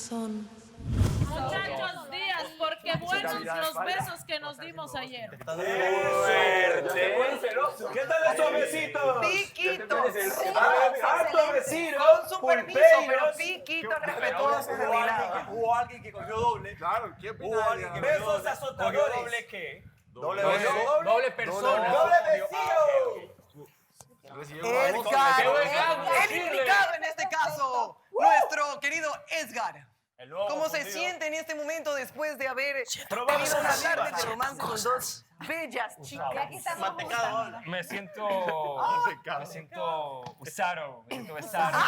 corazón. Muchachos, días, porque buenos los besos que nos dimos ayer. ¡Suerte! ¿Qué tal esos besitos? Piquitos. ¡Harto besitos! Con su permiso, pero piquitos respetuosos de mi lado. Hubo alguien que cogió doble. Claro, ¿qué opina? Hubo alguien que besos azotadores. ¿Cogió doble qué? ¿Doble beso? Doble persona. ¡Doble besillo! Edgar, el implicado en este caso, nuestro querido Edgar. ¿Cómo se siente en este momento después de haber tenido una tarde de romance con dos bellas chicas? Me siento usado. Me siento besado.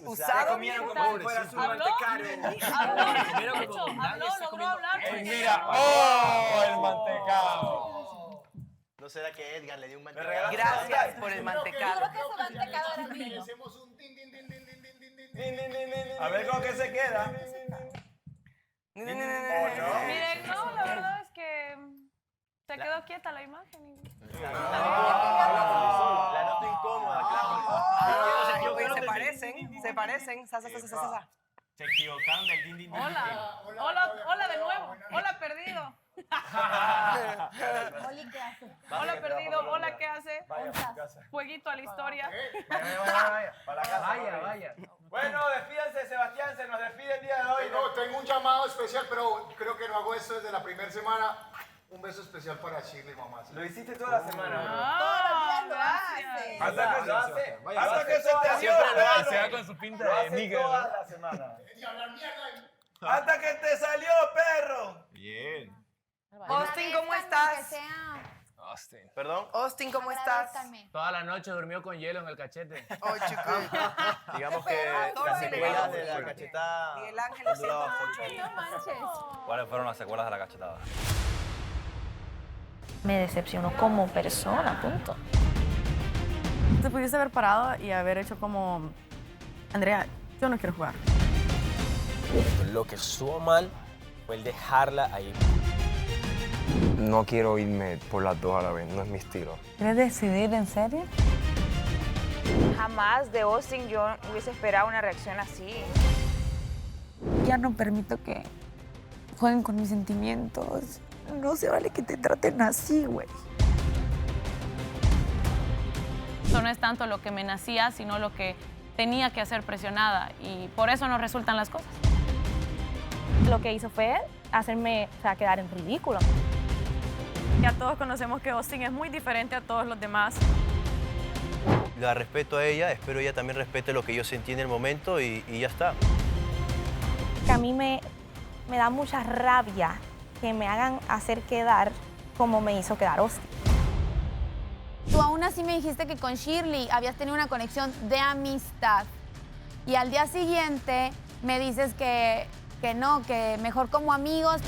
¿Usado? Comieron como si fuera su mantecario. Logró hablar. Mira, ¡oh! El mantecado. ¿No será que Edgar le dio un mantecado? Gracias por el mantecado. Yo creo que ese mantecado era mío. Hacemos un din, din, din, din, din, din, din, din. A ver con qué se queda. Miren, no, la verdad es que se quedó quieta la imagen. La noto incómoda, claro. Oye, se parecen. Sa. Se equivocaron del din din din. Hola de nuevo. Hola perdido. Oli, ¿qué hace? Hola perdido. Hola, ¿qué hace? Jueguito a la historia. Para la casa. Vaya. Bueno, despídense, Sebastián. Se nos despide el día de hoy. No, tengo un llamado especial, pero creo que no hago esto desde la primera semana. Un beso especial para Shirley, mamá. Lo hiciste toda la semana. Gracias. Hasta que se te dio, Se perro. va con su pinta Lo de hace nigga. toda la semana. Y hablar mierda. Hasta que te salió, perro. Bien. Austin, ¿cómo Que estás? sea... Austin. ¿Perdón? Austin, ¿cómo estás? Agradezcanme. Toda la noche durmió con hielo en el cachete. Oh, chico. Digamos que las secuelas de la cachetada Miguel Ángel, lo siento duraban mucho. No manches. ¿Cuáles fueron las secuelas de la cachetada? Me decepcionó como persona, punto. Te pudiste haber parado y haber hecho como, Andrea, yo no quiero jugar. Lo que estuvo mal fue el dejarla ahí. No quiero irme por las dos a la vez, no es mi estilo. ¿Quieres decidir en serio? Jamás de Austin yo hubiese esperado una reacción así. Ya no permito que jueguen con mis sentimientos. No se vale que te traten así, güey. Eso no es tanto lo que me nacía, sino lo que tenía que hacer presionada. Y por eso no resultan las cosas. Lo que hizo fue hacerme quedar en ridículo. Ya todos conocemos que Austin es muy diferente a todos los demás. La respeto a ella, espero ella también respete lo que yo sentí en el momento y ya está. Que a mí me da mucha rabia que me hagan hacer quedar como me hizo quedar Austin. Tú aún así me dijiste que con Shirley habías tenido una conexión de amistad. Y al día siguiente me dices que no, que mejor como amigos.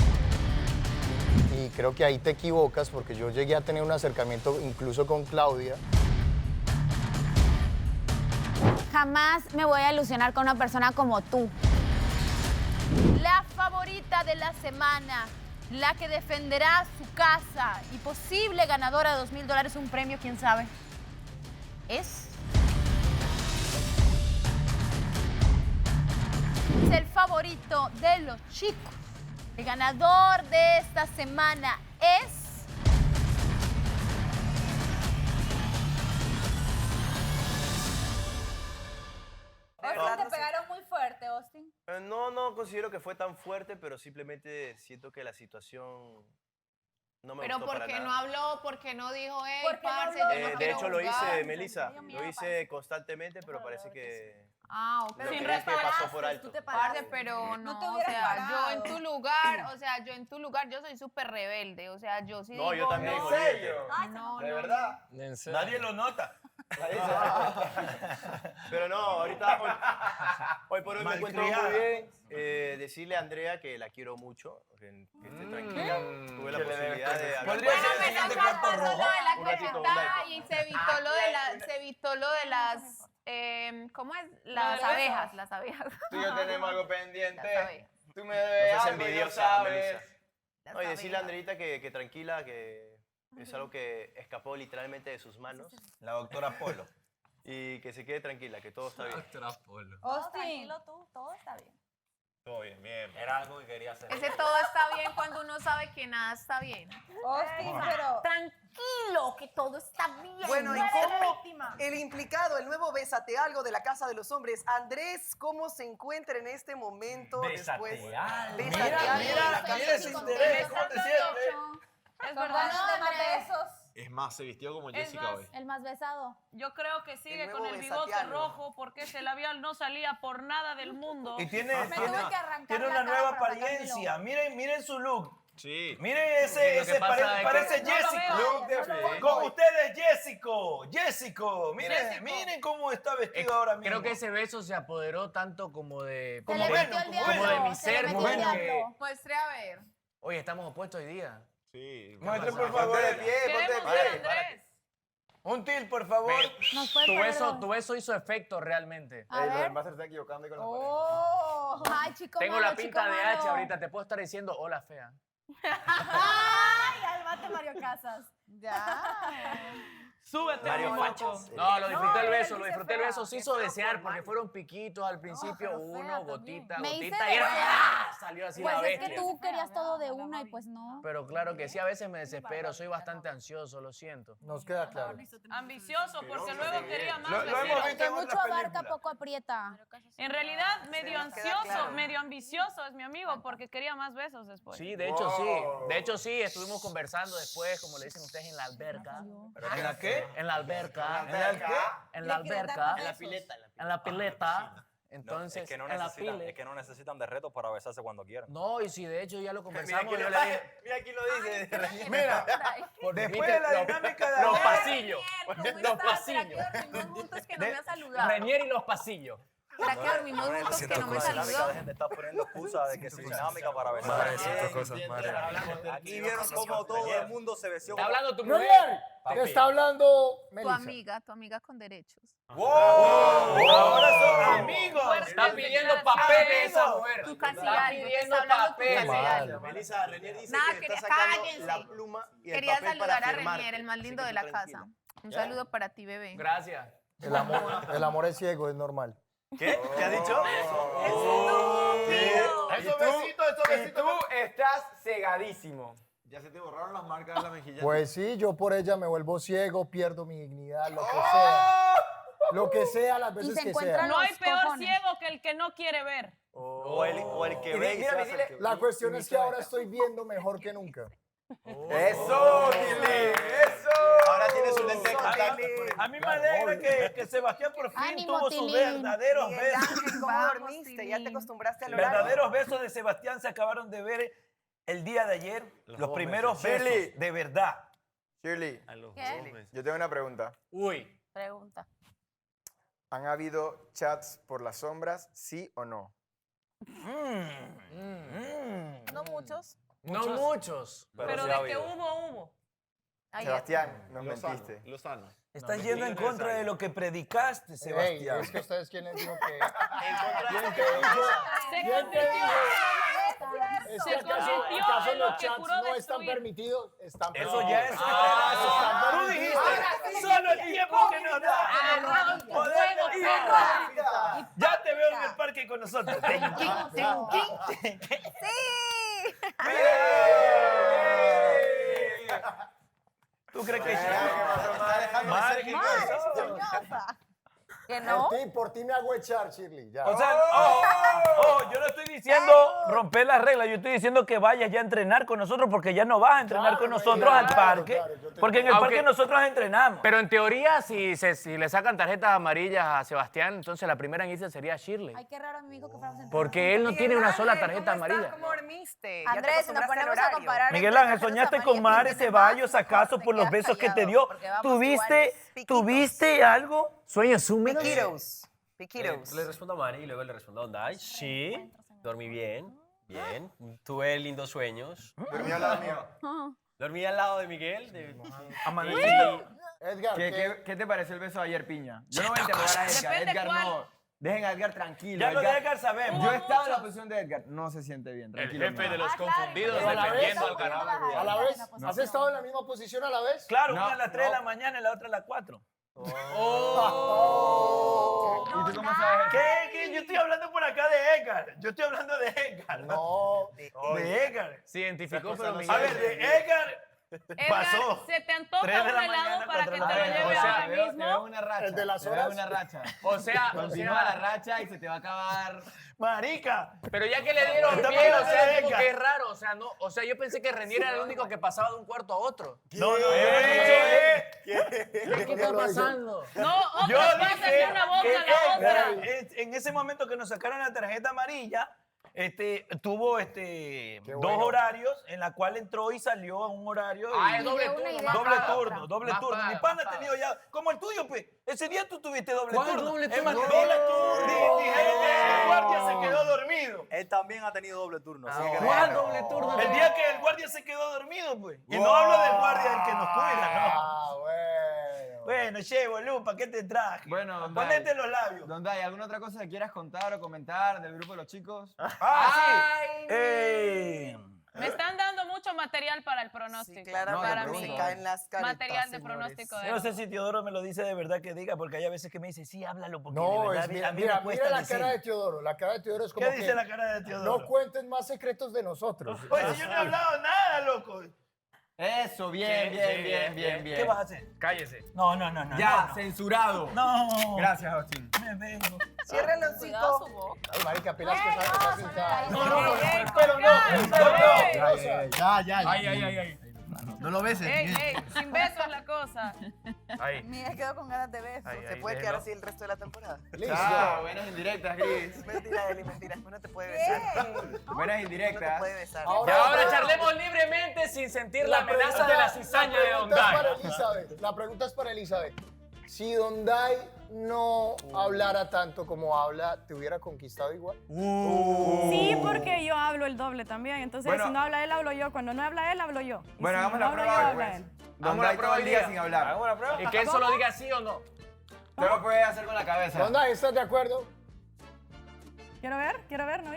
Y creo que ahí te equivocas porque yo llegué a tener un acercamiento incluso con Claudia. Jamás me voy a ilusionar con una persona como tú. La favorita de la semana, la que defenderá su casa y posible ganadora de $2,000, un premio, quién sabe, es el favorito de los chicos. El ganador de esta semana es... Austin, te pegaron muy fuerte, Austin. No considero que fue tan fuerte, pero simplemente siento que la situación no me Pero gustó para porque nada. no habló, porque no dijo, hey, ¿Por qué no parce, habló? yo no De quiero hecho, lo jugar. hice, Melissa. Lo hice constantemente, pero parece que Ah, ok. lo Sin que dije pasó paraste, por tú alto. te paraste. Parce, pero no, te o hubieras sea, parado. yo en tu lugar, yo soy súper rebelde, o sea, yo sí No, yo digo, también, no, Julieta. no, ¿De no. verdad? ¿En serio? Nadie lo nota. Pero no, ahorita, hoy por hoy me encuentro muy Malcriada. bien. Decirle a Andrea que la quiero mucho, que esté tranquila. Tuve la Que le dé posibilidad de hablar Podría con ser ella. el siguiente Pasó cuarto lo rojo. de la Un ratito, un cachetada like. y se evitó lo de las, ¿cómo es? Las abejas, las abejas. Tú y yo tenemos algo pendiente. Las abejas. Tú me debes No seas algo y no envidiosa, sabes. Melissa. Las No, y decirle a abejas. Andreita que tranquila, que es algo que escapó literalmente de sus manos. La doctora Polo. Y que se quede tranquila, que todo está bien. Austin. tú, todo está bien. Todo bien, bien. Era algo que quería hacer. Ese todo está bien cuando uno sabe que nada está bien. pero... Tranquilo, que todo está bien. Bueno, ¿y no eres cómo víctima. el implicado, el nuevo Bésate Algo de la Casa de los Hombres, Andrés, cómo se encuentra en este momento después? Bésate algo. Bésate Algo de la Casa mira de ese los interés, Hombres. ¿cómo te sientes? Es verdad, no te maté esos. Es más, se vistió como Es Jessica más, hoy. El más besado. Yo creo que sigue El con nuevo el bigote Besatiano. rojo porque ese labial no salía por nada del mundo. Y tiene tuve que arrancar tiene la una cara nueva para sacármelo. apariencia. Miren su look. Sí. Miren Lo que ese pasa es que- parece No lo Jessica. veo. Look de No lo veo. Con ustedes, Jessico. Miren cómo está vestido ahora mismo. Creo que ese beso se apoderó tanto como de... Se le Como metió bueno, el como diablo. bueno. de mi se le ser, metió como el bueno. diablo. Muestre a ver. Oye, estamos opuestos hoy día. Sí. Muestre, por Ponte favor. de pie, ponte de Queremos ver a pie. Andrés. Un til, por favor. Nos puede poner dos. Tu beso hizo efecto realmente. A ver. Máster está equivocando con las Oh, ay, chico Tengo malo, la pinta chico de malo. H ahorita, te puedo estar diciendo hola fea. Ay, al bate Mario Casas. Ya. Súbete, Mario muchacho. Fachas. No, lo disfruté el él beso, dice lo disfruté el fea, beso. Se que hizo feo desear por porque Mario. fueron piquitos al principio, pero uno, fea gotita, Me hice gotita, y era, desear. ¡ah! Salió así la Pues es bestia. que tú querías todo de una y pues no. Pero claro que sí, a veces me desespero, soy bastante ansioso, lo siento. Nos queda claro. Ambicioso, porque luego quería más. Lo hemos besitos. visto Que en mucho otras abarca, películas. poco aprieta. En realidad, medio nos queda ansioso, claro. medio ambicioso es mi amigo, porque quería más besos después. Sí, de hecho sí. De hecho sí, estuvimos conversando después, como le dicen ustedes, en la alberca. ¿En la qué? En la alberca. ¿En la qué? En la alberca. En la pileta. En la pileta. Entonces, es que no en la necesitan, pile. es que no necesitan de retos para besarse cuando quieran. No, y si de hecho ya lo Mira conversamos, aquí, yo le dije, mira aquí lo dice. Mira, después de la dinámica de los ayer, pasillos. ¿Cómo Los estás? pasillos. ¿Será que dormimos juntos que no me has saludado? Renier y los pasillos. ¿Será que dormimos juntos que no me saludó? Dejen de estar poniendo excusas de que sin dinámica para besar. Aquí vieron cómo todo el mundo se besó. Está hablando tu mujer. Renier, ¿qué está hablando Melissa? Tu amiga con derechos. ¡Wow! Ahora son amigos. Está pidiendo papeles esa mujer. Tu casi Está algo, pidiendo está hablando tu papeles. casi algo. Melissa, Renier dice Nada, que quería- está sacando cállense. la pluma y el Quería papel saludar para a firmar. Renier, el más lindo de la casa. Un saludo para ti, bebé. Gracias. El amor es ciego, es normal. ¿Qué? ¿Qué ha dicho? Esos besitos, esos besitos. estás cegadísimo. Ya se te borraron las marcas de la mejilla. Pues sí, yo por ella me vuelvo ciego, pierdo mi dignidad, lo que sea. Lo que sea, las veces se que encuentran sea. No hay los peor cojones. ciego que el que no quiere ver. O el que ve y se hace el que La cuestión es que ahora estoy viendo mejor que nunca. ¡Eso, Tilly! ¡Eso! Ahora tiene su lente de contacto. A mí me alegra que Sebastián por fin Ánimo, tuvo sus Tilín. verdaderos Miguel besos. Ángel, ¿cómo Vamos, dormiste? ¿Ya te Tilín. acostumbraste al horario? Verdaderos besos de Sebastián se acabaron de ver el día de ayer. Los primeros besos, Shirley. de verdad. Shirley, ¿Qué? yo tengo una pregunta. Uy. Pregunta. ¿Han habido chats por las sombras, sí o no? No muchos. No muchos. Pero sí de ha que habido. hubo. Sebastián, nos mentiste. Lozano. Estás yendo en contra de lo que predicaste, Ey, Sebastián. es que ustedes quién les dijo que... ¿Quién te dijo? Se ¿Quién te dijo? Es Se que acaso convirtió en lo los que chats juró no están destruir. permitidos. Están Eso permitidos. ya es entrelazo. Tú dijiste, solo el tiempo que nos da. Poder decirlo. Ya te veo en el parque con nosotros. ¿Tú crees que está dejando de ser quien ¿Que no? Por ti me hago echar, Shirley. Ya. O sea, yo no estoy diciendo romper las reglas, yo estoy diciendo que vayas ya a entrenar con nosotros porque ya no vas a entrenar Claro, con no, nosotros claro, al parque, claro, yo te porque en el Aunque- parque nosotros entrenamos. Pero en teoría, si le sacan tarjetas amarillas a Sebastián, entonces la primera en irse sería Shirley. Ay, qué raro, mi hijo, que fuéramos en Porque él no tiene una sola tarjeta amarilla. ¿Cómo dormiste? ¿Ya te Andrés, si nos acostumbraste al ponemos a horario? comparar. Miguel entre Ángel, tarjetas ¿soñaste con amarillas, Mare ¿quién tiene Ceballos más? acaso Te por los quedas besos que te callado, dio? porque vamos ¿Tuviste, iguales. ¿tuviste algo? ¿Sueños húmedos? Piquitos. Le respondo a Mari y luego le respondo a Ondai. Sí, dormí bien, bien. Tuve lindos sueños. Dormí al lado mío. Dormí al lado de Miguel. Edgar, ¿Qué te pareció el beso de ayer, Piña? Yo no voy a interrogar a Edgar. Depende Edgar cuál. no. Dejen a Edgar tranquilo. Ya lo de Edgar sabemos. Yo he estado en la posición de Edgar. No se siente bien. El Tranquilo. jefe de los confundidos Pero a la vez, defendiendo al canal. ¿a la vez? ¿Has estado en la misma posición a la vez? Claro, No, una a las 3 de la mañana y la otra a las 4. ¿Y tú cómo sabes eso? ¿Qué? Yo estoy hablando por acá de Edgar. Yo estoy hablando de Edgar. No. De Edgar. Se identificó, pero A ver, de Edgar pasó. se te antoja 3 de un la helado mañana, para que te 4 lo de la lleve mañana. ahora mismo. Te veo una racha. ¿El de las te veo horas? una racha. O sea, Continúa la racha y se te va a acabar. Marica. pero ya que le dieron Está pie, o hablando sea, de como Edgar. que es raro, o sea, yo pensé que Renier era el único que pasaba de un cuarto a otro. No, no, ¿Qué está pasando? No, Yo otro pasa de una boca dije a la que otra. Edgar, en ese momento que nos sacaron la tarjeta amarilla, tuvo dos horarios en la cual entró y salió a un horario. Ah, es y- doble de una turno. idea más Doble paga. turno, doble Más turno. paga, Mi pana más ha paga. tenido ya, como el tuyo, pues. Ese día tú tuviste doble ¿Cuál turno. doble Es más, turno? doble turno. Dijeron que el guardia se quedó dormido. Él también ha tenido doble turno. así que ¿Cuál no. doble turno? El día que el guardia se quedó dormido, pues. Y no hablo del guardia el que nos cuida, no. Ah, bueno. Bueno, che, boludo, ¿para qué te traje? Bueno, Don Ponete Dai. los labios. Don Dai, ¿alguna otra cosa que quieras contar o comentar del grupo de los chicos? Ah, Ay. sí. Me están dando mucho material para el pronóstico. Sí, claramente, para no, mí. se caen las Material de pronóstico de Yo no sé si Teodoro me lo dice de verdad que diga, porque hay a veces que me dice, sí, háblalo, porque de No, verdad es, a mí mira, me cuesta mira la decir. cara de Teodoro. La cara de Teodoro es como ¿Qué que dice la cara de Teodoro? no cuenten más secretos de nosotros. Oye, si yo no he hablado nada, loco. Eso, bien, bien. ¿Qué vas a hacer? Cállese. No. Ya, no. censurado. No. Gracias, Agustín. Me vengo. Cierren los Cuidado cinco. su boca. Ay, marica, pilas que esa cinta. Pero Ya. Ay. No lo beses. Ey, sin besos la cosa. Ahí. Mira, quedo con ganas de besos. Ahí, ¿Se puede déjelo. quedar así el resto de la temporada? Listo. Ah, buenas indirectas, Gris. Mentira, Eli, mentira. Después no te puede besar. Buenas No te indirectas. puede besar. Y ahora charlemos libremente sin sentir la amenaza de la cizaña de Don Dai. La pregunta es para Elizabeth. Si Don Dai no hablara tanto como habla, ¿te hubiera conquistado igual? Sí, porque yo hablo el doble también. Entonces, Bueno. si no habla él, hablo yo. Cuando no habla él, hablo yo. Y Bueno, si hagamos no la hablo prueba yo, hoy, habla pues. él. Don Hagamos la Dai prueba todo hoy el día día. sin hablar. Hagamos la prueba. Y que él solo diga sí o no. Usted lo puede hacer con la cabeza. Don Dai, ¿estás de acuerdo? Quiero ver, ¿no?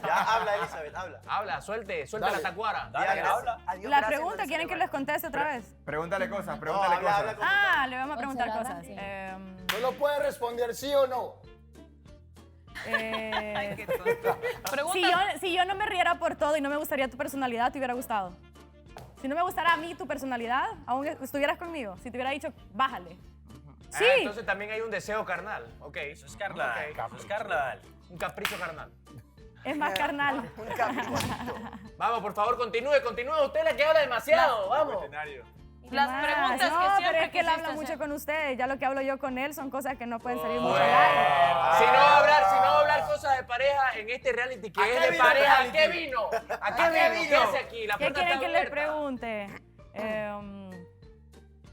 Ya, habla, Elizabeth, habla. Habla, suelta Dale. la tacuara. Dale, habla. Adiós, La gracias, pregunta, no ¿quieren que se les conteste otra vez? Pregúntale cosas, No, pregúntale habla, cosas. habla con- Ah, le vamos a preguntar Once, cosas. sí. Solo puedes responder sí o no. Si yo no me riera por todo y no me gustaría tu personalidad, ¿te hubiera gustado? Si no me gustara a mí tu personalidad, aún estuvieras conmigo. Si te hubiera dicho, bájale. Sí. Ah, entonces también hay un deseo carnal. Ok. Eso es Carnal, eso es carnal. Un capricho carnal. Es más carnal. Vamos, por favor, continúe. Usted es la que habla demasiado. Vamos. Las Más. preguntas que No, siempre pero es que él habla quisiste mucho hacer. con ustedes. Ya lo que hablo yo con él son cosas que no pueden salir mucho al aire. Si no va a hablar cosas de pareja en este reality que es de vino pareja, ¿a reality? qué vino? ¿A qué vino? ¿Qué hace aquí? La ¿Qué puerta quieren está que les abierta. pregunte?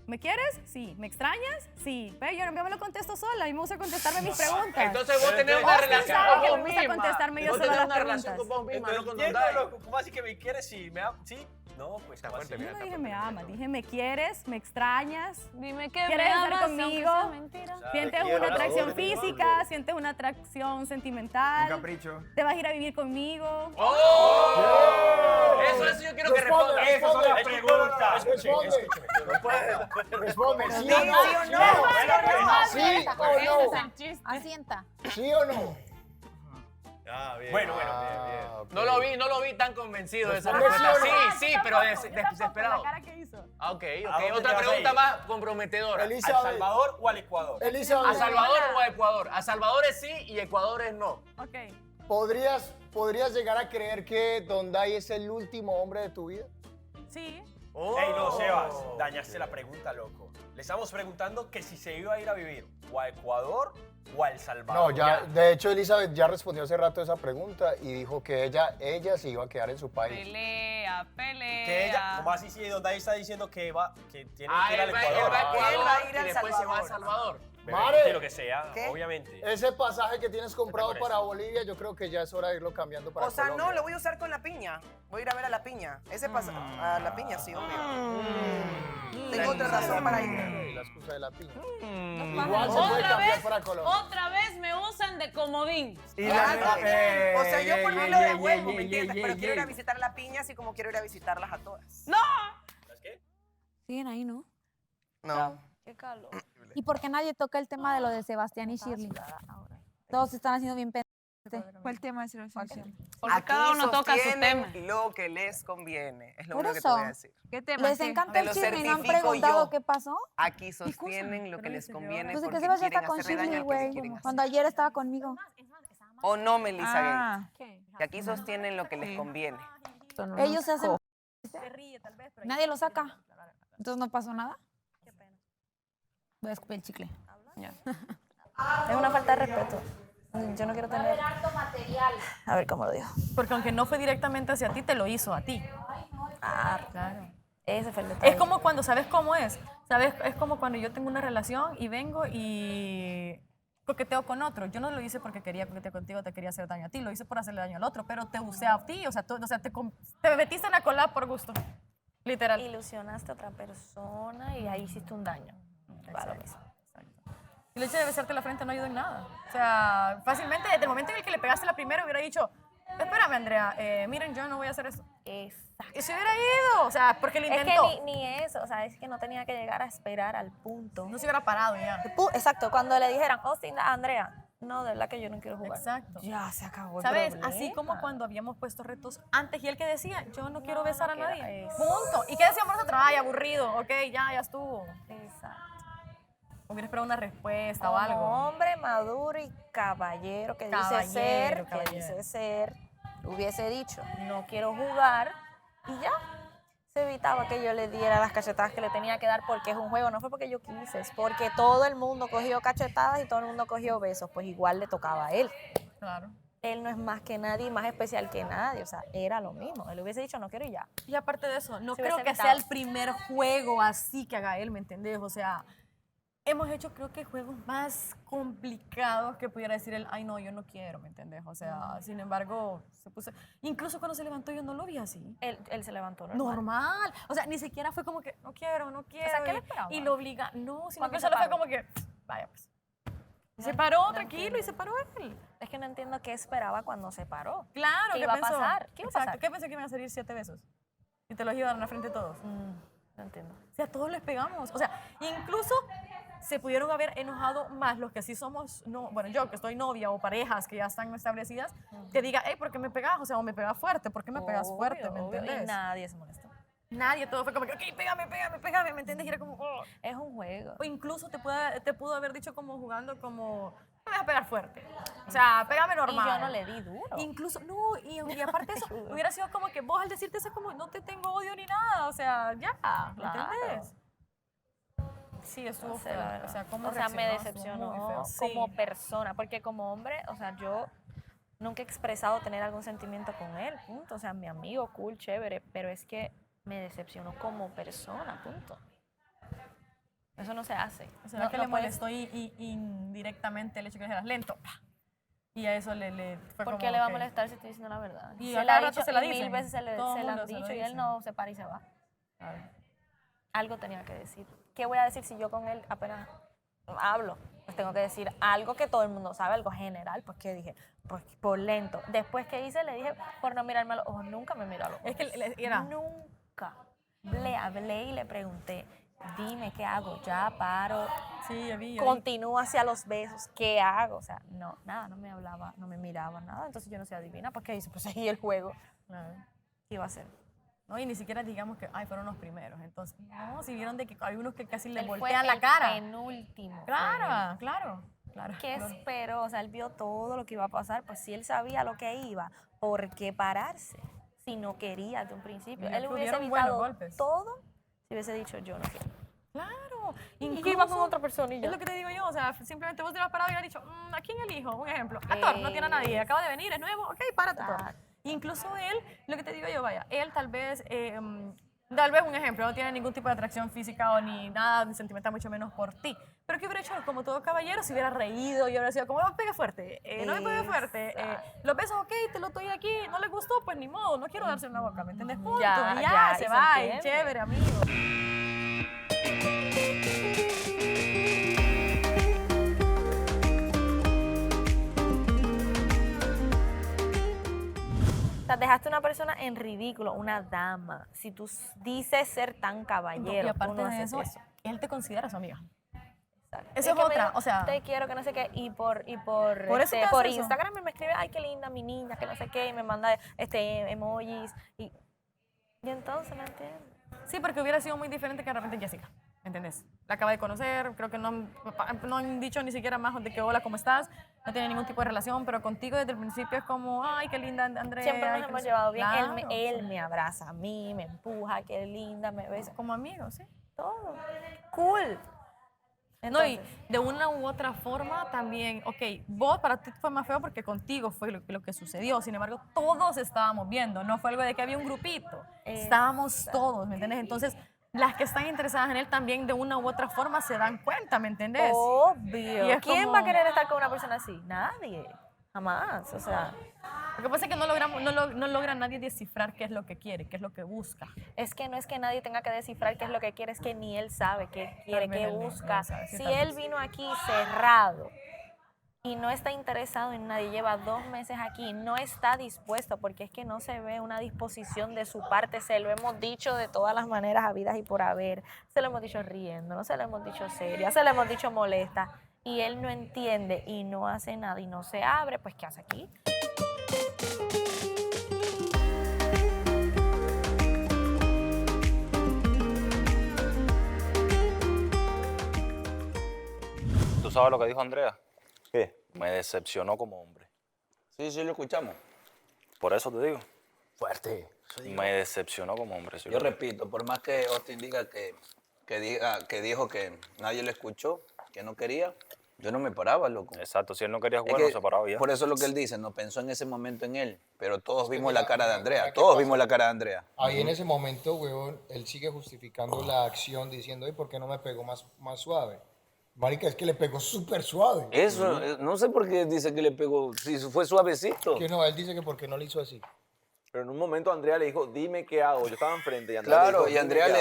¿Me quieres? Sí. ¿Me extrañas? Sí. Pero yo no me lo contesto sola. A mí me gusta contestarme mis preguntas. Entonces vos tenés una Austin relación sabe con que vos me gusta misma. contestarme yo Vos sola tenés las una relación con preguntas. vos misma, no con Don Entiendo, Dai. loco. ¿Cómo así que me quieres? Sí, ¿sí? No, pues ¿cómo así? Yo no dije me amas, dije me quieres, me extrañas. Dime que ¿Quieres me estar amas, aunque conmigo? sea mentira. ¿Sientes quiero, una la atracción adoro, física? ¿Sientes una atracción Un sentimental? capricho. ¿Te vas a ir a vivir conmigo? ¡Oh! Eso yo quiero que responda. Esas son las preguntas. Responde. ¿Sí Sí, o no? sí o no. ¿Sí Ese o es no? el chiste. Asienta. ¿Sí o no? Ah, bien. Bueno, Ah, ok. No lo vi tan convencido de esa Responde respuesta. sí o no. Sí, pero desesperado. La cara que hizo. Ah, ok. ¿A dónde Otra te vas a pregunta ir? más comprometedora. ¿Al Elizabeth. Salvador o al Ecuador? ¿A Elizabeth, Salvador o a Ecuador? A Salvador es sí y Ecuador es no. Ok. ¿podrías llegar a creer que Don Dai es el último hombre de tu vida? Sí. Ey, no, Sebas, dañaste la pregunta, loco. Le estamos preguntando que si se iba a ir a vivir o a Ecuador o a El Salvador. No, ya, de hecho Elizabeth ya respondió hace rato esa pregunta y dijo que ella se iba a quedar en su país. Pelea. Que ella, como así, sí, donde ahí está diciendo que tiene Ah, que ir al él va Ecuador. a Ecuador Él va a ir y al después se va a Salvador. Salvador. Mare. Sí, lo que sea, ¿Qué? obviamente. Ese pasaje que tienes comprado por eso. para Bolivia, yo creo que ya es hora de irlo cambiando para O sea, Colombia. no, lo voy a usar con la piña. Voy a ir a ver a la piña. Ese pasa. A la piña, sí, obvio. Tengo otra razón para ir. La excusa de la piña. Igual Igual se puede otra cambiar vez, para Colombia. otra vez me usan de comodín. Y O sea, yo por mí lo devuelvo, ¿me entiendes? Pero quiero ir a visitar la piña así como quiero ir a visitarlas a todas. ¡No! ¿Sabes qué? Siguen ahí, ¿no? No. Qué calor. ¿Y por qué nadie toca el tema de lo de Sebastián y Shirley? Todos están haciendo bien pendientes. ¿Cuál tema es el Aquí cada uno toca su sostienen lo que les conviene. Es lo Por único que eso. te voy a decir. ¿Qué tema? Les encanta Te el lo chisme y no han certifico preguntado yo. qué pasó. Aquí sostienen lo que les conviene Entonces, porque ¿qué se va a quieren estar con hacerle daño Shirley, al que le güey? quieren hacer. Cuando ayer estaba conmigo. O no, Melissa Ah. Gay. Que aquí sostienen lo que les conviene. Ellos se hacen... Nadie lo saca. Entonces no pasó nada. Voy a escupir el chicle. Ya. Es una falta de respeto. Yo no quiero tener... A ver cómo lo digo. Porque aunque no fue directamente hacia ti, te lo hizo a ti. Ah, Claro. ese fue el detalle. Es como cuando, ¿sabes cómo es? ¿Sabes? Es como cuando yo tengo una relación y vengo y coqueteo con otro. Yo no lo hice porque quería coquetear contigo, te quería hacer daño a ti, lo hice por hacerle daño al otro, pero te usé a ti, o sea, te metiste en la cola por gusto, literal. Ilusionaste a otra persona y ahí hiciste un daño. Para lo mismo. Y el hecho de besarte la frente no ayudó en nada. O sea, fácilmente, desde el momento en el que le pegaste la primera, hubiera dicho, espérame, Andrea, miren, yo no voy a hacer eso. Exacto. Y se hubiera ido, o sea, porque le intentó. Es que ni eso, o sea, es que no tenía que llegar a esperar al punto. No se hubiera parado ya. Exacto, cuando le dijeran, oh, sí, Andrea, no, de verdad que yo no quiero jugar. Exacto. Ya se acabó el ¿Sabes? problema. Así como cuando habíamos puesto retos antes y él que decía, yo no quiero besar a quiero nadie. eso. Punto. ¿Y qué decíamos nosotros? Ay, aburrido. Ok, ya estuvo. Exacto. Hubiera esperado una respuesta Como o algo. hombre maduro y caballero que dice ser, hubiese dicho, no quiero jugar y ya. Se evitaba que yo le diera las cachetadas que le tenía que dar porque es un juego, no fue porque yo quise, es porque todo el mundo cogió cachetadas y todo el mundo cogió besos, pues igual le tocaba a él. Claro. Él no es más que nadie, más especial que nadie, o sea, era lo mismo. Él hubiese dicho, no quiero y ya. Y aparte de eso, no Se creo hubiese que sea evitado. el primer juego así que haga él, ¿me entendés? O sea, hemos hecho creo que juegos más complicados que pudiera decir él, ay no, yo no quiero, ¿me entendés? O sea, sin embargo, se puso... Incluso cuando se levantó yo no lo vi así. Él se levantó normal. Normal. O sea, ni siquiera fue como que, no quiero. O sea, ¿qué le esperaba? Y lo obliga, no, sino Cuando que se solo fue paró. como que, vaya pues. Y se paró no tranquilo entiendo. y se paró él. Es que no entiendo qué esperaba cuando se paró. Claro, ¿Qué ¿qué iba a pensó? pasar? ¿Qué iba a Exacto, pasar? ¿qué pensó que iban a salir 7 besos? Y te los iban a dar en la frente de todos. No entiendo. O sea, todos les pegamos. O sea, incluso se pudieron haber enojado más los que sí somos, no, bueno, yo que estoy novia o parejas que ya están establecidas, que diga, hey, ¿por qué me pegas? O sea, o me pegas fuerte, ¿por qué me pegas fuerte? ¿Me Obvio, entiendes? y nadie se molestó. Nadie, todo fue como que, ok, pégame, ¿me entiendes? Y era como, oh. Es un juego. O incluso te pudo haber dicho como jugando como, no me vas a pegar fuerte. O sea, pégame normal. Y yo no le di duro. Incluso, no, y aparte de eso, hubiera sido como que vos al decirte eso como, no te tengo odio ni nada, o sea, ya, ¿me Claro. entiendes? Sí, estuvo No sé, feo. la verdad. O sea, cómo me reaccionó, estuvo muy decepcionó feo. como Sí. persona, porque como hombre, o sea, yo nunca he expresado tener algún sentimiento con él, punto. O sea, mi amigo, cool, chévere, pero es que me decepcionó como persona, punto. Eso no se hace. O sea, que le molestó y indirectamente el hecho que le dijeras lento. Y a eso le fue ¿Por como qué le va a que- molestar si estoy diciendo la verdad? Y se a la cada ha rato dicho se la y dicen. mil veces se Todo la mundo han se lo dicho y él dicen. no se para y se va. Claro. Algo tenía que decir. ¿Qué voy a decir si yo con él apenas hablo? Pues tengo que decir algo que todo el mundo sabe, algo general. Pues que dije, pues por lento. Después que hice, le dije, por no mirarme a los ojos. Nunca me miró a los ojos. Es que era... Nunca. Le hablé y le pregunté, dime qué hago, ya paro. Sí, ya vi. Continúo hacia los besos, ¿qué hago? O sea, no, nada, no me hablaba, no me miraba, nada. Entonces yo no sé adivina, pues ¿qué hice? Pues seguí el juego. Claro. ¿Qué iba a hacer? No, y ni siquiera digamos que, ay, fueron los primeros. Entonces, no, si vieron de que hay unos que casi le Él fue voltean la el cara. penúltimo. Claro, claro. ¿Qué esperó? O sea, él vio todo lo que iba a pasar. Pues si él sabía lo que iba, ¿por qué pararse? Si no quería desde un principio. Y Él hubiese hubieron buenos evitado golpes. todo si hubiese dicho yo no quiero. Claro. Y que iba con otra persona y ya. Es lo que te digo yo, o sea, simplemente vos te hubieras parado y hubieras dicho, ¿a quién elijo? Un ejemplo. Actor, no tiene a nadie, acaba de venir, es nuevo, ok, párate. Pues. Incluso él, lo que te digo yo, vaya, él tal vez un ejemplo, no tiene ningún tipo de atracción física o ni nada ni sentimental, mucho menos por ti. Pero ¿qué hubiera hecho? Como todo caballero, se hubiera reído y hubiera sido como, no me pegue fuerte, no me pegue fuerte. Los besos, ok, te lo doy aquí, no le gustó, pues ni modo, no quiero darse en la boca, ¿me entiendes? Punto, Ya, y ya, se y se va, y entiende. chévere, amigo. O sea, dejaste a una persona en ridículo, una dama. Si tú dices ser tan caballero, Y aparte tú no de haces eso, él te considera su amiga. Eso es que me otra, dijo, o sea... te quiero, que no sé qué, y por eso te hace por eso. Instagram me escribe, ay, qué linda mi niña, que no sé qué, y me manda emojis, y entonces, no entiendo. Sí, porque hubiera sido muy diferente que de repente Jessica, ¿entendés? La acaba de conocer, creo que no han dicho ni siquiera más de que hola, ¿cómo estás? No tiene ningún tipo de relación, pero contigo desde el principio es como, ay, qué linda Andrea. Siempre ay, nos que hemos no sé- llevado bien. Claro, Él me abraza a mí, me empuja, qué linda, me besa. como amigos, sí. Todo. Cool. No, y Entonces, de una u otra forma también, ok, vos para ti fue más feo porque contigo fue lo que sucedió, sin embargo, todos estábamos viendo, no fue algo de que había un grupito, estábamos todos, ¿me entiendes? Entonces, las que están interesadas en él también de una u otra forma se dan cuenta, ¿me entiendes? obvio. Y es ¿Quién como- va a querer estar con una persona así? Nadie. Jamás. O sea, Lo que pasa es que no logra nadie descifrar qué es lo que quiere, qué es lo que busca. es que no es que nadie tenga que descifrar qué es lo que quiere, es que ni él sabe qué quiere, vez qué él no busca. sabe, sí, Si tal él vez. vino aquí cerrado y no está interesado en nadie, lleva 2 meses aquí, no está dispuesto, porque es que no se ve una disposición de su parte, se lo hemos dicho de todas las maneras habidas y por haber, se lo hemos dicho riendo, no se lo hemos dicho seria, se lo hemos dicho molesta, y él no entiende y no hace nada y no se abre, pues ¿qué hace aquí? ¿Tú sabes lo que dijo Andrea? ¿Qué? Me decepcionó como hombre. Sí, sí, lo escuchamos. Por eso te digo. Fuerte. Me decepcionó como hombre. sí, Yo lo- repito, por más que Austin diga que dijo que nadie lo escuchó, que no quería, yo no me paraba, loco. Exacto, si él no quería Es jugar, que no se paraba ya. por eso es lo que él dice, no pensó en ese momento en él, pero todos vimos la mira, cara de mira, Andrea, mira qué todos pasa. vimos la cara de Andrea. Ahí en ese momento, huevón, él sigue justificando la acción diciendo, ¿y por qué no me pegó más suave? Marica, es que le pegó súper suave. Eso, no sé por qué dice que le pegó, si fue suavecito. Que no, él dice que porque no le hizo así. Pero en un momento Andrea le dijo, dime qué hago. Yo estaba enfrente y Andrea Claro, le y dijo, Andrea "Dime qué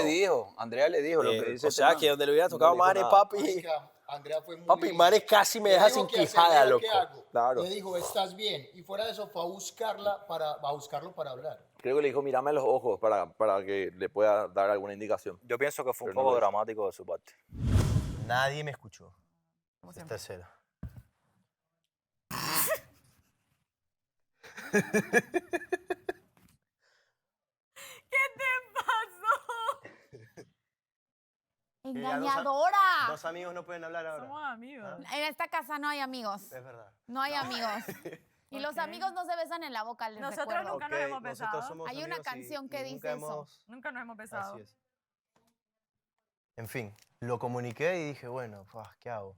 le hago". dijo lo que dice O este sea, man. que donde le hubiera tocado No le dijo Mane, nada. papi. Marica, Andrea fue muy Papi, linda. Mane casi me Le deja dijo sin que quijada, Andrea, loco. ¿qué hago? Claro. Le dijo, estás bien. Y fuera de eso fue a buscarlo para hablar. Creo que le dijo, mírame a los ojos para que le pueda dar alguna indicación. Yo pienso que fue un Pero no poco lo hizo. dramático de su parte. Nadie me escuchó. siempre. Tercero. ¿Qué te pasó? Engañadora. Dos amigos no pueden hablar ahora. Somos amigos. En esta casa no hay amigos. Es verdad. No hay amigos. Y los Ok. amigos no se besan en la boca, les Nosotros recuerdo. nunca nos hemos nosotros besado. somos Hay una amigos y- canción y que nunca dice eso. hemos- Nunca nos hemos besado. Así es. En fin, lo comuniqué y dije, bueno, ¿qué hago?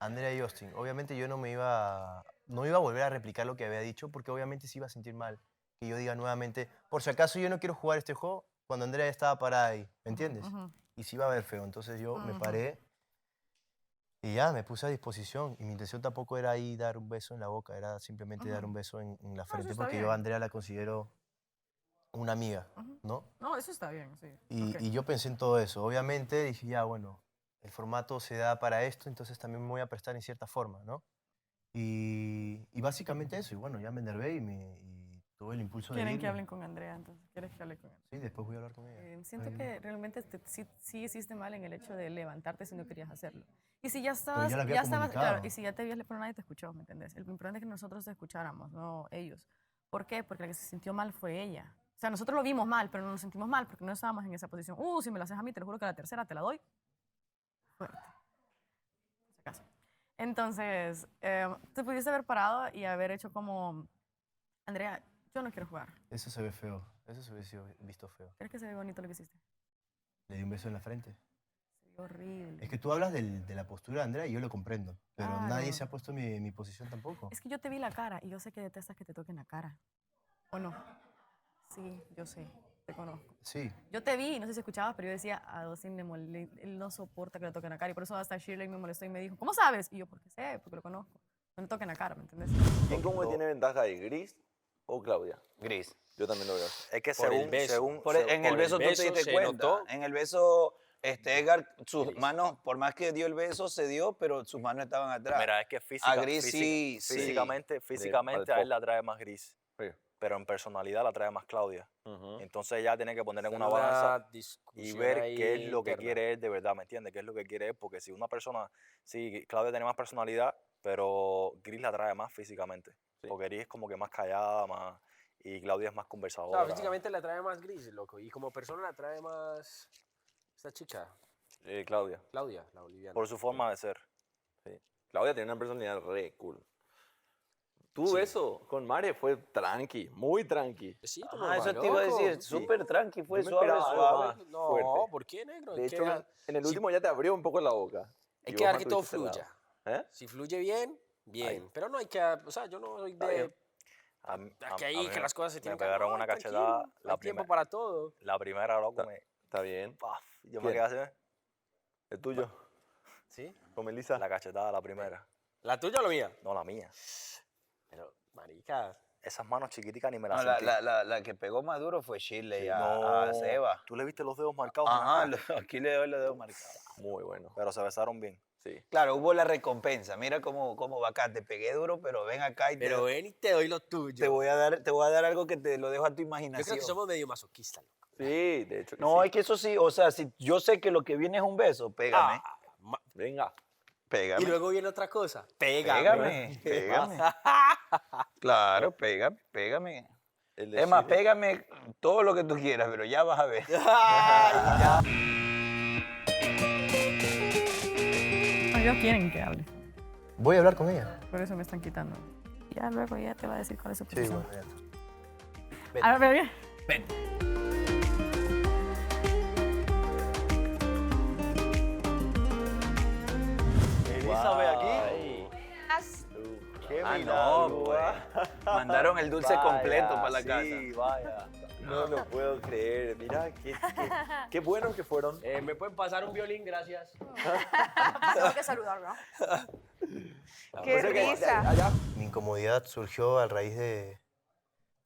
Andrea y Austin, obviamente yo no iba a volver a replicar lo que había dicho porque obviamente se iba a sentir mal. Que yo diga nuevamente, por si acaso yo no quiero jugar este juego cuando Andrea ya estaba parada ahí, ¿me entiendes? Ujú. Y se iba a ver feo, entonces yo me Ujú. paré y ya, me puse a disposición. Y mi intención tampoco era ahí dar un beso en la boca, era simplemente dar Ujú. un beso en la eso frente está porque yo bien. a Andrea la considero una amiga, ¿no? No, eso está bien, sí. Y, Ok. y yo pensé en todo eso. Obviamente dije, ya, bueno, el formato se da para esto, entonces también me voy a prestar en cierta forma, ¿no? Y básicamente eso. Y bueno, ya me enervé y tuve el impulso de Quieren que irme. hablen con Andrea, entonces. ¿Quieres que hable con él? Sí, después voy a hablar con ella. Siento Ay, que realmente sí hiciste mal en el hecho de levantarte si no querías hacerlo. Y si ya estabas, ya lo había estabas, comunicado. claro, y si ya te habías, pero nadie te escuchó, ¿me entiendes? El importante es que nosotros te escucháramos, no ellos. ¿Por qué? Porque la que se sintió mal fue ella. O sea, nosotros lo vimos mal, pero no nos sentimos mal porque no estábamos en esa posición. Si me la haces a mí, te lo juro que la tercera te la doy. Fuerte. Por si acaso. Entonces, te pudiste haber parado y haber hecho como, Andrea, yo no quiero jugar. Eso se ve feo. Eso se ve visto feo. ¿Crees que se ve bonito lo que hiciste? Le di un beso en la frente. Se ve horrible. Es que tú hablas de la postura de Andrea y yo lo comprendo. Pero Claro. nadie se ha puesto en mi posición tampoco. Es que yo te vi la cara y yo sé que detestas que te toquen la cara. ¿O no? Sí, yo sé, te conozco. Sí. Yo te vi, no sé si escuchabas, pero yo decía, a Dustin él no soporta que le toquen la cara. Y por eso hasta Shirley me molestó y me dijo, ¿cómo sabes? Y yo, porque sé, porque lo conozco. No le toquen la cara, ¿me entiendes? ¿Quién como que tiene ventaja ahí, Gris o Claudia? Gris. Yo también lo veo. Es que Por el según, beso. según, En el beso tú te diste se cuenta. notó. En el beso, Edgar, sus manos, por más que dio el beso, se dio, pero sus manos estaban atrás. Mira, es que A Gris física- sí, sí. físicamente al a él la trae más Gris. pero en personalidad la trae más Claudia. Entonces ella tiene que poner en una Una balanza y discusión ver ahí qué es lo que interna. quiere él de verdad, ¿me entiendes? ¿Qué es lo que quiere él? Porque si una persona, sí, Claudia tiene más personalidad, pero Gris la trae más físicamente. Porque Gris es como que más callada, más, y Claudia es más O conversadora. sea, físicamente le atrae más Gris, loco. Y como persona le atrae más esta chica, Claudia. Claudia, la boliviana. Por su forma de ser. Sí. Claudia tiene una personalidad re cool. Tu beso con Mare fue tranqui, muy tranqui. Sí, Ah, eso te iba a decir, súper tranqui, fue Yo me suave, esperaba algo suave. más No, fuerte. ¿por qué, negro? De Es hecho, que- en el último ya te abrió un poco la boca. Hay Y que vos dejar que todo mantuviste fluya. cerrado. ¿Eh? Si fluye bien, bien. Ahí. Pero no hay que, o sea, yo no soy Está de... bien. Que ahí, que las cosas se tienen me pegaron no, una tranquilo, cachetada. hay tiempo para todo. La primera, loco, Está bien. yo me ¿Quién? quedé así. ¿El tuyo? ¿Sí? ¿Con Melissa? La cachetada, la primera. ¿La tuya o la mía? No, la mía. Pero, marica... Esas manos chiquiticas ni me No, las la, sentí. la que pegó más duro fue Shirley a No. Seba. ¿Tú le viste los dedos marcados? Ajá, en la cara? aquí le doy los dedos marcados. Muy bueno. Pero se besaron bien. Sí. Claro, hubo la recompensa. Mira cómo va acá. Te pegué duro, pero ven acá y Pero ven y te doy lo tuyo. te voy a dar algo que te lo dejo a tu Yo imaginación. creo que somos medio masoquistas, loco. Sí, de hecho que No, sí. es que eso sí, o sea, si yo sé que lo que viene es un beso, pégame. Venga. Pégame. Y luego viene otra cosa. Pégame. Pégame, pégame. Claro, pégame. El Es más, decir- pégame todo lo que tú quieras, pero ya vas a ver. Ellos quieren que hable. Voy a hablar con ella. Por eso me están quitando. Ya luego ya te va a decir cuál es su Sí, posición. bueno, ya. A ver, bien. Elizabeth aquí. Qué Ah, milagro, no, pues. ah. Mandaron el dulce Vaya, completo para la sí, casa. vaya. No lo puedo creer. Mira, qué buenos que fueron. ¿Me pueden pasar un violín? Gracias. Tengo que saludar, ¿no? Qué risa. Mi incomodidad surgió a raíz de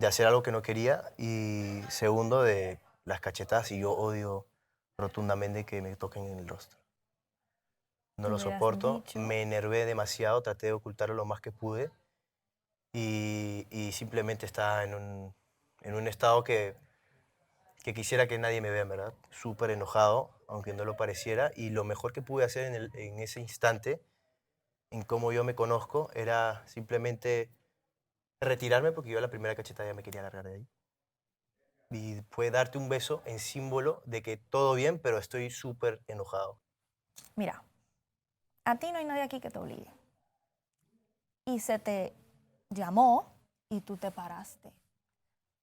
hacer algo que no quería y segundo de las cachetadas y yo odio rotundamente que me toquen en el rostro. No lo Me hubieras soporto, dicho. me enervé demasiado, traté de ocultarlo lo más que pude y simplemente estaba en un estado que quisiera que nadie me vea, en verdad. Súper enojado, aunque no lo pareciera, y lo mejor que pude hacer en ese instante, en cómo yo me conozco, era simplemente retirarme porque yo a la primera cachetada ya me quería largar de ahí. Y fue darte un beso en símbolo de que todo bien, pero estoy súper enojado. Mira, a ti no hay nadie aquí que te obligue. Y se te llamó y tú te paraste.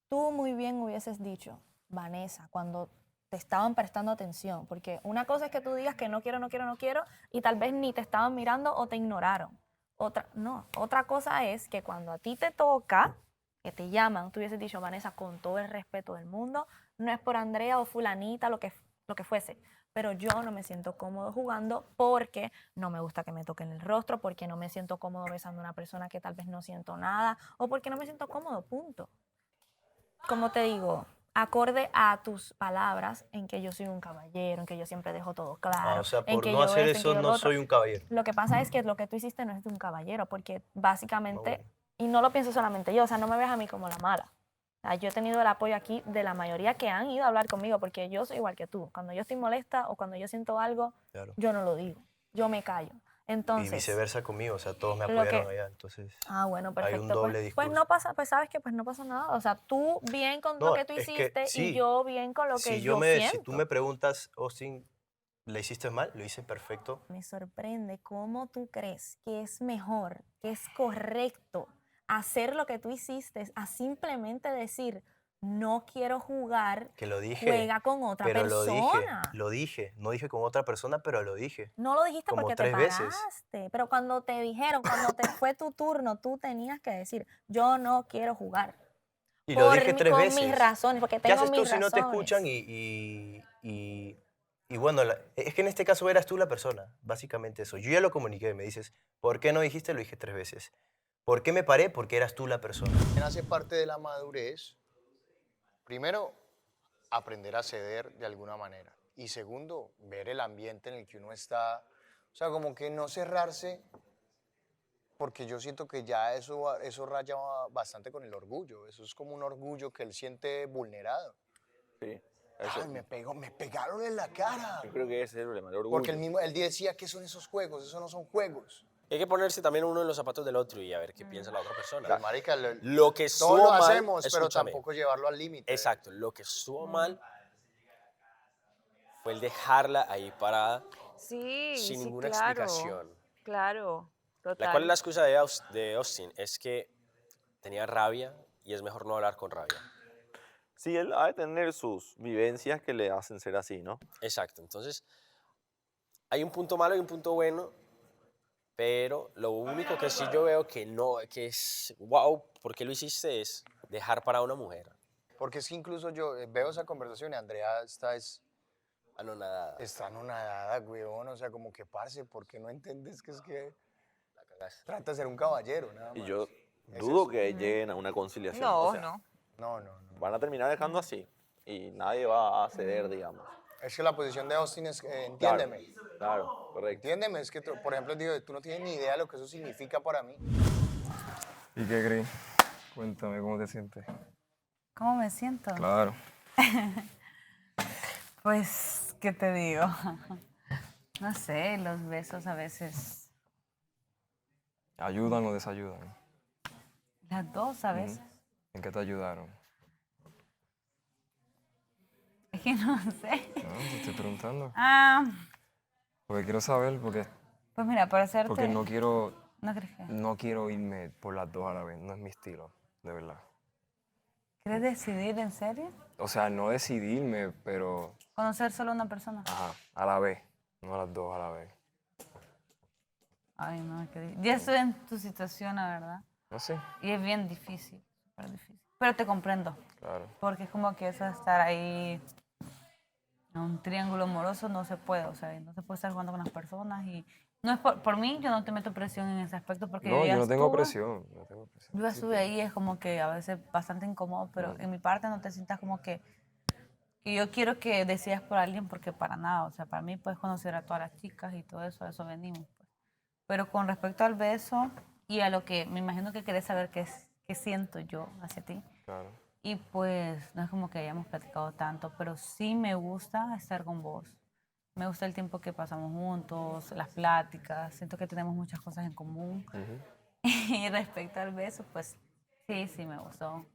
Tú muy bien hubieses dicho, Vanessa, cuando te estaban prestando atención, porque una cosa es que tú digas que no quiero, no quiero, no quiero, y tal vez ni te estaban mirando o te ignoraron. Otra cosa es que cuando a ti te toca, que te llaman, tú hubieses dicho, Vanessa, con todo el respeto del mundo, no es por Andrea o fulanita, lo que fuese, pero yo no me siento cómodo jugando porque no me gusta que me toquen el rostro, porque no me siento cómodo besando a una persona que tal vez no siento nada, o porque no me siento cómodo, punto. Como te digo, acorde a tus palabras en que yo soy un caballero, en que yo siempre dejo todo claro. o sea, en por que no yo hacer esto, en que eso yo lo no otro. soy un caballero. Lo que pasa es que lo que tú hiciste no es de un caballero, porque básicamente, y no lo pienso solamente yo, o sea, no me ves a mí como la mala. O sea, yo he tenido el apoyo aquí de la mayoría que han ido a hablar conmigo, porque yo soy igual que tú. Cuando yo estoy molesta o cuando yo siento algo, Claro. yo no lo digo, yo me callo. Entonces, Y viceversa conmigo, o sea, todos me lo apoyaron que- allá, entonces bueno, hay perfecto. un doble pues, discurso. pues no pasa, pues sabes que pues no pasa nada. O sea, tú bien con lo No, que tú es que hiciste sí. y yo bien con lo que si yo si siento. tú me preguntas, Austin, ¿le hiciste mal? Lo hice perfecto. Me sorprende cómo tú crees que es mejor, que es correcto hacer lo que tú hiciste a simplemente decir, no quiero jugar, Que lo dije. juega con otra pero persona. Lo dije. No dije con otra persona, pero lo dije. No lo dijiste como porque te 3 veces. paraste, pero cuando te dijeron, cuando te fue tu turno, tú tenías que decir, yo no quiero jugar. Y lo dije 3 con veces. mis razones, porque ¿Qué tengo haces tú mis si no te razones. escuchan? Y bueno, es que en este caso eras tú la persona, básicamente eso. Yo ya lo comuniqué, me dices, ¿por qué no dijiste? Lo dije 3 veces. ¿Por qué me paré? Porque eras tú la persona. Hace parte de la madurez. Primero, aprender a ceder de alguna manera. Y segundo, ver el ambiente en el que uno está. O sea, como que no cerrarse porque yo siento que ya eso raya bastante con el orgullo. Eso es como un orgullo que él siente vulnerado. Sí. Ay, me pegaron en la cara. Yo creo que ese es el problema, el orgullo. Porque él decía que son esos juegos, esos no son juegos. Hay que ponerse también uno en los zapatos del otro y a ver qué piensa la otra persona. Pues, marica, Lo que todo estuvo lo mal, hacemos, pero escúchame. tampoco llevarlo al límite. Exacto, lo que estuvo mal fue el dejarla ahí parada Sí, sin sí, ninguna claro. explicación. Claro, total. ¿Cuál es la excusa de Austin? Es que tenía rabia y es mejor no hablar con rabia. Sí, él ha de tener sus vivencias que le hacen ser así, ¿no? Exacto, entonces hay un punto malo y un punto bueno, pero lo único que sí yo veo que no, que es wow, ¿por qué lo hiciste? Es dejar para una mujer. Porque es que incluso yo veo esa conversación y Andrea está anonadada. Está anonadada, weón. O sea, como que parce, porque no entiendes que es que trata de ser un caballero, nada más. Y yo dudo que lleguen a una conciliación. No, o sea, no. No. Van a terminar dejando así y nadie va a ceder, digamos. Es que la posición de Austin es, entiéndeme. Claro, correcto. Entiéndeme, es que, por ejemplo, digo, tú no tienes ni idea de lo que eso significa para mí. ¿Y qué crees? Cuéntame cómo te sientes. ¿Cómo me siento? Claro. Pues, ¿qué te digo? No sé, los besos a veces, ¿Ayudan o desayudan? las dos a veces. ¿En qué te ayudaron? Es que no sé. No, te estoy preguntando. Porque quiero saber, porque Pues mira, para hacerte... Porque no quiero... ¿No crees que? No quiero irme por las dos a la vez. No es mi estilo, de verdad. ¿Quieres decidir en serio? O sea, no decidirme, pero... ¿Conocer solo a una persona? Ajá, a la vez. No a las dos a la vez. Ay, no, que... Ya estoy en tu situación, la verdad. No sé. Y es bien difícil, súper difícil. Pero te comprendo. Claro. Porque es como que eso de estar ahí en un triángulo amoroso no se puede. O sea, no se puede estar jugando con las personas y... No es por mí, yo no te meto presión en ese aspecto porque No, ya yo no tengo estuve. presión. No tengo presión. Yo estuve ahí, es como que a veces bastante incómodo, pero en mi parte no te sientas como que yo quiero que decidas por alguien porque para nada, o sea, para mí puedes conocer a todas las chicas y todo eso, a eso venimos. Pues. Pero con respecto al beso y a lo que me imagino que querés saber qué siento yo hacia ti. Claro. Y pues no es como que hayamos platicado tanto, pero sí me gusta estar con vos. Me gusta el tiempo que pasamos juntos, las pláticas, siento que tenemos muchas cosas en común. Y respecto al beso, pues sí, me gustó.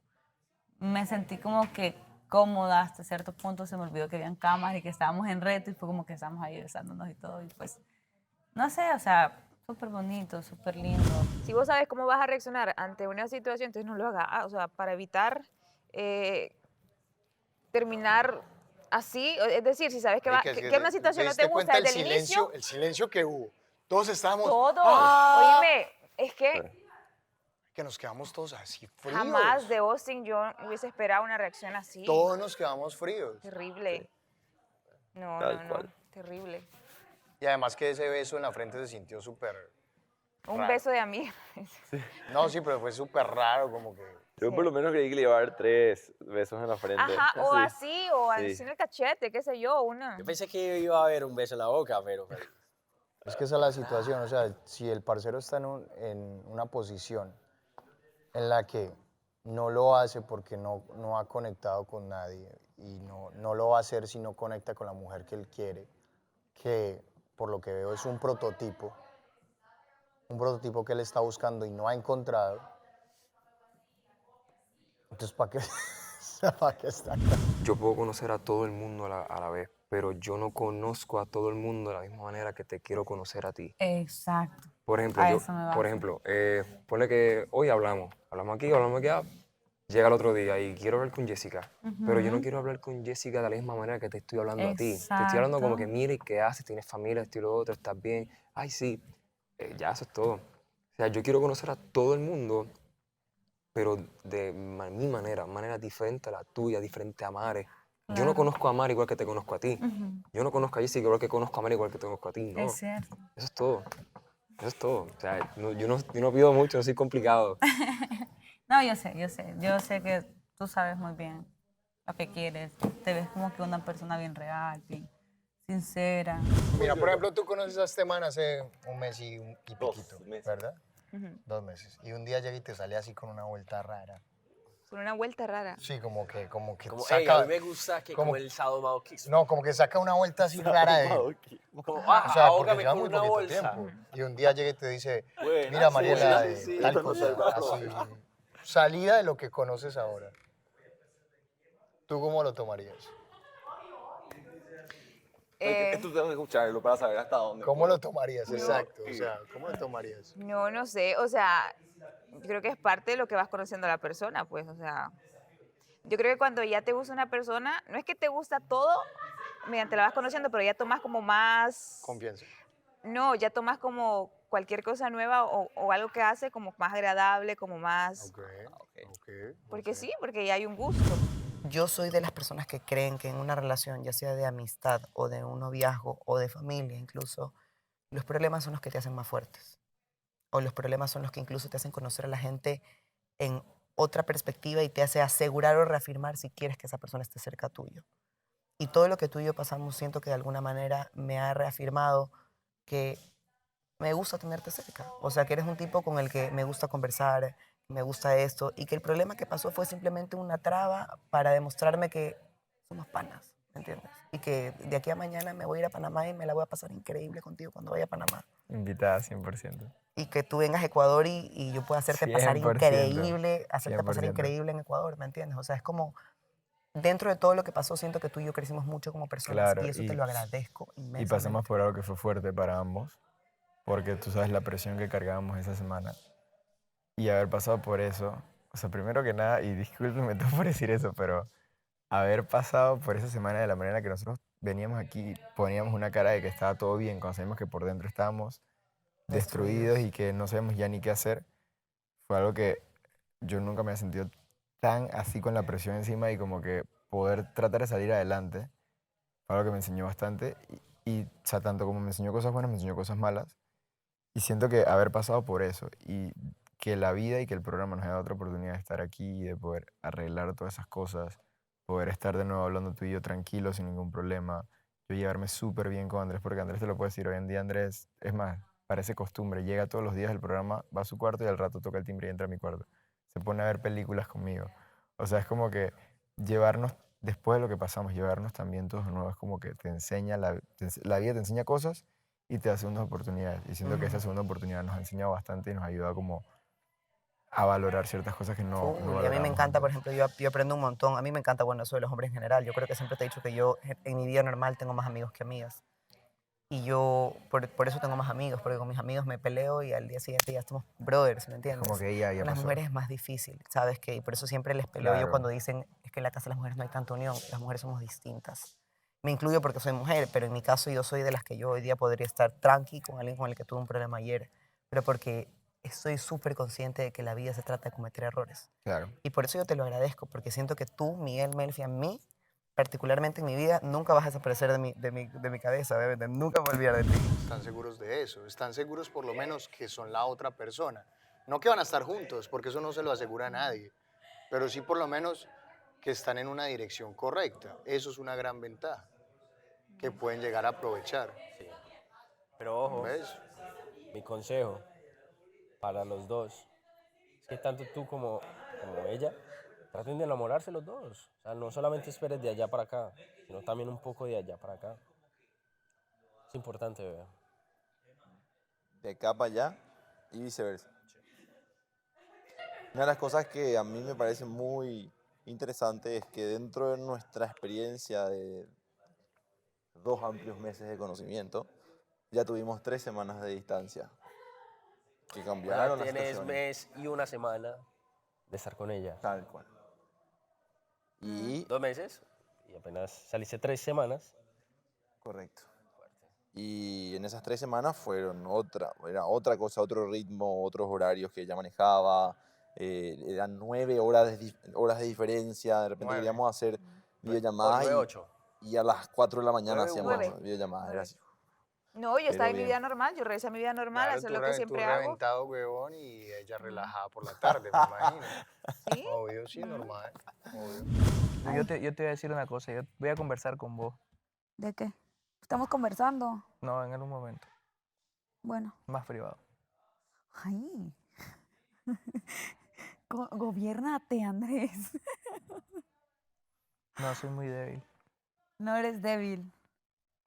Me sentí como que cómoda hasta cierto punto, se me olvidó que habían cámaras y que estábamos en reto y fue como que estábamos ahí besándonos y todo. Y pues, no sé, o sea, súper bonito, súper lindo. Si vos sabes cómo vas a reaccionar ante una situación, entonces no lo hagas. O sea, para evitar terminar así, es decir, si sabes que, que una situación no te gusta desde el inicio... El silencio que hubo. Todos estábamos... Todo. ¡Ah! Oíme, es que nos quedamos todos así fríos. jamás de Austin yo hubiese esperado una reacción así. Todos nos quedamos fríos. Terrible. No, Tal no, cual. terrible. Y además que ese beso en la frente se sintió súper... Un raro. beso de amiga. No, sí, pero fue súper raro, como que... Yo por lo menos creí que le iba a dar 3 besos en la frente. Ajá, o así, o Sí. así en el cachete, qué sé yo, una. Yo pensé que iba a haber un beso en la boca, pero... Es que esa es la situación, o sea, si el parcero está en una posición en la que no lo hace porque no ha conectado con nadie y no lo va a hacer si no conecta con la mujer que él quiere, que por lo que veo es un prototipo que él está buscando y no ha encontrado, entonces ¿para qué, ¿para qué está acá? Yo puedo conocer a todo el mundo a la vez, pero yo no conozco a todo el mundo de la misma manera que te quiero conocer a ti. Exacto. Por ejemplo, A eso me va. ponle que hoy hablamos aquí, llega el otro día y quiero hablar con Jessica, pero yo no quiero hablar con Jessica de la misma manera que te estoy hablando a ti. Te estoy hablando como que, mire, ¿qué haces? ¿Tienes familia? Esto y lo otro, ¿estás bien? Ay, sí, ya eso es todo. O sea, yo quiero conocer a todo el mundo, pero de mi manera diferente a la tuya, diferente a Mare. Yo no conozco a Mare igual que te conozco a ti. Yo no conozco a Jessica igual que conozco a Mare igual que te conozco a ti, ¿no? Es cierto. Eso es todo. Eso es todo. O sea, yo no pido mucho, no soy complicado. No, yo sé que tú sabes muy bien lo que quieres. Te ves como que una persona bien real, bien sincera. Mira, por ejemplo, tú conoces a este man hace un mes y piquito, ¿verdad? 2 meses. Y un día llega y te sale así con una vuelta rara. Con una vuelta rara. Sí, como que Como, saca... a mí me gusta que como el sadomasoquismo. No, como que saca una vuelta así rara de él. Como, O sea, porque ahógame lleva con muy una poquito bolsa. tiempo. Y un día llega y te dice, Buena, mira Mariela, sí, sí, tal no cosa, sé, así, salida de lo que conoces ahora. ¿Tú cómo lo tomarías? Esto tengo que escucharlo para saber hasta dónde. ¿Cómo lo tomarías? Exacto. O sea, ¿cómo lo tomarías? No sé, o sea, yo creo que es parte de lo que vas conociendo a la persona, pues, o sea, yo creo que cuando ya te gusta una persona, no es que te gusta todo mediante la vas conociendo, pero ya tomas como más... Confianza. No, ya tomas como cualquier cosa nueva o algo que hace como más agradable, como más... Porque sí, porque ya hay un gusto. Yo soy de las personas que creen que en una relación, ya sea de amistad o de un noviazgo o de familia incluso, los problemas son los que te hacen más fuertes. O los problemas son los que incluso te hacen conocer a la gente en otra perspectiva y te hace asegurar o reafirmar si quieres que esa persona esté cerca tuyo. Y todo lo que tú y yo pasamos, siento que de alguna manera me ha reafirmado que me gusta tenerte cerca. O sea, que eres un tipo con el que me gusta conversar, me gusta esto, y que el problema que pasó fue simplemente una traba para demostrarme que somos panas, ¿me entiendes? Y que de aquí a mañana me voy a ir a Panamá y me la voy a pasar increíble contigo cuando vaya a Panamá. Invitada 100%. Y que tú vengas a Ecuador y yo pueda hacerte pasar 100%, increíble, hacerte pasar 100%. increíble en Ecuador, ¿me entiendes? O sea, es como, dentro de todo lo que pasó, siento que tú y yo crecimos mucho como personas, Claro, y eso te lo agradezco Y inmensamente. pasamos por algo que fue fuerte para ambos, porque tú sabes la presión que cargábamos esa semana. Y haber pasado por eso, o sea, primero que nada, y discúlpeme tú por decir eso, pero haber pasado por esa semana de la manera que nosotros veníamos aquí, poníamos una cara de que estaba todo bien, cuando sabíamos que por dentro estábamos destruidos y que no sabemos ya ni qué hacer, fue algo que yo nunca me había sentido tan así con la presión encima y como que poder tratar de salir adelante, fue algo que me enseñó bastante o sea, tanto como me enseñó cosas buenas, me enseñó cosas malas. Y siento que haber pasado por eso y que la vida y que el programa nos haya dado otra oportunidad de estar aquí y de poder arreglar todas esas cosas, poder estar de nuevo hablando tú y yo tranquilo, sin ningún problema, yo llevarme súper bien con Andrés, porque Andrés te lo puede decir, hoy en día Andrés, es más, parece costumbre, llega todos los días del programa, va a su cuarto y al rato toca el timbre y entra a mi cuarto. Se pone a ver películas conmigo. O sea, es como que llevarnos, después de lo que pasamos, llevarnos también todos de nuevo, es como que te enseña, la vida te enseña cosas y te da segundas oportunidades. Y siento que esa segunda oportunidad nos ha enseñado bastante y nos ha ayudado como a valorar ciertas cosas que no Y a mí me valorábamos encanta, por antes. ejemplo, yo aprendo un montón. A mí me encanta, bueno, eso de los hombres en general. Yo creo que siempre te he dicho que yo en mi vida normal tengo más amigos que amigas. Y yo por eso tengo más amigos, porque con mis amigos me peleo y al día siguiente ya estamos brothers, ¿me entiendes? Como que ya Con las pasó. mujeres es más difícil, ¿sabes? Y por eso siempre les peleo yo Claro. cuando dicen es que en la casa de las mujeres no hay tanta unión, las mujeres somos distintas. Me incluyo porque soy mujer, pero en mi caso yo soy de las que yo hoy día podría estar tranqui con alguien con el que tuve un problema ayer, pero porque estoy súper consciente de que la vida se trata de cometer errores. Claro. Y por eso yo te lo agradezco, porque siento que tú, Miguel Melfi, a mí, particularmente en mi vida, nunca vas a desaparecer de mi cabeza, bebé, nunca me voy a olvidar de ti. Están seguros de eso, están seguros por lo menos que son la otra persona. No que van a estar juntos, porque eso no se lo asegura a nadie, pero sí por lo menos que están en una dirección correcta. Eso es una gran ventaja que pueden llegar a aprovechar. Pero ojo, ¿Ves? mi consejo para los dos es que tanto tú como ella traten de enamorarse los dos. O sea, no solamente esperes de allá para acá, sino también un poco de allá para acá. Es importante, bebé. De acá para allá y viceversa. Una de las cosas que a mí me parece muy interesante es que dentro de nuestra experiencia de 2 amplios meses de conocimiento, ya tuvimos 3 semanas de distancia. Que cambiaron Ahora las tienes situaciones. mes y una semana de estar con ella. Tal cual. Y 2 meses y apenas saliste 3 semanas. correcto. Y en esas 3 semanas era otra cosa, otro ritmo, otros horarios que ella manejaba. Eran 9 horas de diferencia. De repente 9. queríamos hacer videollamadas 9, 8. y a las 4 de la mañana 9, hacíamos 9. videollamadas. Era así. No, yo estaba en mi bien. vida normal, yo regresé a mi vida normal, Claro, hacer tú lo que siempre hago. reventado, huevón, y ella relajada por la tarde, me imagino. ¿Sí? Obvio, sí, normal. Obvio. Yo te voy a decir una cosa, yo voy a conversar con vos. ¿De qué? Estamos conversando. No, en algún momento, Bueno, más privado. Ay. Gobiérnate, Andrés. No, soy muy débil. No eres débil.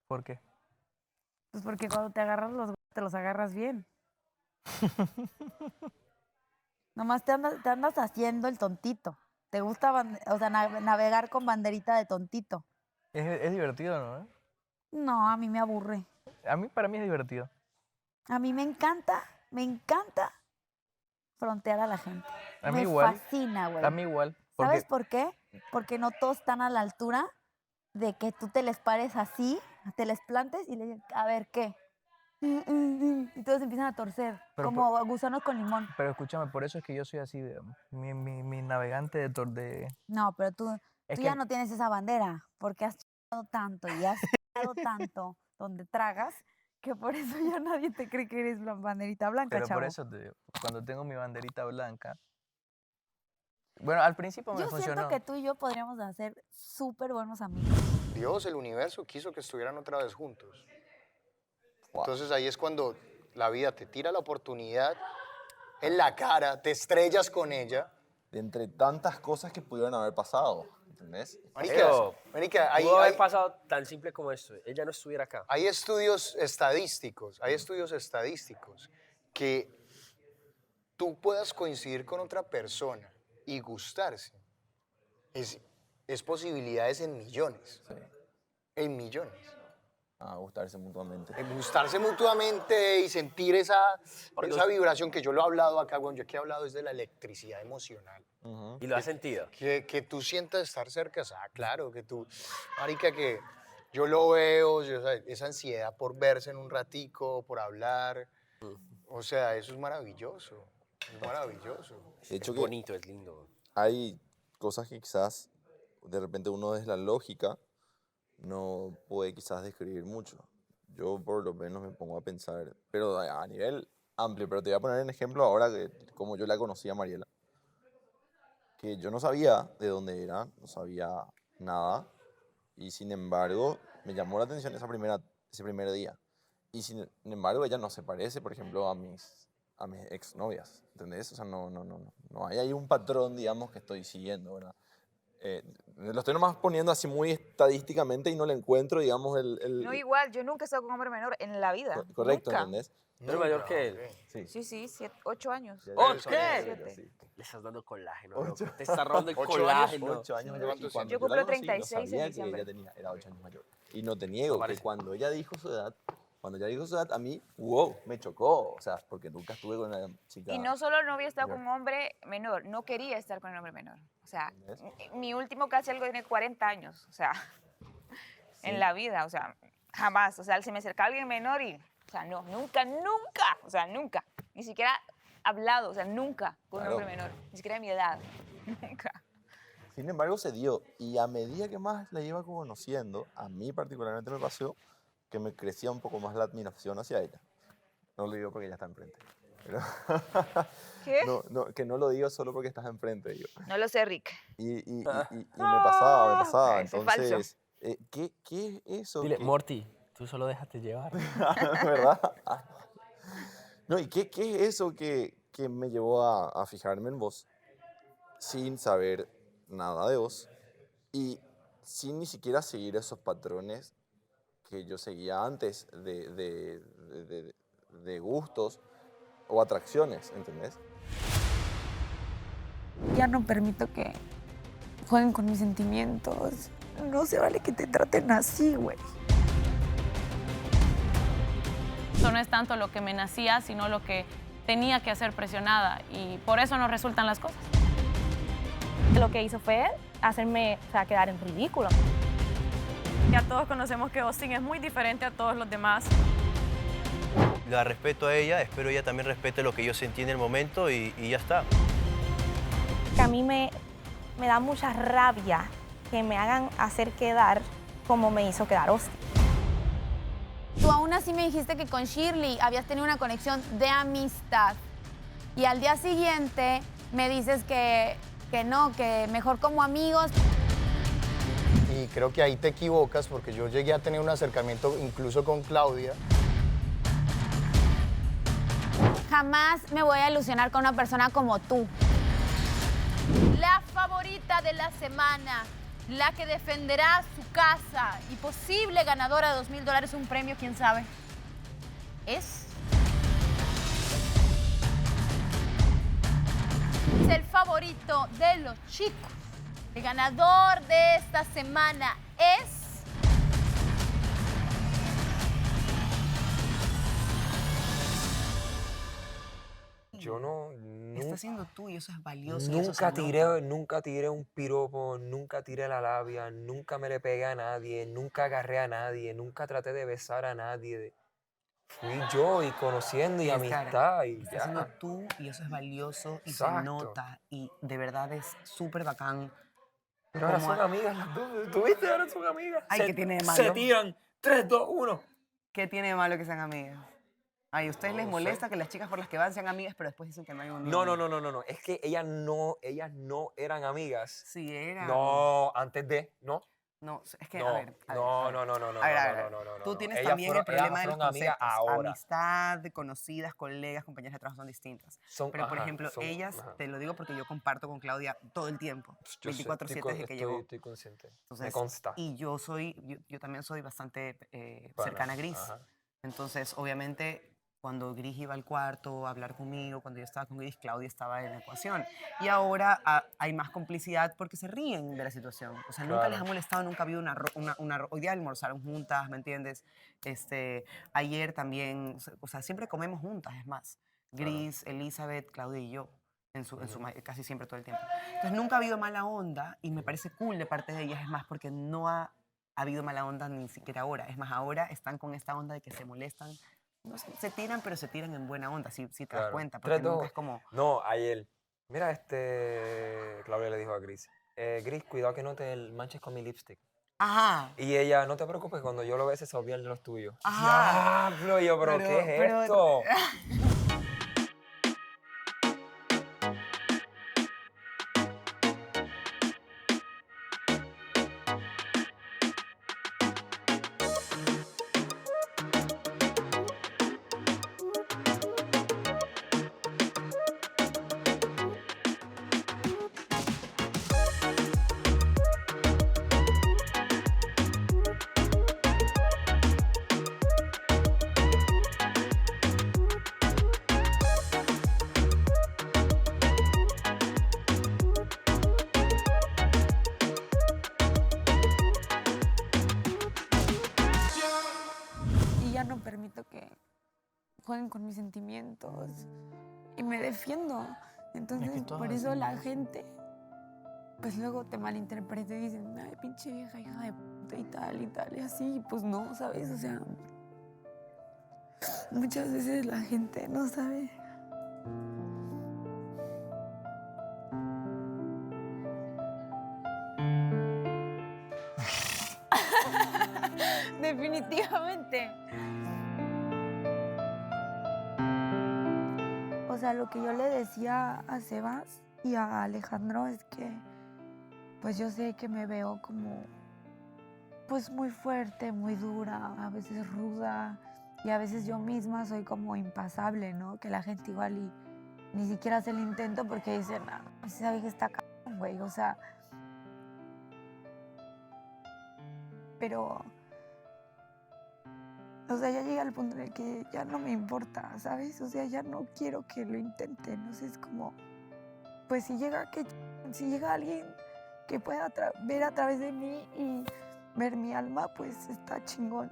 ¿Por qué? Pues porque cuando te agarras te los agarras bien. Nomás te andas haciendo el tontito. Te gusta navegar con banderita de tontito. Es divertido, ¿no? No, a mí me aburre. Para mí es divertido. A mí me encanta frontear a la gente. A mí me igual. fascina, güey. A mí igual. ¿Sabes por qué? Porque no todos están a la altura de que tú te les pares así, te les plantes y le digas, a ver, ¿qué? Y todos empiezan a torcer, como gusanos con limón. Pero escúchame, por eso es que yo soy así, mi navegante de... No, pero tú ya no tienes esa bandera, porque has chingado tanto y has chingado tanto donde tragas, que por eso ya nadie te cree que eres la banderita blanca, Pero chavo. por eso te digo, cuando tengo mi banderita blanca... Bueno, al principio me funcionó. Yo siento que tú y yo podríamos ser súper buenos amigos. Dios, el universo quiso que estuvieran otra vez juntos. Entonces ahí es cuando la vida te tira la oportunidad en la cara, te estrellas con ella. De entre tantas cosas que pudieron haber pasado, ¿entendés? Marica, pudo haber pasado tan simple como esto. Ella no estuviera acá. Hay estudios estadísticos que tú puedas coincidir con otra persona y gustarse. Es posibilidades en millones. Sí. En millones. Gustarse mutuamente. Gustarse mutuamente y sentir esa vibración que yo lo he hablado acá, bueno, yo aquí he hablado es de la electricidad emocional. ¿Y lo has sentido? Que tú sientas estar cerca, claro, que tú, marica, que yo lo veo, o sea, esa ansiedad por verse en un ratico, por hablar, o sea, eso es maravilloso, es maravilloso. De hecho, es bonito, es lindo. Hay cosas que quizás de repente uno desde la lógica no puede quizás describir mucho. Yo por lo menos me pongo a pensar, pero a nivel amplio, pero te voy a poner un ejemplo ahora que como yo la conocí a Mariela, que yo no sabía de dónde era, no sabía nada, y sin embargo me llamó la atención ese primer día. Y sin embargo ella no se parece, por ejemplo, a mis exnovias, ¿entendés? O sea, no hay ahí un patrón, digamos, que estoy siguiendo, ¿verdad? Lo estoy nomás poniendo así muy estadísticamente y no le encuentro, digamos, No, igual, yo nunca he estado con un hombre menor en la vida. Correcto, nunca. ¿entendés? ¿No es mayor que él? Sí, 8 años. ¿Qué? Le estás dando colágeno. Te estás robando el colágeno. 8 años mayor. Y cuando Yo la cumplo conocí, 36 en sabía que diciembre. ella era 8 años mayor. Y no te niego que cuando ella dijo su edad, a mí, wow, me chocó. O sea, porque nunca estuve con una chica. Y no solo no había estado con un hombre menor, no quería estar con un hombre menor. O sea, mi último casi algo tiene 40 años. O sea, en la vida, o sea, jamás. O sea, se me acercaba alguien menor y, o sea, no, nunca. O sea, nunca. Ni siquiera hablado, o sea, nunca con un hombre menor. Ni siquiera de mi edad. Nunca. Sin embargo, se dio. Y a medida que más la iba conociendo, a mí particularmente me pasó que me crecía un poco más la admiración hacia ella. No lo digo porque ella está enfrente. Pero ¿Qué? Que no lo digo solo porque estás enfrente. Digo. No lo sé, Rick. Y me pasaba. Eso es Entonces, ¿qué es eso? Dile, Morty, tú solo déjate llevar. ¿Verdad? No, ¿y qué es eso que me llevó a fijarme en vos sin saber nada de vos y sin ni siquiera seguir esos patrones que yo seguía antes de gustos o atracciones, ¿entendés? Ya no permito que jueguen con mis sentimientos. No se vale que te traten así, güey. Eso no es tanto lo que me nacía, sino lo que tenía que hacer presionada. Y por eso no resultan las cosas. Lo que hizo fue hacerme quedar en ridículo. Ya todos conocemos que Austin es muy diferente a todos los demás. La respeto a ella, espero ella también respete lo que yo sentí en el momento y ya está. Que a mí me da mucha rabia que me hagan hacer quedar como me hizo quedar Austin. Tú aún así me dijiste que con Shirley habías tenido una conexión de amistad. Y al día siguiente me dices que no, que mejor como amigos. Y creo que ahí te equivocas porque yo llegué a tener un acercamiento incluso con Claudia. jamás me voy a ilusionar con una persona como tú. La favorita de la semana, la que defenderá su casa y posible ganadora de $2,000, un premio, quién sabe, es el favorito de los chicos. El ganador de esta semana es... Yo no... Estás siendo tú y eso es valioso. y eso se Nunca tiré un piropo, nunca tiré la labia, nunca me le pegué a nadie, nunca agarré a nadie, nunca traté de besar a nadie. Fui yo y conociendo y amistad y Estás ya. siendo tú y eso es valioso y se Exacto. nota y de verdad es súper bacán. Pero ahora Como son amigas las dos. ¿Tuviste? Ahora son amigas. Ay, ¿qué tiene de malo? Se tiran. 3, 2, 1. ¿Qué tiene de malo que sean amigas? Ay, ¿a ustedes les No molesta sé. que las chicas por las que van sean amigas, pero después dicen que no hay unión? No. Es que ellas no eran amigas. Sí, eran. No, antes de, ¿no? No, es que, No, a ver. no. A ver. Tú tienes Ellas también el problema de los fueron amigas conceptos. ahora. Amistad, conocidas, colegas, compañeras de trabajo son distintas. Pero, por Ajá, ejemplo, son- ellas, ajá. te lo digo porque yo comparto con Claudia todo el tiempo. Yo sé, 24/7 desde que llegó. Estoy consciente. Me Entonces, consta. Y yo también soy bastante Pana, cercana a Gris. ajá. Entonces, obviamente, cuando Gris iba al cuarto a hablar conmigo, cuando yo estaba con Gris, Claudia estaba en la ecuación. Y ahora hay más complicidad porque se ríen de la situación. O sea, nunca Claro. les ha molestado, nunca ha habido hoy día almorzaron juntas, ¿me entiendes? Ayer también, o sea, siempre comemos juntas, es más. Gris, Elizabeth, Claudia y yo. Casi siempre todo el tiempo. Entonces nunca ha habido mala onda y me parece cool de parte de ellas, es más, porque no ha habido mala onda ni siquiera ahora. Es más, ahora están con esta onda de que se molestan. No sé, se tiran, pero se tiran en buena onda, si te das Claro. cuenta. Porque 3, 2, nunca es como... No, ayer. Mira, Claudia le dijo a Gris. Gris, cuidado que no te manches con mi lipstick. Ajá. Y ella, no te preocupes, cuando yo lo bese se olvidan de los tuyos. Ajá. Diablo, y yo, pero ¿qué es esto? Y ya no permito que jueguen con mis sentimientos y me defiendo. Entonces, por eso la gente, pues luego te malinterpreta y dicen, ay, pinche vieja, hija de puta y tal, y así. Y pues no, ¿sabes? O sea, muchas veces la gente no sabe. Definitivamente. O sea, lo que yo le decía a Sebas y a Alejandro es que, pues yo sé que me veo como, pues muy fuerte, muy dura, a veces ruda, y a veces yo misma soy como impasable, ¿no? Que la gente igual y ni siquiera hace el intento porque dicen, ah, esa vieja está cabrón, güey, o sea. Pero, o sea, ya llegué al punto en el que ya no me importa, ¿sabes? O sea, ya no quiero que lo intenten. O sea, es como, pues si llega alguien que pueda ver a través de mí y ver mi alma, pues está chingón.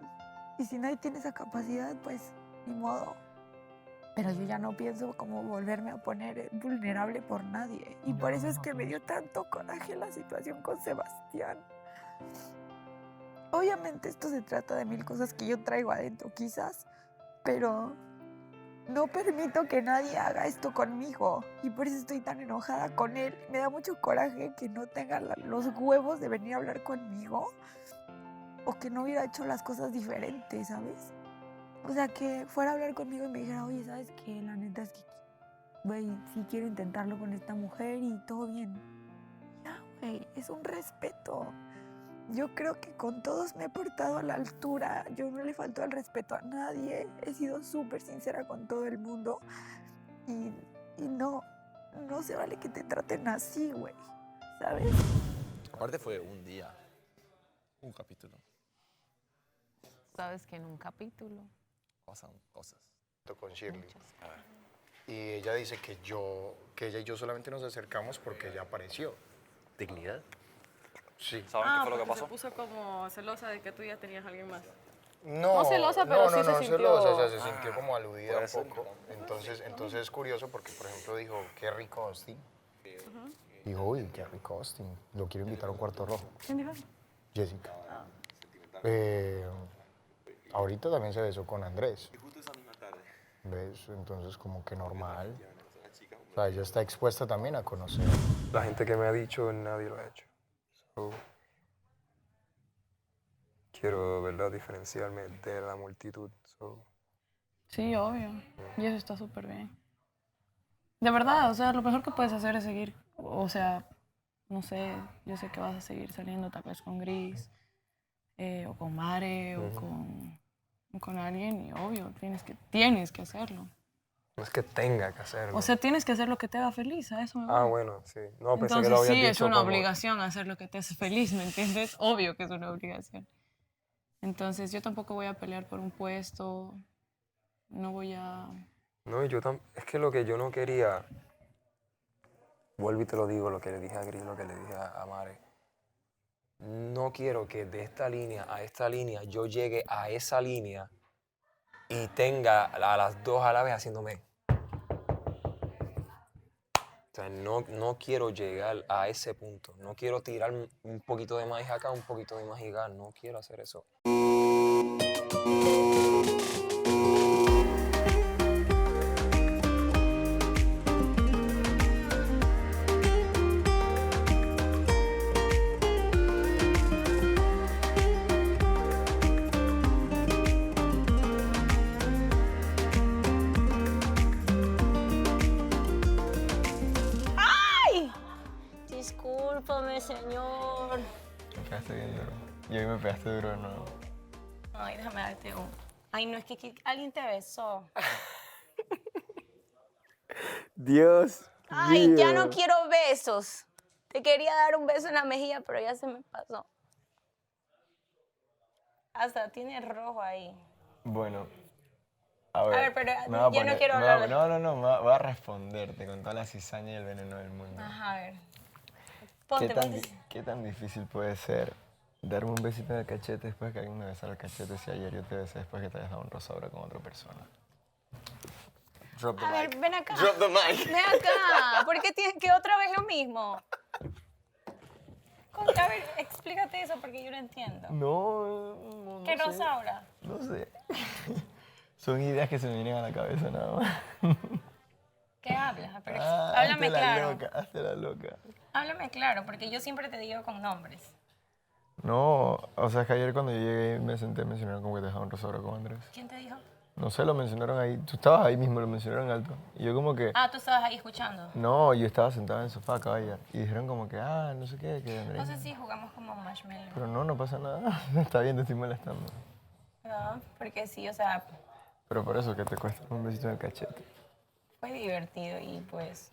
Y si nadie tiene esa capacidad, pues ni modo. Pero yo ya no pienso como volverme a poner vulnerable por nadie. Y por eso es que me dio tanto coraje la situación con Sebastián. Obviamente esto se trata de mil cosas que yo traigo adentro, quizás, pero no permito que nadie haga esto conmigo y por eso estoy tan enojada con él. Me da mucho coraje que no tenga los huevos de venir a hablar conmigo o que no hubiera hecho las cosas diferentes, ¿sabes? O sea, que fuera a hablar conmigo y me dijera, oye, ¿sabes qué? La neta es que, güey, sí quiero intentarlo con esta mujer y todo bien. Ya, güey, es un respeto. Yo creo que con todos me he portado a la altura. Yo no le falto el respeto a nadie. He sido súper sincera con todo el mundo. Y no se vale que te traten así, güey, ¿sabes? Aparte fue un día, un capítulo. Sabes que en un capítulo Pasan cosas. Con Shirley. Y ella dice que ella y yo solamente nos acercamos porque ella apareció. ¿Dignidad? Sí. ¿Saben qué fue lo que pasó? Se puso como celosa de que tú ya tenías a alguien más. No celosa, pero sí se sintió... celosa, o sea, se sintió como aludida un poco. Entonces es curioso porque, por ejemplo, dijo, qué rico Austin. Dijo, uy, qué rico Austin. Lo quiero invitar a un cuarto rojo. ¿Quién dijo? Jessica. Ahorita también se besó con Andrés. ¿Ves? Entonces como que normal. O sea, ella está expuesta también a conocer. La gente que me ha dicho, nadie lo ha hecho. So, quiero, ¿verdad?, diferenciarme de la multitud. So, Sí, obvio. Y eso está súper bien. De verdad, o sea, lo mejor que puedes hacer es seguir, o sea, no sé, yo sé que vas a seguir saliendo tal vez con Gris, o con Mare, o con alguien, y obvio, tienes que hacerlo. no es que tenga que hacerlo. O sea, tienes que hacer lo que te haga feliz, a eso me voy. Bueno, sí. No, pensé Entonces que lo habías sí, es dicho una como... obligación hacer lo que te hace feliz, ¿me entiendes? Obvio que es una obligación. Entonces yo tampoco voy a pelear por un puesto, no voy a... No, es que lo que yo no quería, vuelvo y te lo digo, lo que le dije a Gris, lo que le dije a Mare, no quiero que de esta línea a esta línea yo llegue a esa línea y tenga a las dos a la vez haciéndome. O sea, no quiero llegar a ese punto, no quiero tirar un poquito de maíz acá, un poquito de maíz acá, no quiero hacer eso. Discúlpame, señor. Me pegaste bien duro. Y hoy me pegaste duro de nuevo. Ay, déjame darte un... Ay, no, es que alguien te besó. Dios Ay, mío. ya no quiero besos. Te quería dar un beso en la mejilla, pero ya se me pasó. Hasta tiene rojo ahí. Bueno. A ver, pero me voy a ya no poner- quiero me voy a- hablar. No, voy a responderte con toda la cizaña y el veneno del mundo. Ajá, a ver. ¿Qué Ponte. qué tan difícil puede ser darme un besito en el cachete después que alguien me besara el cachete si ayer yo te besé después que te hayas dado un rosadura con otra persona? Drop the A mic. ver, ven acá. Drop the mic. Ven acá. ¿Por qué tienes que otra vez lo mismo? A ver, explícate eso porque yo no entiendo. No ¿Qué sé. rosaura? No sé. Son ideas que se me vienen a la cabeza nada más. ¿Qué hablas? Pero Ah, háblame hazte la claro. loca, hazte la loca. Háblame claro, porque yo siempre te digo con nombres. No, o sea, es que ayer cuando yo llegué y me senté mencionaron como que te dejaban rosadura con Andrés. ¿Quién te dijo? No sé, lo mencionaron ahí. Tú estabas ahí mismo, lo mencionaron alto. Y yo como que... Ah, tú estabas ahí escuchando. No, yo estaba sentado en el sofá, caballa. Y dijeron como que, no sé qué, que Andrés... No sé si jugamos como marshmallow. Pero no pasa nada. Está bien, te estoy molestando. No, porque sí, o sea, Pero por eso que te cuesta un besito en el cachete. fue divertido y pues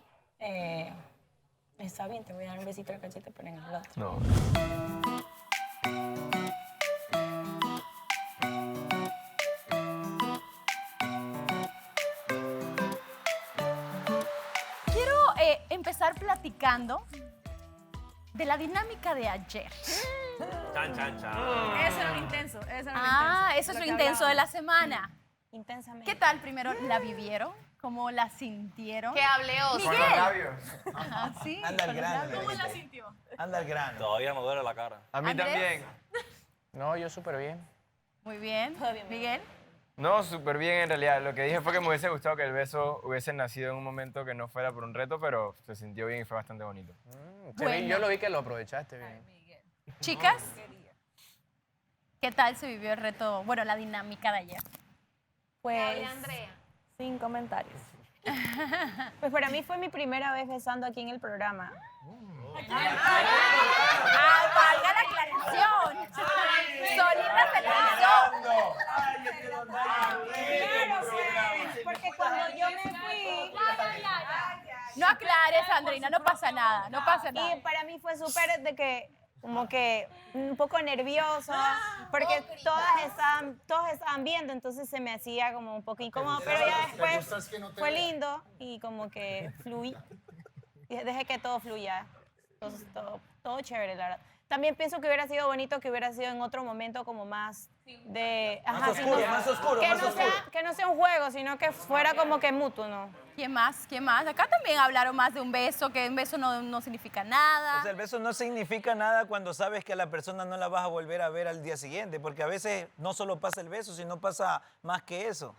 está bien, te voy a dar un besito al cachete, pero en el otro. No. Quiero empezar platicando de la dinámica de ayer. Chan, chan, chan. Eso era lo intenso. Eso es lo intenso de la semana. Intensamente. ¿Qué tal primero la vivieron? ¿Cómo la sintieron? Que hable Oscar. Miguel. Con los labios. Ajá, sí. Anda al con los grano, labios. ¿Cómo la sintió? Anda al grano. Todavía me duele la cara. A mí ¿Andrés? también. No, yo súper bien. Muy bien. Miguel. No, súper bien en realidad. Lo que dije fue que me hubiese gustado que el beso hubiese nacido en un momento que no fuera por un reto, pero se sintió bien y fue bastante bonito. Bueno. Yo lo vi que lo aprovechaste bien. Chicas, ¿qué tal se vivió el reto, bueno, la dinámica de ayer? Pues, sin comentarios. Pues para mí fue mi primera vez besando aquí en el programa. ¡Ah, valga la aclaración! Solita se lanzó. Claro, porque cuando yo me fui, No aclares, Andreina, no pasa nada, no pasa nada. Y para mí fue súper de que, como que un poco nervioso, porque todos estaban viendo, entonces se me hacía como un poco incómodo, pero ya después fue lindo y como que fluí. Y dejé que todo fluya. Entonces, todo chévere, la verdad. También pienso que hubiera sido bonito que hubiera sido en otro momento como más de... Más oscuro, más oscuro, que más no oscuro. que no sea un juego, sino que fuera como que mutuo, ¿no? ¿Quién más? ¿Quién más? Acá también hablaron más de un beso, que un beso no significa nada. O sea, el beso no significa nada cuando sabes que a la persona no la vas a volver a ver al día siguiente, porque a veces no solo pasa el beso, sino pasa más que eso.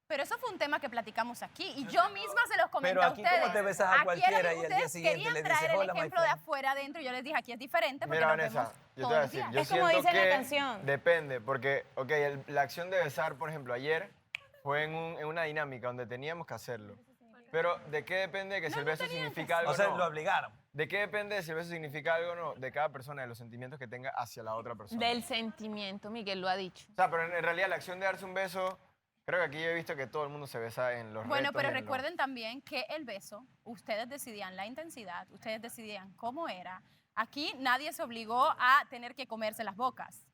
Pero eso fue un tema que platicamos aquí y yo misma se los comenté Pero a aquí, ustedes. ¿cómo te besas a Aquí cualquiera era que y al día ustedes siguiente querían le dices, traer el "Hola, my ejemplo de friend"? afuera adentro y yo les dije, aquí es diferente porque Mira, nos Vanessa, vemos yo te todos voy a los decir, días. yo Es como siento dice la que canción. depende, porque, ok, la acción de besar, por ejemplo, ayer fue en una dinámica donde teníamos que hacerlo. Pero, ¿de qué depende que si el beso significa algo O sea, no? lo obligaron. ¿De qué depende de si el beso significa algo o no? De cada persona, de los sentimientos que tenga hacia la otra persona. Del sentimiento, Miguel lo ha dicho. O sea, pero en realidad la acción de darse un beso, creo que aquí yo he visto que todo el mundo se besa en los Bueno, retos pero y en los- recuerden también que el beso, ustedes decidían la intensidad, ustedes decidían cómo era. Aquí nadie se obligó a tener que comerse las bocas.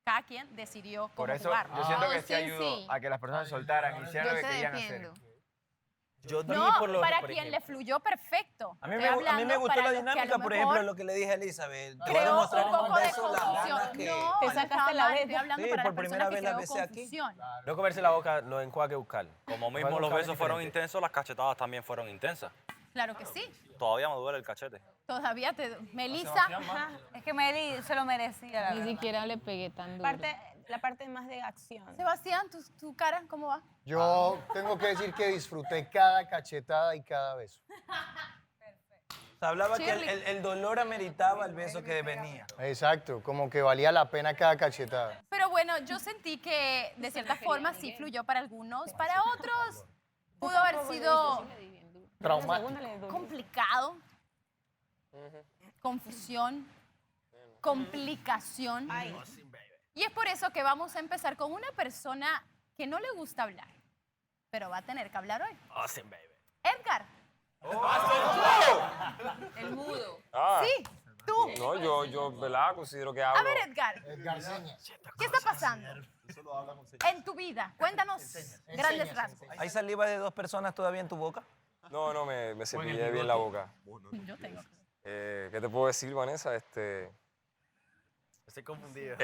Cada quien decidió cómo Por eso jugar. yo siento que sí ayudó a que las personas se soltaran y hicieran lo que querían hacer. Yo No, dije por lo para por quien ejemplo. le fluyó perfecto. A mí, Estoy a mí me hablando gustó para la los que a dinámica, lo por mejor ejemplo, lo que le dije a Elizabeth. Te voy a creó demostrar un en un poco de beso las confusión. ganas que... No, Te no sacaste estaba la mal, vez. estoy hablando Sí, para por las primera personas que vez la creó besé aquí. confusión. No comerse la boca, lo enjuague que buscar. Como mismo los besos fueron intensos, las cachetadas también fueron intensas. Claro que sí. Todavía me duele el cachete. Todavía te... Melissa, Ajá, es que Meli se lo merecía, la Ni verdad. siquiera le pegué tan duro. La parte más de acción. Sebastián, ¿tu cara cómo va? Yo tengo que decir que disfruté cada cachetada y cada beso. Se hablaba que Shirley. el dolor ameritaba el beso que venía. Exacto, como que valía la pena cada cachetada. Pero bueno, yo sentí que de cierta forma sí fluyó para algunos, para otros pudo haber sido Traumático. complicado, confusión, complicación. Y es por eso que vamos a empezar con una persona que no le gusta hablar, pero va a tener que hablar hoy. Awesome, baby. Edgar. El mudo. Ah, Sí, tú. No, yo, ¿verdad? Considero que hablo. A ver, Edgar, ¿qué está pasando en tu vida? Cuéntanos grandes rasgos. ¿Hay saliva de dos personas todavía en tu boca? No, me cepillé bien la boca. Yo tengo. ¿Qué te puedo decir, Vanessa? Estoy confundido.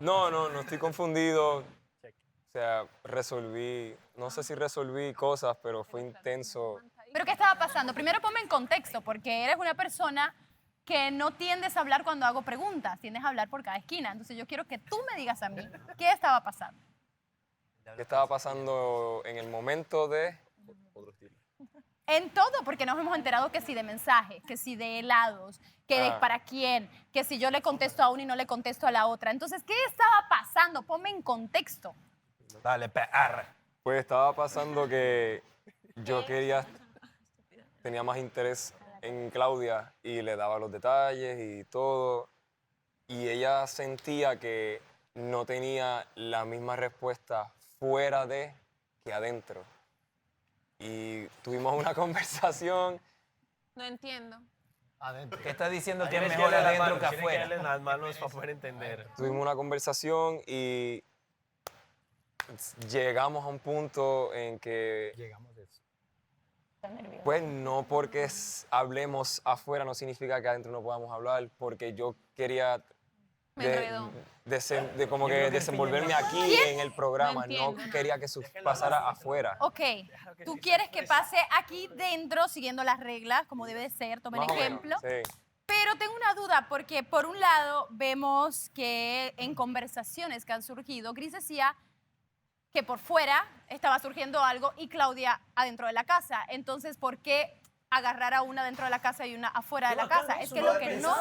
No estoy confundido. O sea, no sé si resolví cosas, pero fue intenso. ¿Pero qué estaba pasando? Primero ponme en contexto, porque eres una persona que no tiendes a hablar cuando hago preguntas, tiendes a hablar por cada esquina. Entonces yo quiero que tú me digas a mí, ¿qué estaba pasando? ¿Qué estaba pasando en el momento de...? En todo, porque nos hemos enterado que si de mensajes, que si de helados, que de para quién, que si yo le contesto a una y no le contesto a la otra. Entonces, ¿qué estaba pasando? Ponme en contexto. Dale, perra. Pues estaba pasando que yo tenía más interés en Claudia y le daba los detalles y todo. Y ella sentía que no tenía la misma respuesta fuera de que adentro. Y tuvimos una conversación. No entiendo. Adentro. ¿Qué estás diciendo que es Tienes que mejor darle las adentro manos, que tienes que afuera? darle las manos para poder entender. Tuvimos una conversación y llegamos a un punto en que... Pues no porque hablemos afuera no significa que adentro no podamos hablar, porque yo quería como que desenvolverme aquí en el programa, no quería que pasara afuera. Ok, tú quieres que pase aquí dentro, siguiendo las reglas, como debe de ser, tomen Más o menos, ejemplo. sí. Pero tengo una duda, porque por un lado vemos que en conversaciones que han surgido, Gris decía que por fuera estaba surgiendo algo y Claudia adentro de la casa. Entonces, ¿por qué agarrar a una dentro de la casa y una afuera de la casa? Es que lo que no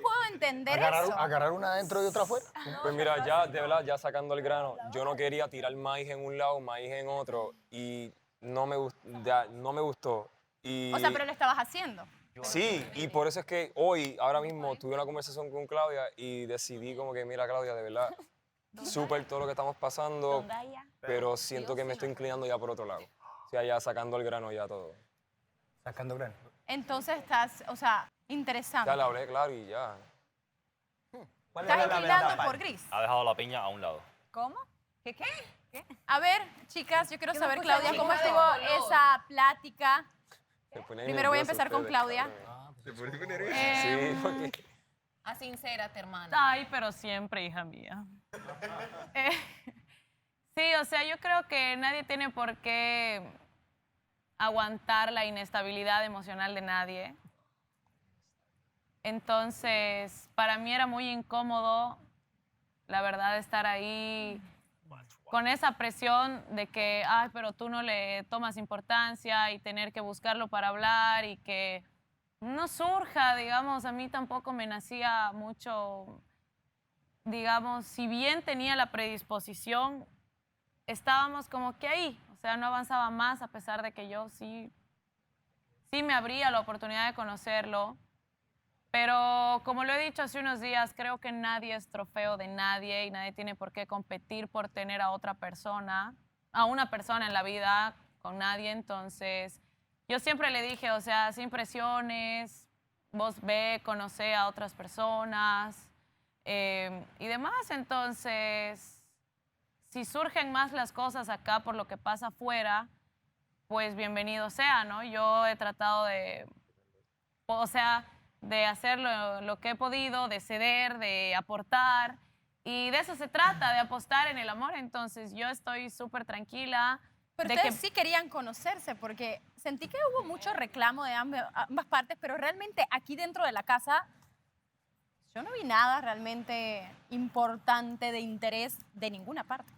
puedo entender eso. ¿Agarrar una adentro y otra afuera? Pues mira, ya, de verdad, ya sacando el grano, yo no quería tirar maíz en un lado, maíz en otro, y no me gustó. Y, O sea, pero lo estabas haciendo. sí, y por eso es que hoy, ahora mismo, tuve una conversación con Claudia y decidí como que, mira, Claudia, de verdad, súper todo lo que estamos pasando, pero siento que me estoy inclinando ya por otro lado. Sí, allá sacando el grano ya todo. Sacando grano. Entonces estás, o sea, interesante. Ya le hablé, claro, y ya. Estás inclinando por Gris. Ha dejado la piña a un lado. ¿Cómo? ¿Qué? A ver, chicas, yo quiero ¿Qué saber, nos Claudia, puso cómo así? estuvo Color. esa plática. Se pone Primero voy a nervioso empezar con ustedes, Claudia. cabrones. Se pone nervioso. Sí, porque... Sincérate, hermana. Ay, pero siempre, hija mía. Sí, o sea, yo creo que nadie tiene por qué aguantar la inestabilidad emocional de nadie. Entonces, para mí era muy incómodo, la verdad, estar ahí con esa presión de que, ay, pero tú no le tomas importancia y tener que buscarlo para hablar y que no surja, digamos, a mí tampoco me nacía mucho, digamos, si bien tenía la predisposición, estábamos como que ahí, o sea, no avanzaba más a pesar de que yo sí me abría la oportunidad de conocerlo. Pero como lo he dicho hace unos días, creo que nadie es trofeo de nadie y nadie tiene por qué competir por tener a otra persona, a una persona en la vida con nadie. Entonces, yo siempre le dije, o sea, sin presiones, vos ve, conoce a otras personas y demás. Entonces, si surgen más las cosas acá por lo que pasa afuera, pues bienvenido sea, ¿no? Yo he tratado de, o sea, de hacer lo que he podido, de ceder, de aportar. Y de eso se trata, de apostar en el amor. Entonces yo estoy súper tranquila. Pero de ustedes sí querían conocerse porque sentí que hubo mucho reclamo de ambas partes, pero realmente aquí dentro de la casa yo no vi nada realmente importante de interés de ninguna parte.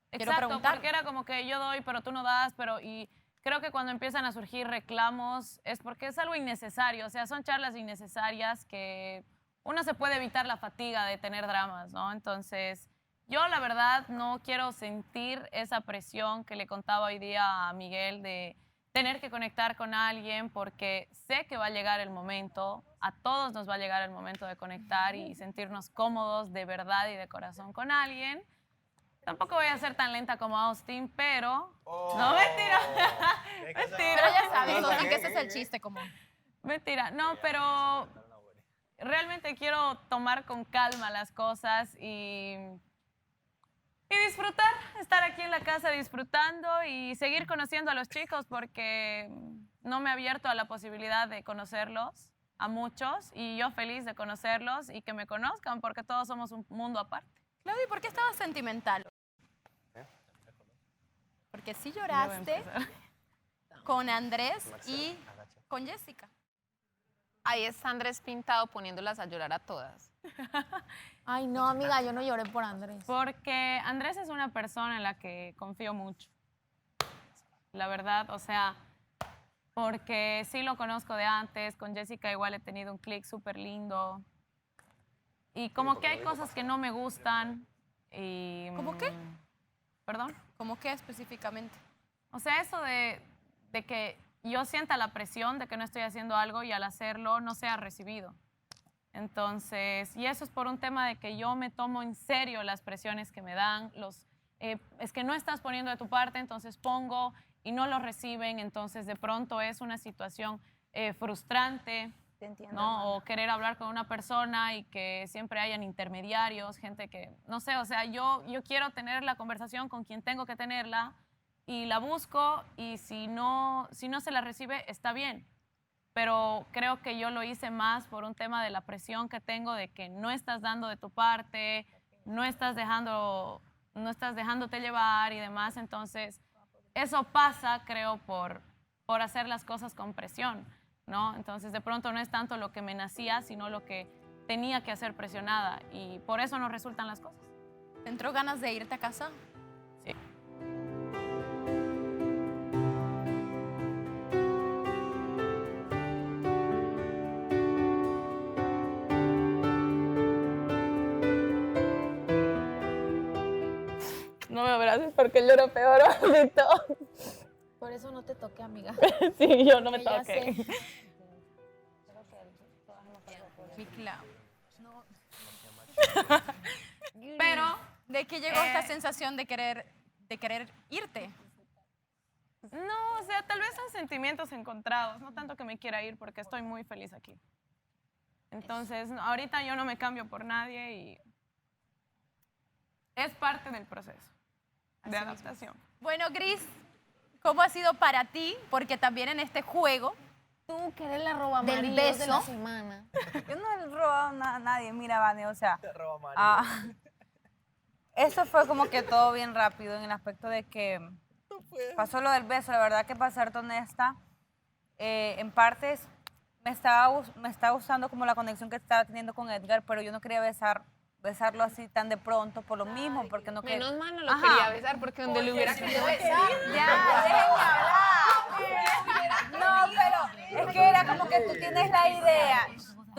Quiero Exacto, preguntar. porque era como que yo doy, pero tú no das, pero... Y creo que cuando empiezan a surgir reclamos es porque es algo innecesario, o sea, son charlas innecesarias que uno se puede evitar la fatiga de tener dramas, ¿no? Entonces, yo la verdad no quiero sentir esa presión que le contaba hoy día a Miguel de tener que conectar con alguien porque sé que va a llegar el momento, a todos nos va a llegar el momento de conectar y sentirnos cómodos de verdad y de corazón con alguien. Tampoco voy a ser tan lenta como Austin, pero... No, mentira. Mentira. Pero ya sabes, Austin, que ese es el chiste común. Mentira. No, pero realmente quiero tomar con calma las cosas y disfrutar, estar aquí en la casa disfrutando y seguir conociendo a los chicos porque no me he abierto a la posibilidad de conocerlos, a muchos, y yo feliz de conocerlos y que me conozcan porque todos somos un mundo aparte. Claudia, ¿por qué estabas sentimental? Porque sí lloraste con Andrés y con Jessica. Ahí está Andrés pintado poniéndolas a llorar a todas. Ay, no, amiga, yo no lloré por Andrés. Porque Andrés es una persona en la que confío mucho. La verdad, o sea, porque sí lo conozco de antes, con Jessica igual he tenido un clic súper lindo. Y como que hay cosas que no me gustan y... ¿Cómo qué? ¿Perdón? ¿Cómo qué específicamente? O sea, eso de que yo sienta la presión de que no estoy haciendo algo y al hacerlo no sea recibido. Entonces, y eso es por un tema de que yo me tomo en serio las presiones que me dan, es que no estás poniendo de tu parte, entonces pongo y no lo reciben, entonces de pronto es una situación frustrante, Te entiendo, ¿no? hermana. O querer hablar con una persona y que siempre hayan intermediarios, gente que, no sé, o sea, yo quiero tener la conversación con quien tengo que tenerla y la busco y si no se la recibe, está bien. Pero creo que yo lo hice más por un tema de la presión que tengo de que no estás dando de tu parte, no estás dejándote llevar y demás. Entonces, eso pasa, creo, por hacer las cosas con presión, ¿no? Entonces, de pronto no es tanto lo que me nacía, sino lo que tenía que hacer presionada. Y por eso no resultan las cosas. ¿Te entró ganas de irte a casa? Sí. No me abraces porque lloro peor ahorita. Por eso no te toqué, amiga. Sí, yo no me Que ya toqué. sé. Mi Clau. Pero, ¿de qué llegó esta sensación de querer irte? No, sea, tal vez son sentimientos encontrados, no tanto que me quiera ir porque estoy muy feliz aquí. Entonces, ahorita yo no me cambio por nadie y es parte del proceso de adaptación. Bueno, Gris, ¿cómo ha sido para ti? Porque también en este juego Tú que eres la roba del de la beso, semana. Yo no he robado nada a nadie, mira, Vane, o sea, eso fue como que todo bien rápido en el aspecto de que pasó lo del beso. La verdad que, para serte honesta, en partes me estaba gustando como la conexión que estaba teniendo con Edgar, pero yo no quería besarlo así tan de pronto por lo mismo, porque no quería... Menos mal no lo quería besar, porque donde lo hubiera querido besar. Ya, déjenme hablar. No, pero es que era como que tú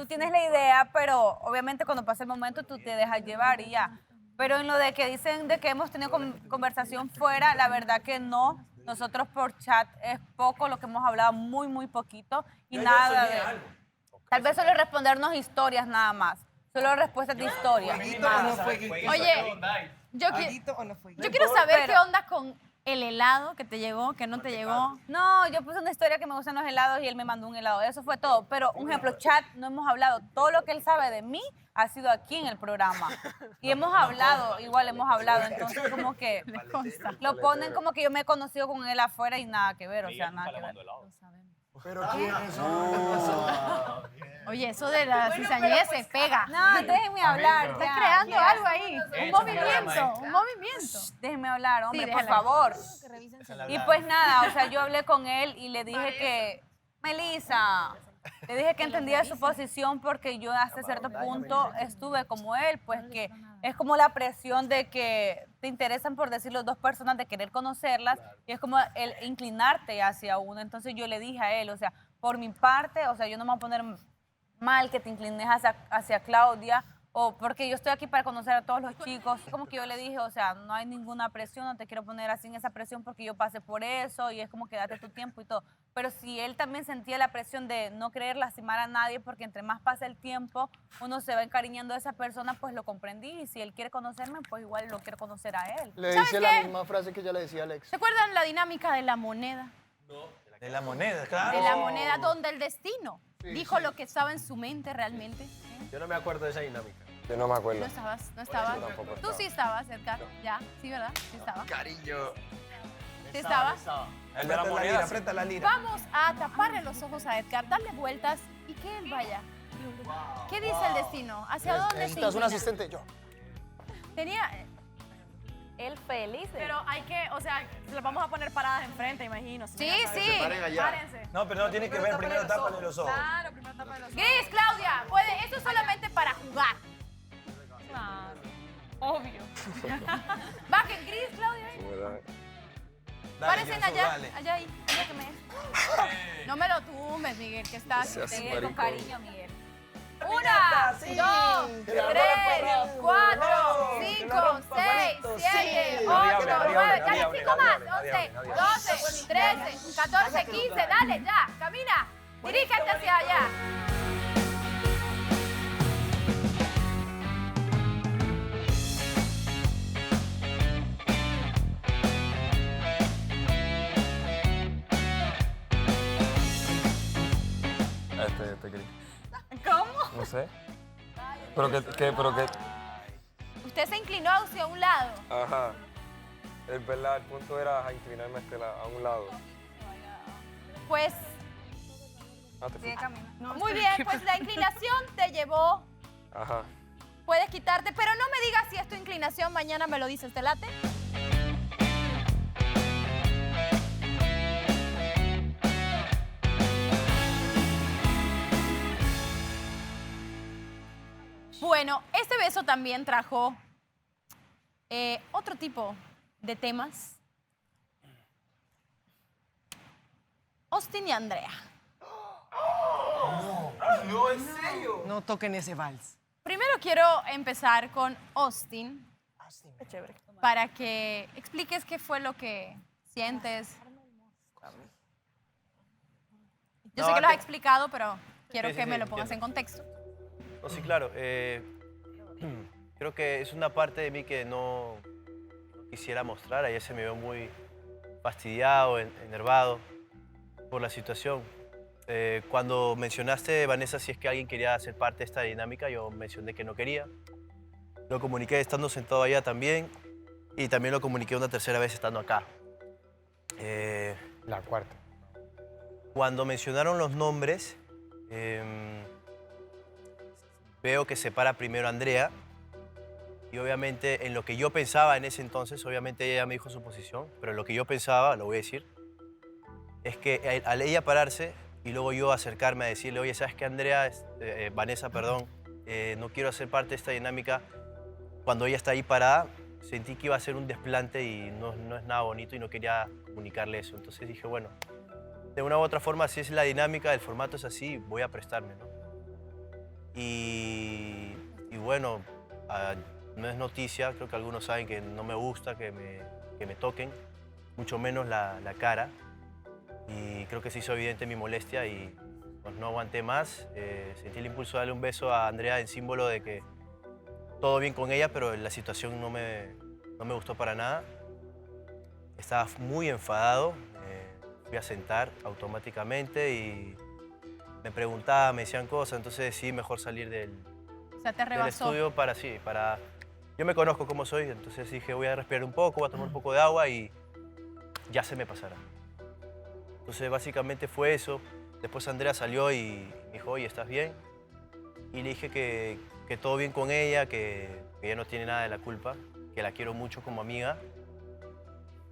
tienes la idea, pero obviamente cuando pasa el momento tú te dejas llevar y ya. Pero en lo de que dicen de que hemos tenido conversación fuera, la verdad que no. Nosotros por chat es poco lo que hemos hablado, muy, muy poquito y nada de... Tal vez solo respondernos historias nada más. Solo respuestas de historias. Oye, yo quiero saber qué onda con el helado que te llegó, que no te llegó. No, yo puse una historia que me gustan los helados y él me mandó un helado. Eso fue todo. Pero, un ejemplo, chat, no hemos hablado. Todo lo que él sabe de mí ha sido aquí en el programa. Y hemos hablado, igual hemos hablado. Entonces, como que lo ponen como que yo me he conocido con él afuera y nada que ver. O sea, nada que ver. ¿Pero quién es eso? Oye, eso de la cizañez se pega. No, déjenme hablar. Estás ya, creando ya. algo ahí. Un movimiento. Déjenme hablar, hombre, Sí, por déjala. favor. Y pues nada, o sea, yo hablé con él y le dije que, Melissa, le dije que entendía su posición porque yo hasta cierto punto estuve como él, pues que es como la presión de que te interesan, por decirlo, dos personas, de querer conocerlas y es como el inclinarte hacia uno. Entonces yo le dije a él, o sea, por mi parte, o sea, yo no me voy a poner mal que te inclines hacia Claudia, o porque yo estoy aquí para conocer a todos los chicos. Como que yo le dije, o sea, no hay ninguna presión, no te quiero poner así en esa presión porque yo pasé por eso y es como que date tu tiempo y todo. Pero si él también sentía la presión de no querer lastimar a nadie, porque entre más pasa el tiempo, uno se va encariñando de esa persona, pues lo comprendí. Y si él quiere conocerme, pues igual lo quiero conocer a él. Le ¿Sabes dice qué? la misma frase que ya le decía a Alex. ¿Se acuerdan la dinámica de la moneda? De la moneda, claro. De la moneda, donde el destino dijo lo que estaba en su mente realmente. Yo no me acuerdo de esa dinámica. Yo no me acuerdo. No estabas, no estabas. Yo tampoco Tú sí estabas, Edgar. Ya, sí, ¿verdad? Sí estabas. Cariño. Sí estabas. El de la moneda. Aprieta la lira. Vamos a taparle los ojos a Edgar, darle vueltas y que él vaya. ¿Qué dice el destino? ¿Hacia dónde se Necesitas un inclina? asistente, yo. Tenía... Él feliz. Pero hay que, o sea, se las vamos a poner paradas enfrente, imagino. Sí, sí. Párense. No, pero no tienes que ver, primero tápale los ojos. Claro, primero tápale los ojos. Gris, Claudia, puede, esto es solamente para jugar. Claro. Obvio. Bajen, Gris, Claudia. Párense allá, allá ahí. Allá que me... No me lo tumbes, Miguel, que estás con cariño, Miguel. 1, 2, 3, 4, 5, 6, 7, 8, 9, dale 5 más, 11, 12, 13, 14, 15, dale, ya, camina, dirígete hacia allá. Este Cris. ¿Cómo? No sé. Pero que... Usted se inclinó hacia un lado. Ajá. Es verdad, el punto era inclinarme a un lado. Pues, Ah, te fuiste. muy bien, pues la inclinación te llevó. Ajá. Puedes quitarte, pero no me digas si es tu inclinación, mañana me lo dices, ¿te late? Bueno, este beso también trajo otro tipo de temas. Austin y Andrea. No, en serio. No toquen ese vals. Primero quiero empezar con Austin. Qué chévere. Para que expliques qué fue lo que sientes. Yo No, sé que lo has antes- explicado, pero quiero Sí, sí, que me sí, lo pongas en entiendo. contexto. No, sí, claro. Creo que es una parte de mí que no quisiera mostrar. Ayer se me vio muy fastidiado, enervado. por la situación. Cuando mencionaste, Vanessa, si es que alguien quería ser parte de esta dinámica, yo mencioné que no quería. Lo comuniqué estando sentado allá también y también lo comuniqué una tercera vez estando acá. La cuarta. Cuando mencionaron los nombres, veo que se para primero Andrea y obviamente en lo que yo pensaba en ese entonces, obviamente ella me dijo su posición, pero en lo que yo pensaba, lo voy a decir, es que al ella pararse y luego yo acercarme a decirle, oye, ¿sabes qué, Andrea? Vanessa, perdón, no quiero hacer parte de esta dinámica. Cuando ella está ahí parada, sentí que iba a ser un desplante y no es nada bonito y no quería comunicarle eso. Entonces dije, bueno, de una u otra forma, si es la dinámica, el formato es así, voy a prestarme, ¿no? Y bueno, no es noticia, creo que algunos saben que no me gusta que me toquen, mucho menos la cara. Y creo que se hizo evidente mi molestia y pues, no aguanté más. Sentí el impulso de darle un beso a Andrea en símbolo de que todo bien con ella, pero la situación no me gustó para nada. Estaba muy enfadado, fui a sentar automáticamente y me preguntaban, me decían cosas, entonces decidí mejor salir del estudio para. Yo me conozco cómo soy, entonces dije voy a respirar un poco, voy a tomar un poco de agua y ya se me pasará. Entonces básicamente fue eso. Después Andrea salió y me dijo, oye, ¿estás bien? Y le dije que todo bien con ella, que ella no tiene nada de la culpa, que la quiero mucho como amiga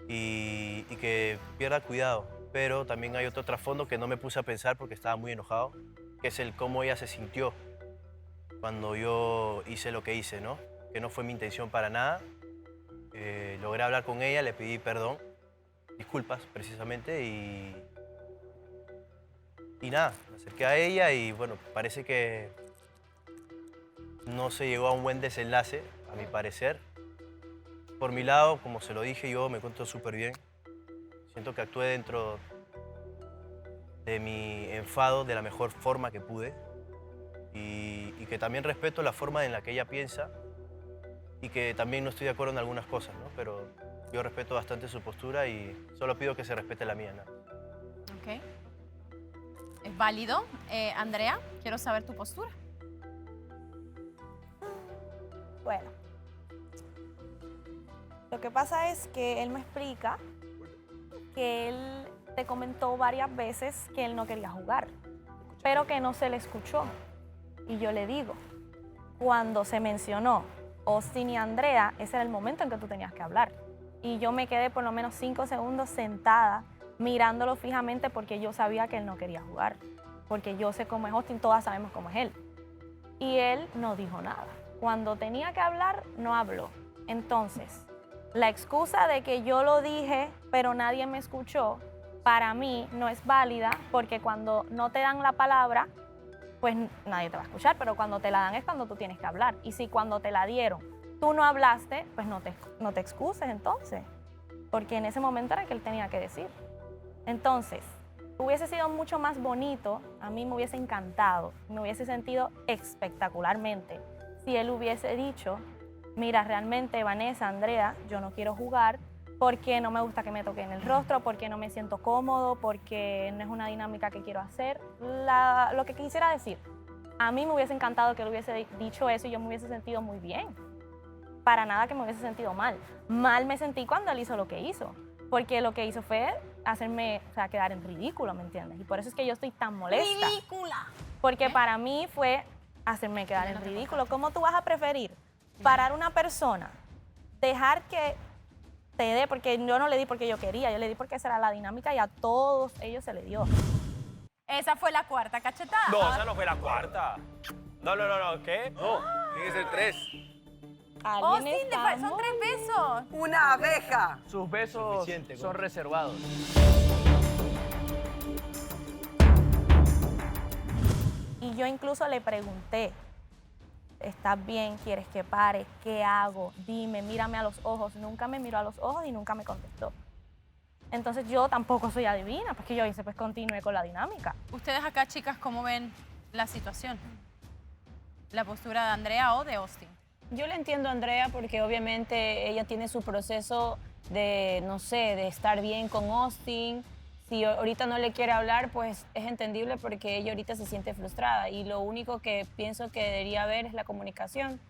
y que pierda cuidado. Pero también hay otro trasfondo que no me puse a pensar porque estaba muy enojado, que es el cómo ella se sintió cuando yo hice lo que hice, ¿no? Que no fue mi intención para nada. Logré hablar con ella, le pedí perdón, disculpas precisamente y nada, me acerqué a ella y bueno, parece que no se llegó a un buen desenlace, a mi parecer. Por mi lado, como se lo dije, yo me encuentro súper bien. Siento que actué dentro de mi enfado de la mejor forma que pude y que también respeto la forma en la que ella piensa y que también no estoy de acuerdo en algunas cosas, ¿no? Pero yo respeto bastante su postura y solo pido que se respete la mía, ¿no? Ok. ¿Es válido? Andrea, quiero saber tu postura. Bueno, lo que pasa es que él me explica que él te comentó varias veces que él no quería jugar, pero que no se le escuchó. Y yo le digo, cuando se mencionó Austin y Andrea, ese era el momento en que tú tenías que hablar. Y yo me quedé por lo menos 5 segundos sentada mirándolo fijamente porque yo sabía que él no quería jugar. Porque yo sé cómo es Austin, todas sabemos cómo es él. Y él no dijo nada. Cuando tenía que hablar, no habló. Entonces, la excusa de que yo lo dije, pero nadie me escuchó, para mí no es válida porque cuando no te dan la palabra, pues nadie te va a escuchar, pero cuando te la dan es cuando tú tienes que hablar. Y si cuando te la dieron tú no hablaste, pues no te excuses entonces, porque en ese momento era que él tenía que decir. Entonces, hubiese sido mucho más bonito, a mí me hubiese encantado, me hubiese sentido espectacularmente si él hubiese dicho, mira, realmente Vanessa, Andrea, yo no quiero jugar porque no me gusta que me toquen el rostro, porque no me siento cómodo, porque no es una dinámica que quiero hacer. Lo que quisiera decir, a mí me hubiese encantado que él hubiese dicho eso y yo me hubiese sentido muy bien. Para nada que me hubiese sentido mal. Mal me sentí cuando él hizo lo que hizo, porque lo que hizo fue hacerme, o sea, quedar en ridículo, ¿me entiendes? Y por eso es que yo estoy tan molesta. ¡Ridícula! Porque para mí fue hacerme quedar en ridículo. ¿Cómo tú vas a preferir parar a una persona, dejar que te dé, porque yo no le di porque yo quería, yo le di porque esa era la dinámica y a todos ellos se le dio? Esa fue la cuarta cachetada. No, esa no fue la cuarta. No, ¿qué? No, tiene que ser 3. Austin, son 3 besos. ¡Una abeja! Sus besos son reservados. Y yo incluso le pregunté, ¿estás bien? ¿Quieres que pare? ¿Qué hago? Dime, mírame a los ojos. Nunca me miró a los ojos y nunca me contestó. Entonces yo tampoco soy adivina, porque yo hice, pues continúe con la dinámica. Ustedes acá, chicas, ¿cómo ven la situación? ¿La postura de Andrea o de Austin? Yo le entiendo a Andrea porque obviamente ella tiene su proceso de, no sé, de estar bien con Austin. si ahorita no le quiere hablar, pues es entendible porque ella ahorita se siente frustrada y lo único que pienso que debería haber es la comunicación.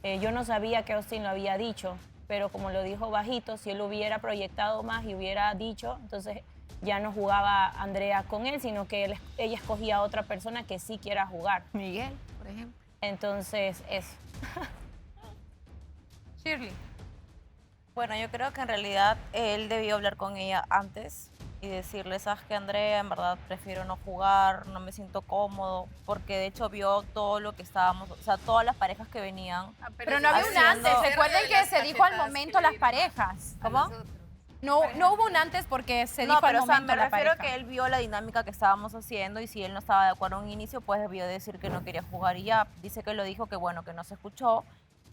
Yo no sabía que Austin lo había dicho, pero como lo dijo bajito, si él hubiera proyectado más y hubiera dicho, entonces ya no jugaba Andrea con él, sino que ella escogía a otra persona que sí quiera jugar. Miguel, por ejemplo. Entonces, eso. Shirley. Bueno, yo creo que en realidad él debió hablar con ella antes y decirle, sabes que Andrea, en verdad prefiero no jugar, no me siento cómodo, porque de hecho vio todo lo que estábamos, o sea, todas las parejas que venían. Pero no había un antes. Recuerden que se dijo al momento las parejas. ¿Cómo? No hubo un antes porque se dijo No, al pero o sea, momento me la refiero a pareja. que él vio la dinámica que estábamos haciendo y si él no estaba de acuerdo en un inicio, pues debió decir que no quería jugar y ya. Dice que lo dijo, que bueno, que no se escuchó.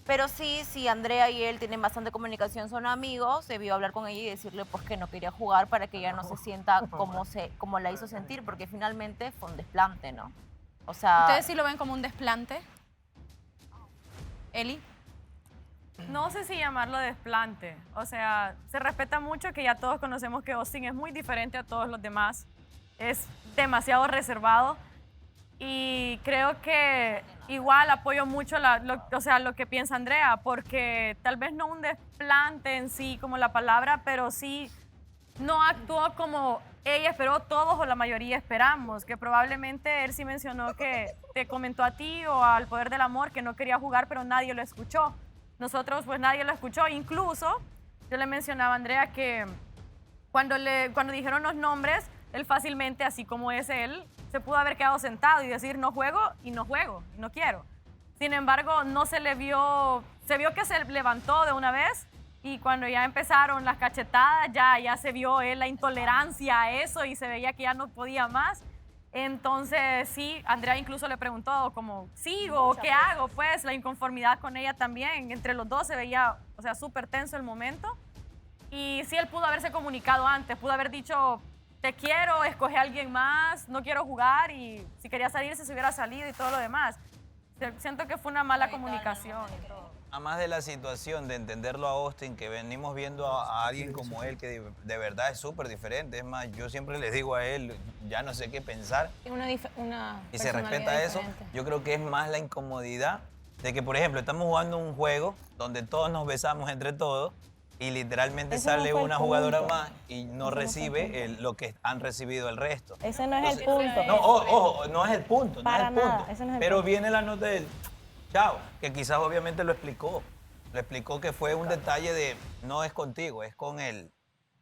Pero sí, si Andrea y él tienen bastante comunicación, son amigos, debió hablar con ella y decirle pues que no quería jugar para que ella no se sienta como la hizo sentir, porque finalmente fue un desplante, ¿no? O sea... ¿Ustedes sí lo ven como un desplante? Eli. No sé si llamarlo desplante. O sea, se respeta mucho que ya todos conocemos que Austin es muy diferente a todos los demás. Es demasiado reservado. Y creo que igual apoyo mucho lo que piensa Andrea, porque tal vez no un desplante en sí como la palabra, pero sí no actuó como ella esperó, todos o la mayoría esperamos, que probablemente él sí mencionó que te comentó a ti o al Poder del Amor que no quería jugar, pero nadie lo escuchó. Nosotros pues nadie lo escuchó, incluso yo le mencionaba a Andrea que cuando dijeron los nombres, él fácilmente, así como es él, se pudo haber quedado sentado y decir no juego, y no quiero. Sin embargo, no se le vio, se vio que se levantó de una vez y cuando ya empezaron las cachetadas, ya se vio él la intolerancia a eso y se veía que ya no podía más. Entonces, sí, Andrea incluso le preguntó como, ¿sigo o qué hago? Pues la inconformidad con ella también, entre los dos se veía, o sea, súper tenso el momento. Y sí, él pudo haberse comunicado antes, pudo haber dicho, te quiero, escoge a alguien más, no quiero jugar y si quería salirse se hubiera salido y todo lo demás. Siento que fue una mala comunicación. A más de la situación de entenderlo a Austin, que venimos viendo a alguien como él que de verdad es súper diferente. Es más, yo siempre les digo a él, ya no sé qué pensar. Y se respeta eso. Yo creo que es más la incomodidad de que, por ejemplo, estamos jugando un juego donde todos nos besamos entre todos y literalmente sale una jugadora más y no recibe lo que han recibido el resto. Ese no es el punto. No, ojo, no es el punto. Para no es el nada, punto. ese no es el Pero punto. viene la nota del chao, que quizás obviamente lo explicó. Lo explicó que fue un detalle de no es contigo, es con él.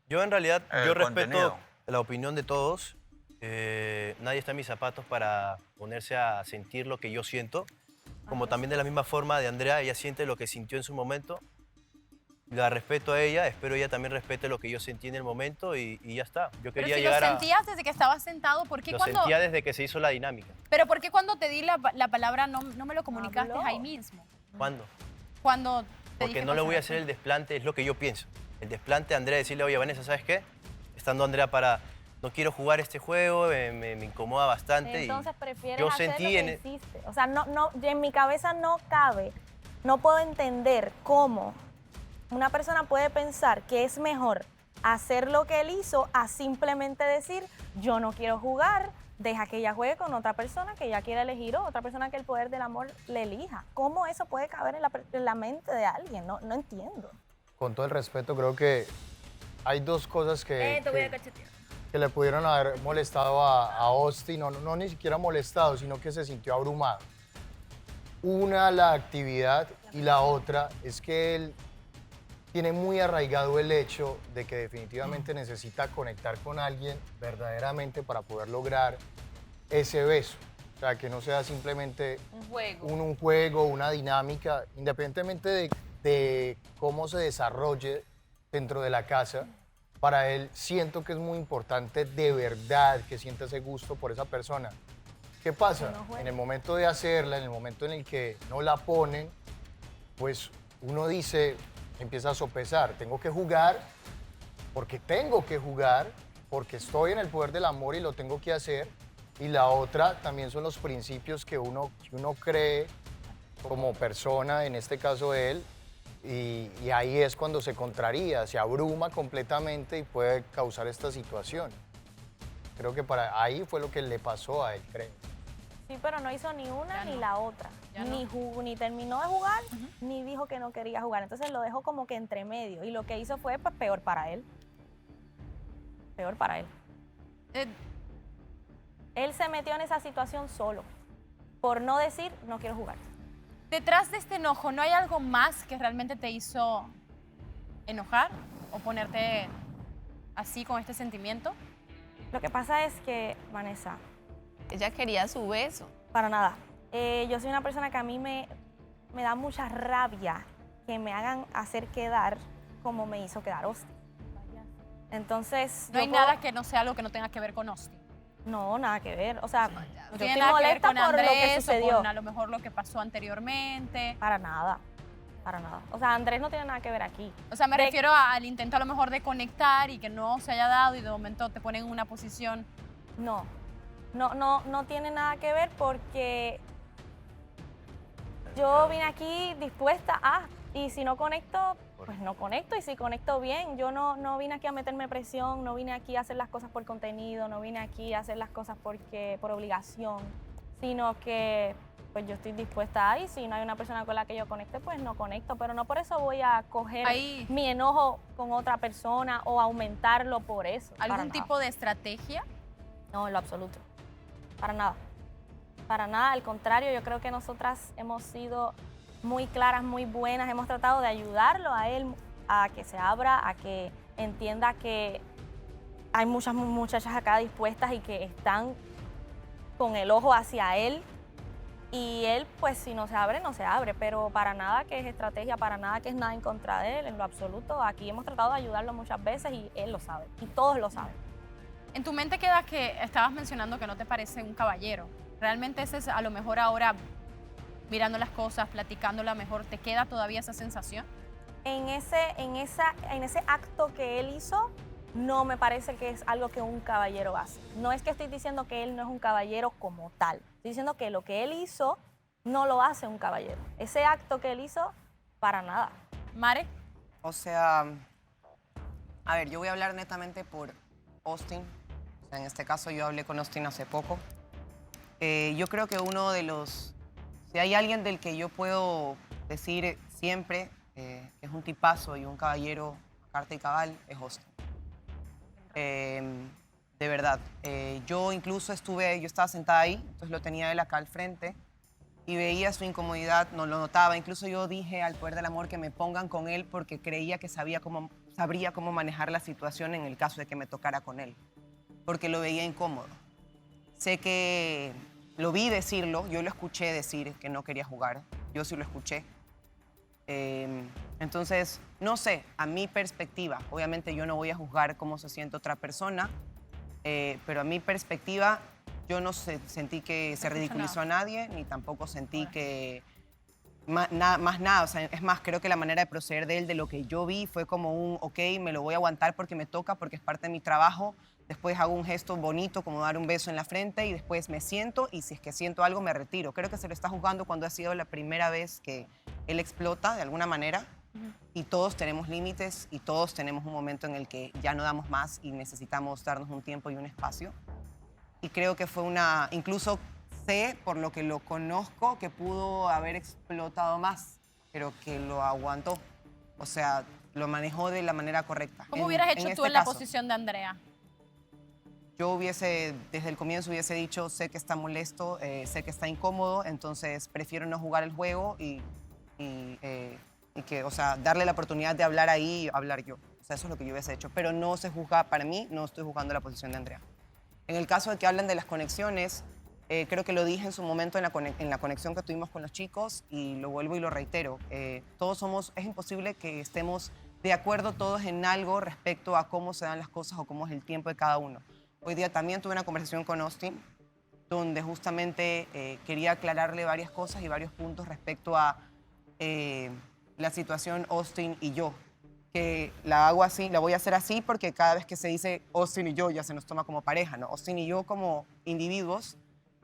Yo en realidad, yo respeto contenido. la opinión de todos. Nadie está en mis zapatos para ponerse a sentir lo que yo siento. Como también de la misma forma de Andrea, ella siente lo que sintió en su momento. La respeto a ella, espero ella también respete lo que yo sentí en el momento y ya está. Yo Pero quería si llegar lo sentías desde que estabas sentado, ¿por qué Lo cuando...? sentía desde que se hizo la dinámica. Pero ¿por qué cuando te di la palabra no me lo comunicaste ahí mismo? ¿Cuándo? Cuando te Porque dije no le voy a cosas hacer así. el desplante, es lo que yo pienso. El desplante a Andrea, decirle, oye, Vanessa, ¿sabes qué? Estando Andrea para, no quiero jugar este juego, me incomoda bastante. Entonces y prefieres yo hacer sentí lo que en hiciste. O sea, en mi cabeza no cabe, no puedo entender cómo una persona puede pensar que es mejor hacer lo que él hizo a simplemente decir, yo no quiero jugar, deja que ella juegue con otra persona que ella quiera elegir o otra persona que el Poder del Amor le elija. ¿Cómo eso puede caber en la mente de alguien? No entiendo. Con todo el respeto, creo que hay dos cosas Te voy a cachetear. que le pudieron haber molestado a Austin, no ni siquiera molestado, sino que se sintió abrumado. Una, la actividad, y la otra es que él tiene muy arraigado el hecho de que definitivamente necesita conectar con alguien verdaderamente para poder lograr ese beso. O sea, que no sea simplemente Un juego. un juego, una dinámica, independientemente de cómo se desarrolle dentro de la casa. Para él siento que es muy importante de verdad que sienta ese gusto por esa persona. ¿Qué pasa? En el momento de hacerla, en el momento en el que no la ponen, pues uno dice, empieza a sopesar, tengo que jugar porque estoy en el poder del amor y lo tengo que hacer. Y la otra también son los principios que uno cree como persona, en este caso él, y ahí es cuando se contraría, se abruma completamente y puede causar esta situación. Creo que ahí fue lo que le pasó a él, creo. Sí, pero no hizo ni una ni la otra. Ni terminó de jugar, ni dijo que no quería jugar. Entonces lo dejó como que entre medio. Y lo que hizo fue pues, peor para él. Peor para él. Él se metió en esa situación solo. Por no decir, no quiero jugar. Detrás de este enojo, ¿no hay algo más que realmente te hizo enojar o ponerte así con este sentimiento? Lo que pasa es que, Vanessa... Ella quería su beso. Para nada. Yo soy una persona que a mí me da mucha rabia que me hagan hacer quedar como me hizo quedar Austin. Entonces... No hay nada que no sea algo que no tenga que ver con Austin. No, nada que ver. O sea, No yo tiene estoy nada que ver molesta con por lo que Andrés o sucedió. con a lo mejor lo que pasó anteriormente. Para nada. Para nada. O sea, Andrés no tiene nada que ver aquí. O sea, me refiero al intento a lo mejor de conectar y que no se haya dado y de momento te ponen en una posición... No tiene nada que ver porque yo vine aquí dispuesta a, y si no conecto, pues no conecto, y si conecto bien, yo no vine aquí a meterme presión, no vine aquí a hacer las cosas por contenido, no vine aquí a hacer las cosas por obligación, sino que pues yo estoy dispuesta a, y si no hay una persona con la que yo conecte, pues no conecto, pero no por eso voy a coger mi enojo con otra persona o aumentarlo por eso. ¿Algún tipo de estrategia? No, en lo absoluto. Para nada. Para nada, al contrario, yo creo que nosotras hemos sido muy claras, muy buenas, hemos tratado de ayudarlo a él a que se abra, a que entienda que hay muchas muchachas acá dispuestas y que están con el ojo hacia él. Y él, pues si no se abre, no se abre, pero para nada que es estrategia, para nada que es nada en contra de él, en lo absoluto. Aquí hemos tratado de ayudarlo muchas veces y él lo sabe, y todos lo saben. En tu mente queda que estabas mencionando que no te parece un caballero. ¿Realmente ese es a lo mejor ahora, mirando las cosas, platicándola a lo mejor, te queda todavía esa sensación? En ese acto que él hizo, no me parece que es algo que un caballero hace. No es que estoy diciendo que él no es un caballero como tal. Estoy diciendo que lo que él hizo no lo hace un caballero. Ese acto que él hizo, para nada. ¿Mare? O sea, a ver, yo voy a hablar netamente por Austin. O sea, en este caso yo hablé con Austin hace poco. Yo creo que uno de los... Si hay alguien del que yo puedo decir siempre que es un tipazo y un caballero carta y cabal, es Austin. De verdad. Yo incluso yo estaba sentada ahí, entonces lo tenía él acá al frente y veía su incomodidad, no lo notaba. Incluso yo dije al poder del amor que me pongan con él porque creía que sabría cómo manejar la situación en el caso de que me tocara con él, porque lo veía incómodo. Sé que lo vi decirlo, yo lo escuché decir que no quería jugar, yo sí lo escuché. Entonces, no sé, a mi perspectiva, obviamente yo no voy a juzgar cómo se siente otra persona, pero a mi perspectiva yo no sentí que se ridiculizó a nadie, ni tampoco sentí que más nada. O sea, es más, creo que la manera de proceder de él, de lo que yo vi, fue como un, ok, me lo voy a aguantar porque me toca, porque es parte de mi trabajo. Después hago un gesto bonito, como dar un beso en la frente, y después me siento, y si es que siento algo, me retiro. Creo que se lo está juzgando cuando ha sido la primera vez que él explota de alguna manera. Y todos tenemos límites y todos tenemos un momento en el que ya no damos más y necesitamos darnos un tiempo y un espacio. Y creo que fue incluso sé, por lo que lo conozco, que pudo haber explotado más, pero que lo aguantó. O sea, lo manejó de la manera correcta. ¿Cómo hubieras hecho tú en la posición de Andrea? Yo desde el comienzo hubiese dicho, sé que está molesto, sé que está incómodo, entonces prefiero no jugar el juego y que, o sea, darle la oportunidad de hablar ahí y hablar yo. O sea, eso es lo que yo hubiese hecho. Pero no se juzga, para mí, no estoy juzgando la posición de Andrea. En el caso de que hablan de las conexiones, creo que lo dije en su momento en la conexión que tuvimos con los chicos y lo vuelvo y lo reitero. Es imposible que estemos de acuerdo todos en algo respecto a cómo se dan las cosas o cómo es el tiempo de cada uno. Hoy día también tuve una conversación con Austin donde justamente quería aclararle varias cosas y varios puntos respecto a la situación Austin y yo. Que la hago así, la voy a hacer así porque cada vez que se dice Austin y yo ya se nos toma como pareja, ¿no? Austin y yo como individuos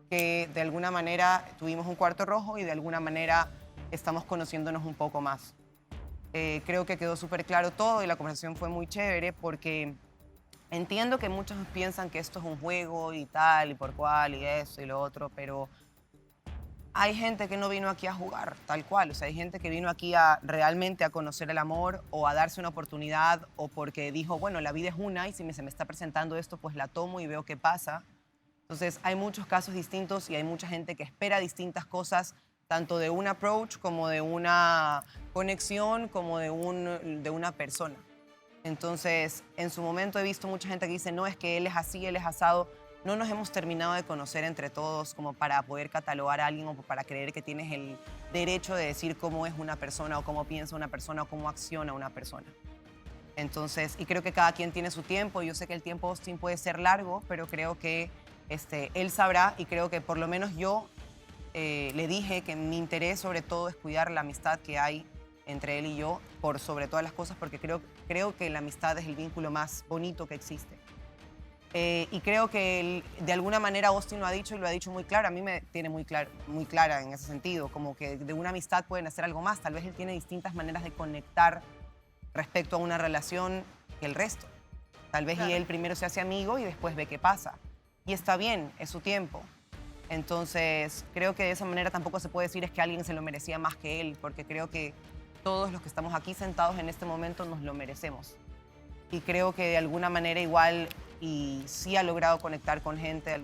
que de alguna manera tuvimos un cuarto rojo y de alguna manera estamos conociéndonos un poco más. Creo que quedó súper claro todo y la conversación fue muy chévere porque entiendo que muchos piensan que esto es un juego y tal, y por cual, y eso y lo otro, pero hay gente que no vino aquí a jugar, tal cual. O sea, hay gente que vino aquí realmente a conocer el amor o a darse una oportunidad o porque dijo, bueno, la vida es una y si se me está presentando esto, pues la tomo y veo qué pasa. Entonces, hay muchos casos distintos y hay mucha gente que espera distintas cosas, tanto de un approach como de una conexión, como de una persona. Entonces, en su momento he visto mucha gente que dice, no, es que él es así, él es asado. No nos hemos terminado de conocer entre todos como para poder catalogar a alguien o para creer que tienes el derecho de decir cómo es una persona o cómo piensa una persona o cómo acciona una persona. Entonces, y creo que cada quien tiene su tiempo. Yo sé que el tiempo de Austin puede ser largo, pero creo que él sabrá y creo que por lo menos yo le dije que mi interés sobre todo es cuidar la amistad que hay entre él y yo, por sobre todas las cosas, porque creo que la amistad es el vínculo más bonito que existe. Y creo que de alguna manera Austin lo ha dicho y lo ha dicho muy claro. A mí me tiene muy clara en ese sentido, como que de una amistad pueden hacer algo más. Tal vez él tiene distintas maneras de conectar respecto a una relación que el resto. Tal vez y él primero se hace amigo y después ve qué pasa. Y está bien, es su tiempo. Entonces, creo que de esa manera tampoco se puede decir es que alguien se lo merecía más que él, porque creo que todos los que estamos aquí sentados en este momento nos lo merecemos. Y creo que de alguna manera igual y sí ha logrado conectar con gente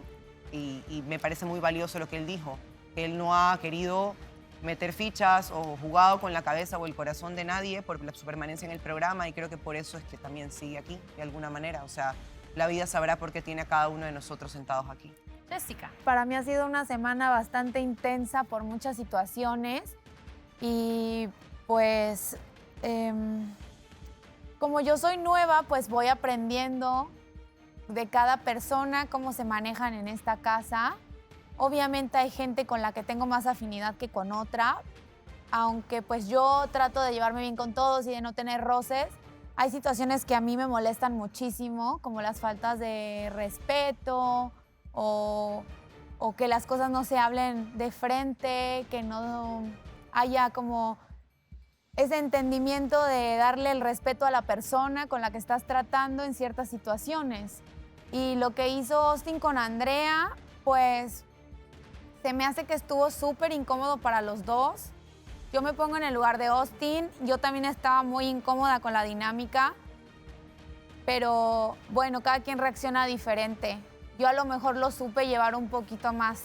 y me parece muy valioso lo que él dijo, que él no ha querido meter fichas o jugado con la cabeza o el corazón de nadie por su permanencia en el programa y creo que por eso es que también sigue aquí de alguna manera. O sea, la vida sabrá por qué tiene a cada uno de nosotros sentados aquí. Jessica. Para mí ha sido una semana bastante intensa por muchas situaciones y pues como yo soy nueva, pues voy aprendiendo de cada persona, cómo se manejan en esta casa. Obviamente hay gente con la que tengo más afinidad que con otra, aunque pues yo trato de llevarme bien con todos y de no tener roces. Hay situaciones que a mí me molestan muchísimo, como las faltas de respeto o que las cosas no se hablen de frente, que no haya como ese entendimiento de darle el respeto a la persona con la que estás tratando en ciertas situaciones. Y lo que hizo Austin con Andrea, pues se me hace que estuvo súper incómodo para los dos. Yo me pongo en el lugar de Austin, yo también estaba muy incómoda con la dinámica, pero bueno, cada quien reacciona diferente. Yo a lo mejor lo supe llevar un poquito más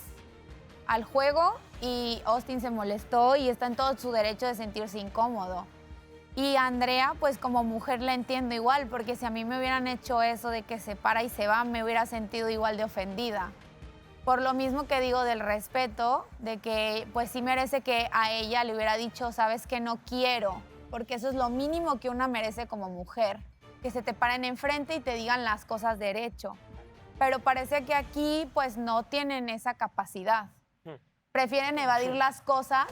al juego y Austin se molestó y está en todo su derecho de sentirse incómodo. Y Andrea, pues como mujer la entiendo igual, porque si a mí me hubieran hecho eso de que se para y se va, me hubiera sentido igual de ofendida. Por lo mismo que digo del respeto, de que pues sí merece que a ella le hubiera dicho, sabes que no quiero, porque eso es lo mínimo que una merece como mujer, que se te paren enfrente y te digan las cosas derecho. Pero parece que aquí pues no tienen esa capacidad. Prefieren evadir las cosas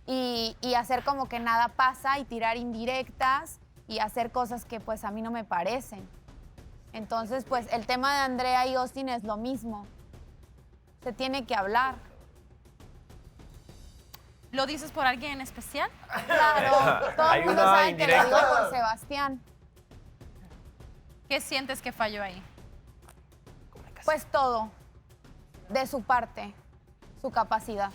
y hacer como que nada pasa y tirar indirectas y hacer cosas que pues a mí no me parecen. Entonces pues el tema de Andrea y Austin es lo mismo. Se tiene que hablar. ¿Lo dices por alguien en especial? Claro, todo el mundo sabe que lo digo por Sebastián. ¿Qué sientes que falló ahí? Pues todo, de su parte, su capacidad.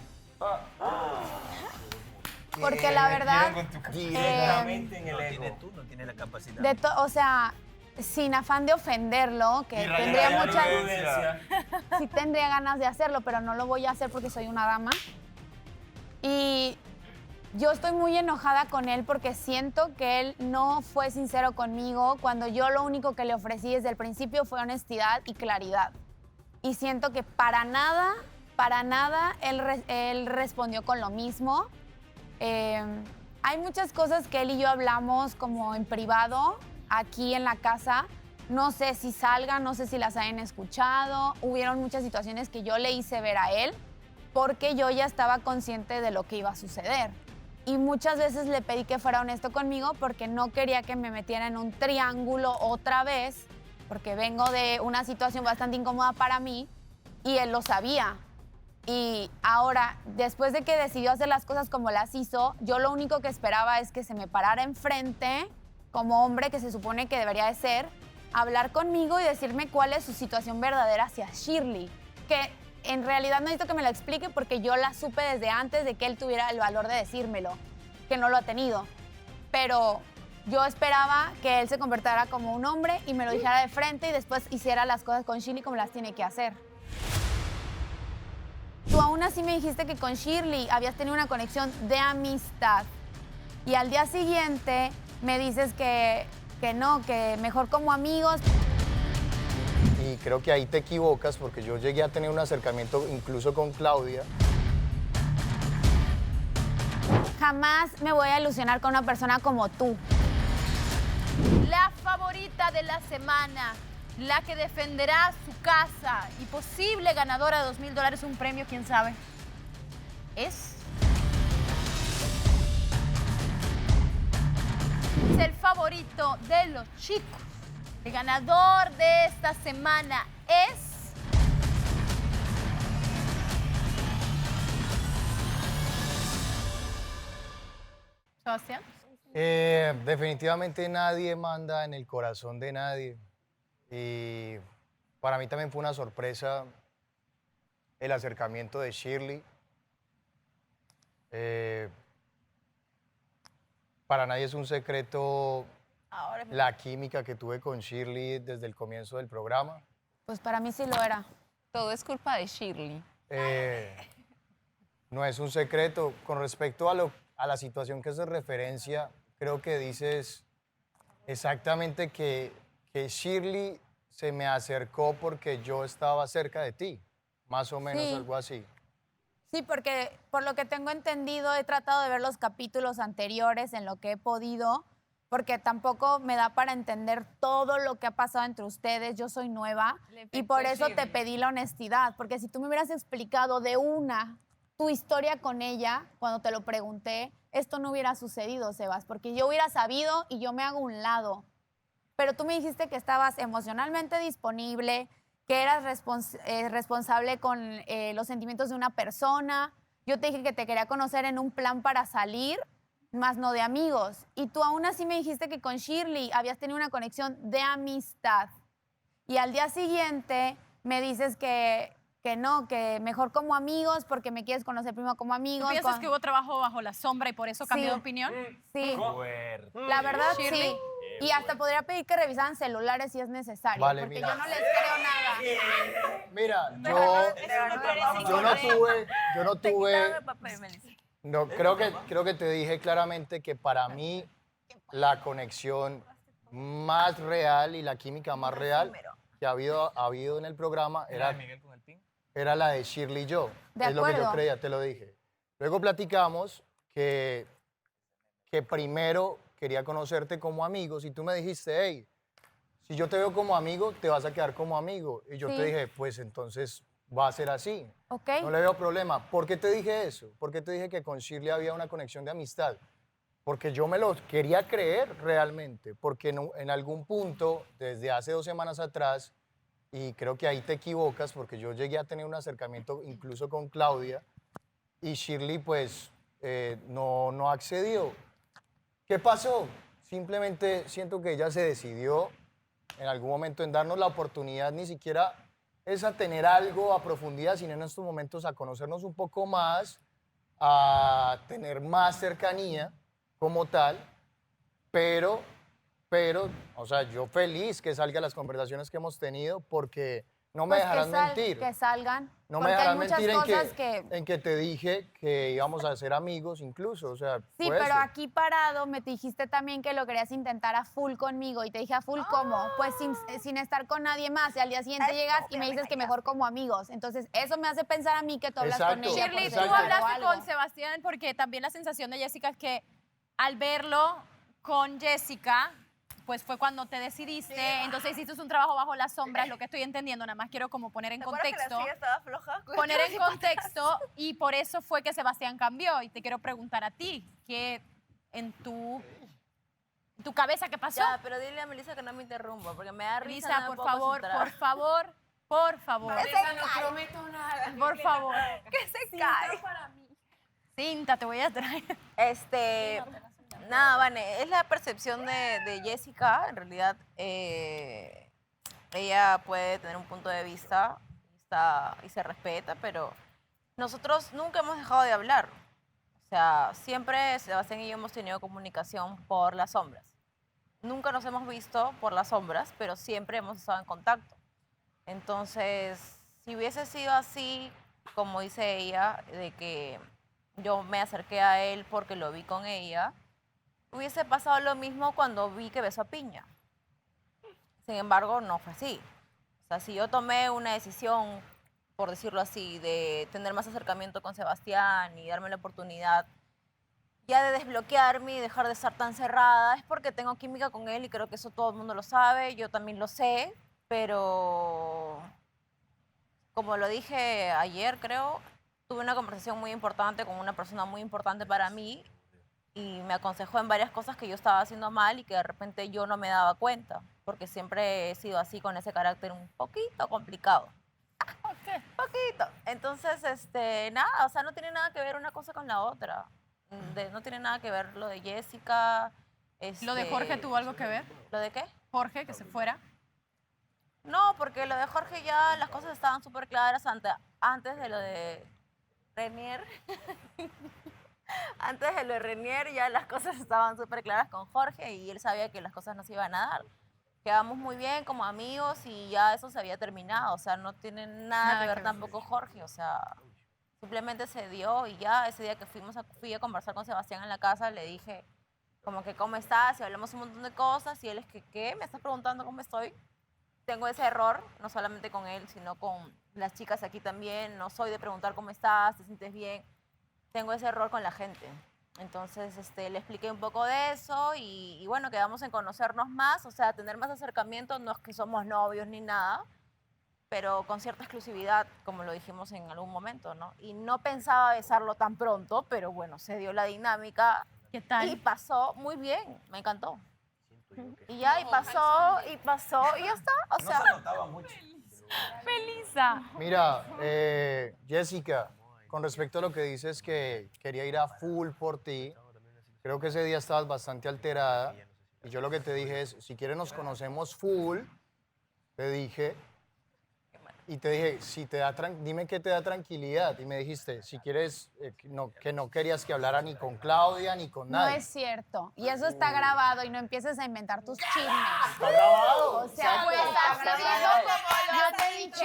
Porque la verdad... Directamente en el ego. No tienes la capacidad. O sea, sin afán de ofenderlo, que tendría muchas... Sí tendría ganas de hacerlo, pero no lo voy a hacer porque soy una dama. Y yo estoy muy enojada con él porque siento que él no fue sincero conmigo cuando yo lo único que le ofrecí desde el principio fue honestidad y claridad. Y siento que para nada él respondió con lo mismo. Hay muchas cosas que él y yo hablamos como en privado, aquí en la casa. No sé si salgan, no sé si las hayan escuchado. Hubieron muchas situaciones que yo le hice ver a él porque yo ya estaba consciente de lo que iba a suceder. Y muchas veces le pedí que fuera honesto conmigo porque no quería que me metiera en un triángulo otra vez, porque vengo de una situación bastante incómoda para mí y él lo sabía. Y ahora, después de que decidió hacer las cosas como las hizo, yo lo único que esperaba es que se me parara enfrente como hombre que se supone que debería de ser hablar conmigo y decirme cuál es su situación verdadera hacia Shirley. Que en realidad no necesito que me lo explique porque yo la supe desde antes de que él tuviera el valor de decírmelo, que no lo ha tenido. Pero yo esperaba que él se comportara como un hombre y me lo dijera de frente y después hiciera las cosas con Shirley como las tiene que hacer. Tú aún así me dijiste que con Shirley habías tenido una conexión de amistad. Y al día siguiente me dices que no, que mejor como amigos. Y creo que ahí te equivocas porque yo llegué a tener un acercamiento incluso con Claudia. Jamás me voy a ilusionar con una persona como tú. La favorita de la semana, la que defenderá su casa y posible ganadora de $2,000, un premio, quién sabe, es el favorito de los chicos. El ganador de esta semana es... Sebastián. Definitivamente nadie manda en el corazón de nadie. Y para mí también fue una sorpresa el acercamiento de Shirley. Para nadie es un secreto la química que tuve con Shirley desde el comienzo del programa. Pues para mí sí lo era. Todo es culpa de Shirley. No es un secreto. Con respecto a la situación que hace referencia, creo que dices exactamente que Shirley se me acercó porque yo estaba cerca de ti, más o menos Sí. algo así. Sí, porque por lo que tengo entendido he tratado de ver los capítulos anteriores en lo que he podido, porque tampoco me da para entender todo lo que ha pasado entre ustedes. Yo soy nueva y por eso te pedí la honestidad, porque si tú me hubieras explicado de una tu historia con ella cuando te lo pregunté, esto no hubiera sucedido, Sebas, porque yo hubiera sabido y yo me hago un lado. Pero tú me dijiste que estabas emocionalmente disponible, que eras responsable con los sentimientos de una persona. Yo te dije que te quería conocer en un plan para salir, más no de amigos. Y tú aún así me dijiste que con Shirley habías tenido una conexión de amistad. Y al día siguiente me dices que no, que mejor como amigos porque me quieres conocer primero como amigos. ¿Tú piensas que hubo trabajo bajo la sombra y por eso cambió de opinión? Sí. Fuerte. La verdad, Shirley. sí. Y hasta podría pedir que revisaran celulares si es necesario, Vale, porque mira. yo no les creo nada. Mira, yo no tuve, no, creo que te dije claramente que para mí la conexión más real y la química más real que ha habido en el programa era la de Shirley y yo. De es lo que yo acuerdo. creía, te lo dije. Luego platicamos que primero quería conocerte como amigos y tú me dijiste, hey, si yo te veo como amigo, te vas a quedar como amigo. Y yo Sí. te dije, pues entonces va a ser así. ¿Ok? No le veo problema. ¿Por qué te dije eso? ¿Por qué te dije que con Shirley había una conexión de amistad? Porque yo me lo quería creer realmente. Porque en algún punto, desde hace 2 semanas atrás, y creo que ahí te equivocas, porque yo llegué a tener un acercamiento incluso con Claudia, y Shirley pues no accedió. ¿Qué pasó? Simplemente siento que ella se decidió en algún momento en darnos la oportunidad, ni siquiera es a tener algo a profundidad, sino en estos momentos a conocernos un poco más, a tener más cercanía como tal, pero, o sea, yo feliz que salgan las conversaciones que hemos tenido porque no me Pues dejarán mentir. Que salgan. No me porque hay dejarán muchas mentir cosas que... en que te dije que íbamos a ser amigos incluso, o sea, Sí, fue pero eso. aquí parado me dijiste también que lo querías intentar a full conmigo y te dije a full ¿cómo? Pues sin estar con nadie más y al día siguiente llegas y me dices que mejor como amigos. Entonces eso me hace pensar a mí que tú hablas con Exacto, ella. Shirley, por tú celos o hablaste algo. con Sebastián porque también la sensación de Jessica es que al verlo con Jessica, pues fue cuando te decidiste, entonces hiciste un trabajo bajo las sombras, lo que estoy entendiendo, nada más quiero como poner en contexto. estaba floja? Poner en contexto y por eso fue que Sebastián cambió y te quiero preguntar a ti, ¿qué en tu cabeza qué pasó? Ya, pero dile a Melissa que no me interrumpa, porque me da risa. Melissa, no me por puedo favor, concentrar. por favor, por favor. Melissa, no prometo nada. Por favor. Que se cae. Cinta, te voy a traer. Nada, Vane, es la percepción de Jessica, en realidad ella puede tener un punto de vista y se respeta, pero nosotros nunca hemos dejado de hablar. O sea, siempre Sebastián y yo hemos tenido comunicación por las sombras. Nunca nos hemos visto por las sombras, pero siempre hemos estado en contacto. Entonces, si hubiese sido así, como dice ella, de que yo me acerqué a él porque lo vi con ella, hubiese pasado lo mismo cuando vi que besó a Piña. Sin embargo, no fue así. O sea, si yo tomé una decisión, por decirlo así, de tener más acercamiento con Sebastián y darme la oportunidad ya de desbloquearme y dejar de estar tan cerrada, es porque tengo química con él y creo que eso todo el mundo lo sabe, yo también lo sé, pero como lo dije ayer, creo, tuve una conversación muy importante con una persona muy importante para mí y me aconsejó en varias cosas que yo estaba haciendo mal y que de repente yo no me daba cuenta, porque siempre he sido así con ese carácter un poquito complicado. Poquito. Entonces, nada, o sea, no tiene nada que ver una cosa con la otra. No tiene nada que ver lo de Jessica. ¿Lo de Jorge tuvo algo que ver? ¿Lo de qué? Jorge, que se fuera. No, porque lo de Jorge ya las cosas estaban súper claras antes de lo de Renier. Antes de lo de Renier ya las cosas estaban súper claras con Jorge y él sabía que las cosas no se iban a dar. Quedamos muy bien como amigos y ya eso se había terminado. O sea, no tiene nada que ver tampoco Jorge. O sea, simplemente se dio y ya ese día que fui a conversar con Sebastián en la casa, le dije como que cómo estás y hablamos un montón de cosas y él es que, ¿qué? ¿Me estás preguntando cómo estoy? Tengo ese error, no solamente con él, sino con las chicas aquí también. No soy de preguntar cómo estás, te sientes bien. Tengo ese error con la gente. Entonces le expliqué un poco de eso y bueno, quedamos en conocernos más, o sea, tener más acercamiento, no es que somos novios ni nada, pero con cierta exclusividad, como lo dijimos en algún momento, ¿no? Y no pensaba besarlo tan pronto, pero bueno, se dio la dinámica. ¿Qué tal? Y pasó muy bien, me encantó. Y ya, y pasó, y ya está, o sea... No se notaba mucho. Melissa. Mira, Jessica, con respecto a lo que dices que quería ir a full por ti, creo que ese día estabas bastante alterada y yo lo que te dije es, si quieres nos conocemos full, te dije, y te dije, si te da dime qué te da tranquilidad, y me dijiste, si quieres, que no querías que hablara ni con Claudia ni con No nadie. es cierto. Y eso está grabado y no empieces a inventar tus chismes. ¿Está grabado? O sea, pues Está grabado. Yo te he dicho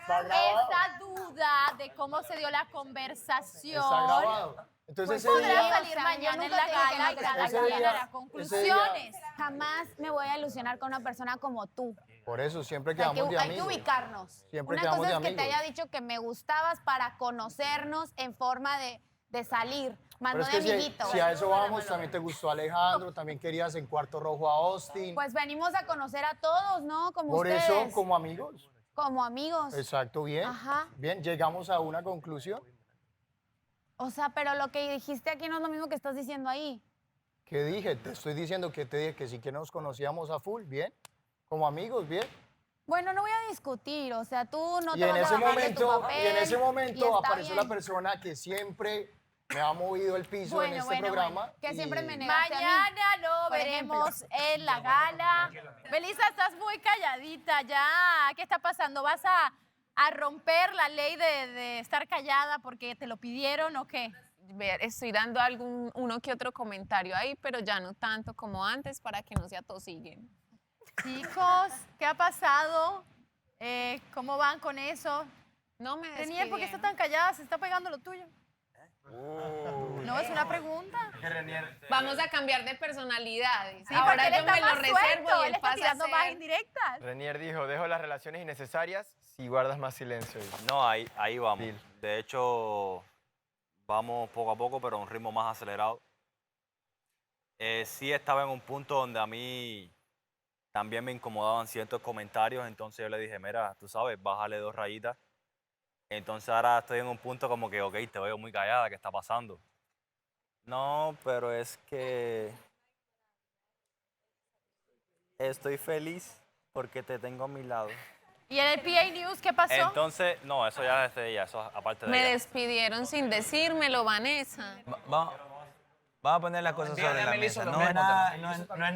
Está grabado. esa duda de cómo se dio la conversación. Está grabado. Pues Entonces ese podrá día- salir mañana en la gala y cada ese quien día- hará conclusiones. Jamás me voy a ilusionar con una persona como tú. Por eso siempre O sea, quedamos de hay que amigos. ubicarnos. Siempre Una quedamos cosa de es que te amigos. haya dicho que me gustabas para conocernos en forma de salir. Pero Mando es de que si, amiguito. si a eso vamos, también te gustó Alejandro, también querías en Cuarto Rojo a Austin. Pues venimos a conocer a todos, ¿no? Como Por ustedes. eso, como amigos. Como amigos. Exacto, bien. Ajá. Bien, llegamos a una conclusión. O sea, pero lo que dijiste aquí no es lo mismo que estás diciendo ahí. ¿Qué dije? Te estoy diciendo que te dije que sí que nos conocíamos a full, bien. Como amigos, bien. Bueno, no voy a discutir, o sea, tú no Y te en vas ese a bajar de tu momento, papel, y en ese y momento está apareció la bien. persona que siempre me ha movido el piso en este programa. bueno, que y- siempre me negaste a mí. Mañana lo Por veremos ejemplo. en la gala. Melissa, estás muy calladita ya. ¿Qué está pasando? ¿Vas a romper la ley de estar callada porque te lo pidieron o qué? Ver, estoy dando uno que otro comentario ahí, pero ya no tanto como antes para que no se atosiguen. Chicos, ¿qué ha pasado? ¿Cómo van con eso? No me Renier, ¿por qué está tan callada? ¿Se está pegando lo tuyo? No, es una pregunta. Vamos a cambiar de personalidades. Sí, porque Ahora él yo está me lo más reservo suelto, y él él está pasa a tirando más ser... indirectas. Renier dijo, dejo las relaciones innecesarias si guardas más silencio. No, ahí vamos. De hecho, vamos poco a poco, pero a un ritmo más acelerado. Sí estaba en un punto donde a mí también me incomodaban ciertos comentarios, entonces yo le dije, mira, tú sabes, bájale 2 rayitas. Entonces ahora estoy en un punto como que, ok, te veo muy callada, ¿qué está pasando? No, pero es que estoy feliz porque te tengo a mi lado. ¿Y en el PA News qué pasó? Entonces, no, eso ya es de ella, eso aparte de Me ella. despidieron sin decírmelo, Vanessa. Vamos a poner las cosas sobre la mesa. No es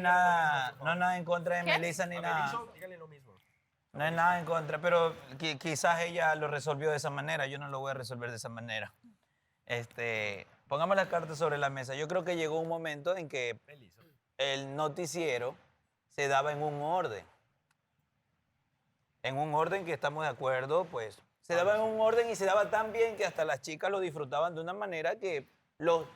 nada en contra de Melissa ni nada. No es nada en contra, pero quizás ella lo resolvió de esa manera. Yo no lo voy a resolver de esa manera. Pongamos las cartas sobre la mesa. Yo creo que llegó un momento en que el noticiero se daba en un orden. En un orden que estamos de acuerdo, pues se daba en un orden y se daba tan bien que hasta las chicas lo disfrutaban de una manera que los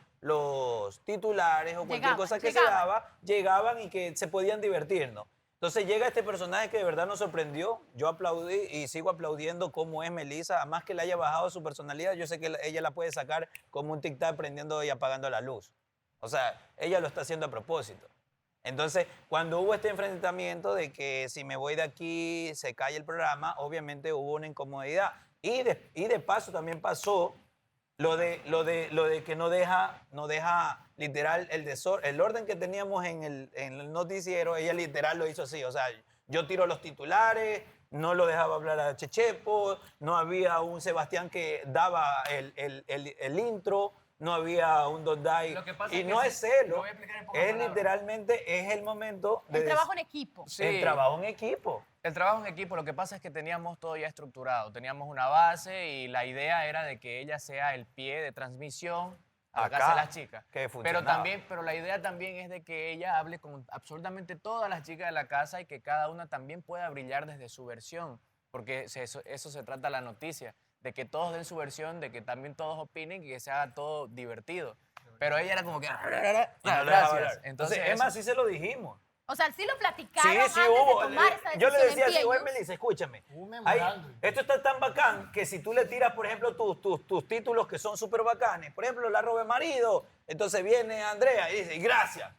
titulares o cualquier cosa que se daba llegaban y que se podían divertir, ¿no? Entonces llega este personaje que de verdad nos sorprendió. Yo aplaudí y sigo aplaudiendo cómo es Melissa. Además que le haya bajado su personalidad, yo sé que ella la puede sacar como un tic-tac prendiendo y apagando la luz. O sea, ella lo está haciendo a propósito. Entonces, cuando hubo este enfrentamiento de que si me voy de aquí se cae el programa, obviamente hubo una incomodidad. Y de paso también pasó lo de que no deja literal el orden que teníamos en el noticiero, ella literal lo hizo así. O sea, yo tiro los titulares, no lo dejaba hablar a Chechepo, no había un Sebastián que daba el intro, no había un Dondai. Y no es celo, es literalmente, es el momento de... El trabajo en equipo. Sí. El trabajo en equipo. El trabajo en equipo, lo que pasa es que teníamos todo ya estructurado, teníamos una base y la idea era de que ella sea el pie de transmisión a la casa de las chicas. Pero la idea también es de que ella hable con absolutamente todas las chicas de la casa y que cada una también pueda brillar desde su versión, porque eso se trata la noticia, de que todos den su versión, de que también todos opinen y que se haga todo divertido. Pero ella era como que... Gracias. Entonces, es más, sí se lo dijimos. O sea, sí lo platicaron Sí, antes hubo. de tomar esa decisión. Yo le decía en así, pie, güey, ¿no? Melissa, escúchame. Esto está tan bacán que si tú le tiras, por ejemplo, tus títulos que son súper bacanes, por ejemplo, la robe marido, entonces viene Andrea y dice, gracias.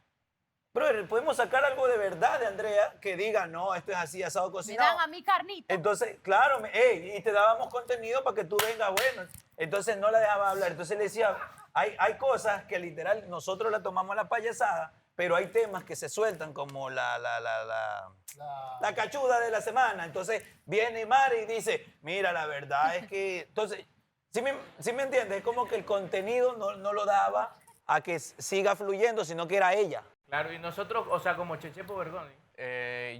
Pero podemos sacar algo de verdad de Andrea que diga, no, esto es así, asado, Me cocinado. dan a mí carnita. Entonces, claro, y te dábamos contenido para que tú vengas, bueno. Entonces no la dejaba hablar. Entonces le decía, hay cosas que literal nosotros la tomamos a la payasada, pero hay temas que se sueltan como la cachuda de la semana. Entonces viene Mari y dice, mira, la verdad es que... Entonces, ¿sí me entiendes? Es como que el contenido no lo daba a que siga fluyendo, sino que era ella. Claro, y nosotros, o sea, como Chechepo Bergoni,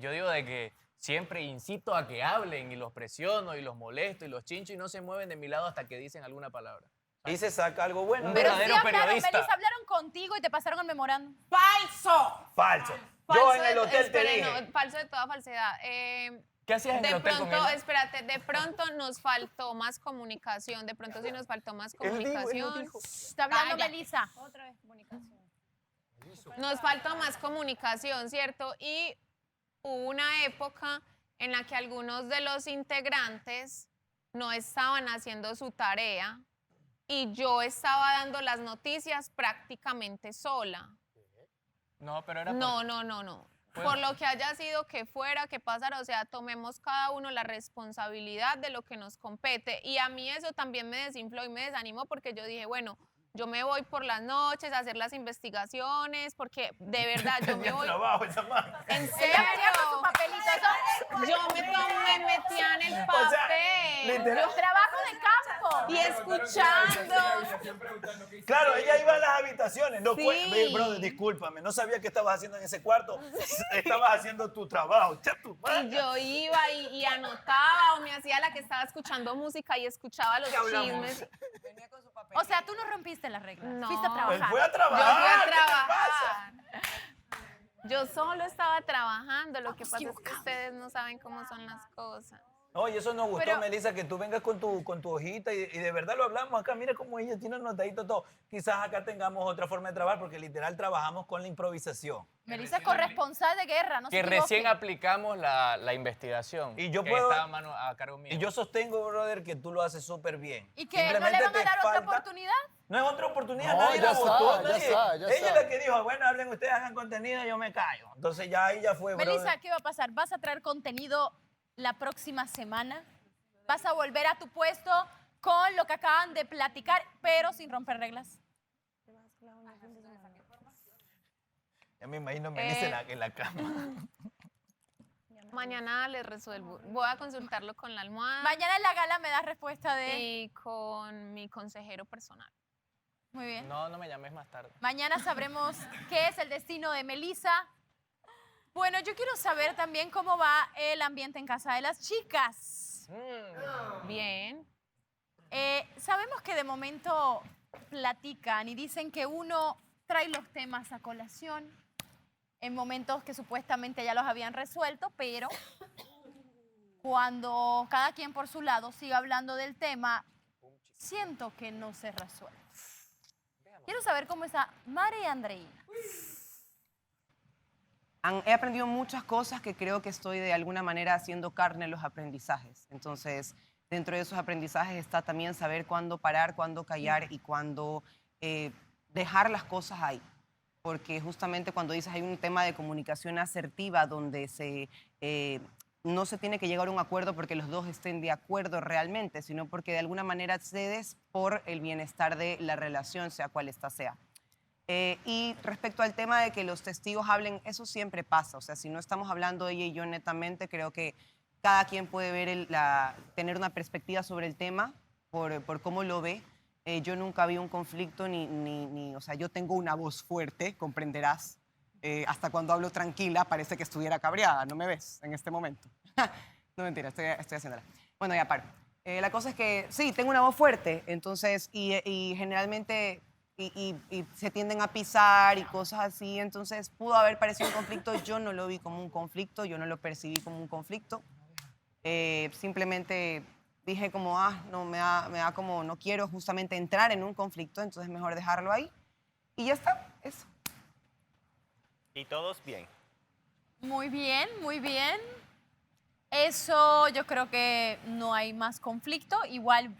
yo digo de que siempre incito a que hablen y los presiono y los molesto y los chincho y no se mueven de mi lado hasta que dicen alguna palabra. Y se saca algo bueno. Un Pero verdadero sí hablaron, periodista. Melissa, hablaron contigo y te pasaron el memorando. ¡Falso! Falso. Falso Yo en el hotel te dije. No, falso de toda falsedad. ¿Qué hacías en el hotel con ella? Espérate, de pronto nos faltó más comunicación. De pronto sí nos faltó más comunicación. Está hablando Melissa. Otra vez comunicación. Nos faltó más comunicación, ¿cierto? Y hubo una época en la que algunos de los integrantes no estaban haciendo su tarea y yo estaba dando las noticias prácticamente sola. No, pero era... No. Por lo que haya sido, que fuera, que pasara, o sea, tomemos cada uno la responsabilidad de lo que nos compete. Y a mí eso también me desinfló y me desanimó porque yo dije, bueno, yo me voy por las noches a hacer las investigaciones, porque de verdad yo me voy... trabajo esa mano. ¿En serio? Su papelito. Yo me metía en el papel. O sea, literal. Trabajo de campo. Y escuchando. Claro, ella iba a las habitaciones. No, Sí. brother, discúlpame, no sabía qué estabas haciendo en ese cuarto. Estabas haciendo tu trabajo. Y yo iba y anotaba o me hacía la que estaba escuchando música y escuchaba los chismes. O sea, tú no rompiste las reglas. No. Fuiste a trabajar. Él fue a trabajar. Yo fui a ¿Qué te trabajar. Yo solo estaba trabajando. Lo que pasa es que ustedes no saben cómo son las cosas. Oye, eso nos gustó, Pero- Melissa, que tú vengas con tu hojita y de verdad lo hablamos acá. Mira cómo ella tiene anotadito todo. Quizás acá tengamos otra forma de trabajar porque literal trabajamos con la improvisación. Melissa es corresponsal de guerra, no Que se equivoque. recién aplicamos la investigación. Y yo que puedo- estaba a cargo mío. Y yo sostengo, brother, que tú lo haces súper bien. ¿Y que no le van a dar otra oportunidad? No es otra oportunidad, No, nadie ya la está, votó. ya nadie. está. Ella es la que dijo, bueno, hablen ustedes, hagan contenido, yo me callo. Entonces ya ahí ya fue, Melissa, brother. ¿qué va a pasar? ¿Vas a traer contenido la próxima semana? ¿Vas a volver a tu puesto con lo que acaban de platicar, pero sin romper reglas? Ya me imagino a Melissa en la cama. Mañana les resuelvo. Voy a consultarlo con la almohada. Mañana en la gala me das respuesta de... Y con mi consejero personal. Muy bien. No me llames más tarde. Mañana sabremos qué es el destino de Melissa. Bueno, yo quiero saber también cómo va el ambiente en casa de las chicas. Bien. Sabemos que de momento platican y dicen que uno trae los temas a colación en momentos que supuestamente ya los habían resuelto, pero cuando cada quien por su lado sigue hablando del tema, siento que no se resuelve. Quiero saber cómo está Mare y Andreina. He aprendido muchas cosas que creo que estoy de alguna manera haciendo carne en los aprendizajes. Entonces, dentro de esos aprendizajes está también saber cuándo parar, cuándo callar y cuándo dejar las cosas ahí. Porque justamente cuando dices hay un tema de comunicación asertiva donde no se tiene que llegar a un acuerdo porque los dos estén de acuerdo realmente, sino porque de alguna manera cedes por el bienestar de la relación, sea cual ésta sea. Y respecto al tema de que los testigos hablen, eso siempre pasa. O sea, si no estamos hablando ella y yo netamente, creo que cada quien puede ver tener una perspectiva sobre el tema por cómo lo ve. Yo nunca vi un conflicto o sea, yo tengo una voz fuerte, comprenderás. Hasta cuando hablo tranquila parece que estuviera cabreada. ¿No me ves en este momento? No, mentira, estoy haciéndola. Bueno, ya paro. La cosa es que sí, tengo una voz fuerte, entonces, y generalmente... Y se tienden a pisar y cosas así, entonces pudo haber parecido un conflicto, yo no lo vi como un conflicto, yo no lo percibí como un conflicto, simplemente dije como, no, me da como, no quiero justamente entrar en un conflicto, entonces mejor dejarlo ahí, y ya está, eso. ¿Y todos bien? Muy bien, muy bien. Eso yo creo que no hay más conflicto, igual,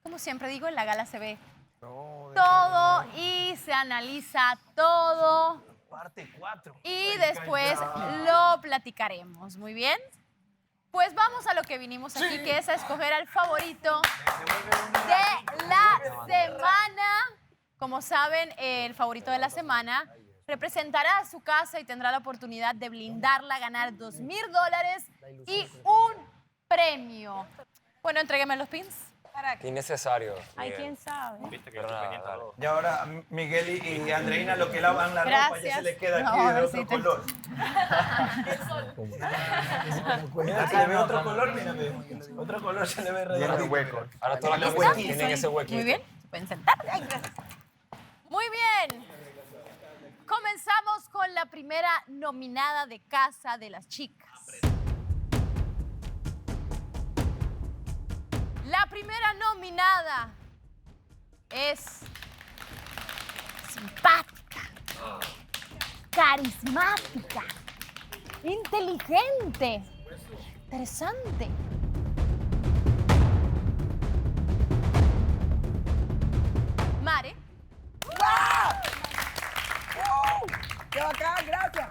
como siempre digo, en la gala se ve todo y se analiza todo. Parte 4. Y después lo platicaremos. Muy bien. Pues vamos a lo que vinimos aquí, que es a escoger al favorito de la semana. Como saben, el favorito de la semana representará a su casa y tendrá la oportunidad de blindarla, ganar $2,000 y un premio. Bueno, entrégueme los pins. Innecesario. Ay, quién sabe. Y ahora Miguel y Andreina lo que lavan la ropa ya se le queda aquí de otro color. Mira, se le ve otro color, mírame. Otro color se le ve Lleno de huecos. Ahora todas las cosas tienen ese huequito. Muy bien, se pueden sentar. Ay, gracias. Muy bien. Comenzamos con la primera nominada de Casa de las Chicas. La primera nominada es simpática, carismática, inteligente, interesante. Mare. ¡Qué bacán! ¡Gracias!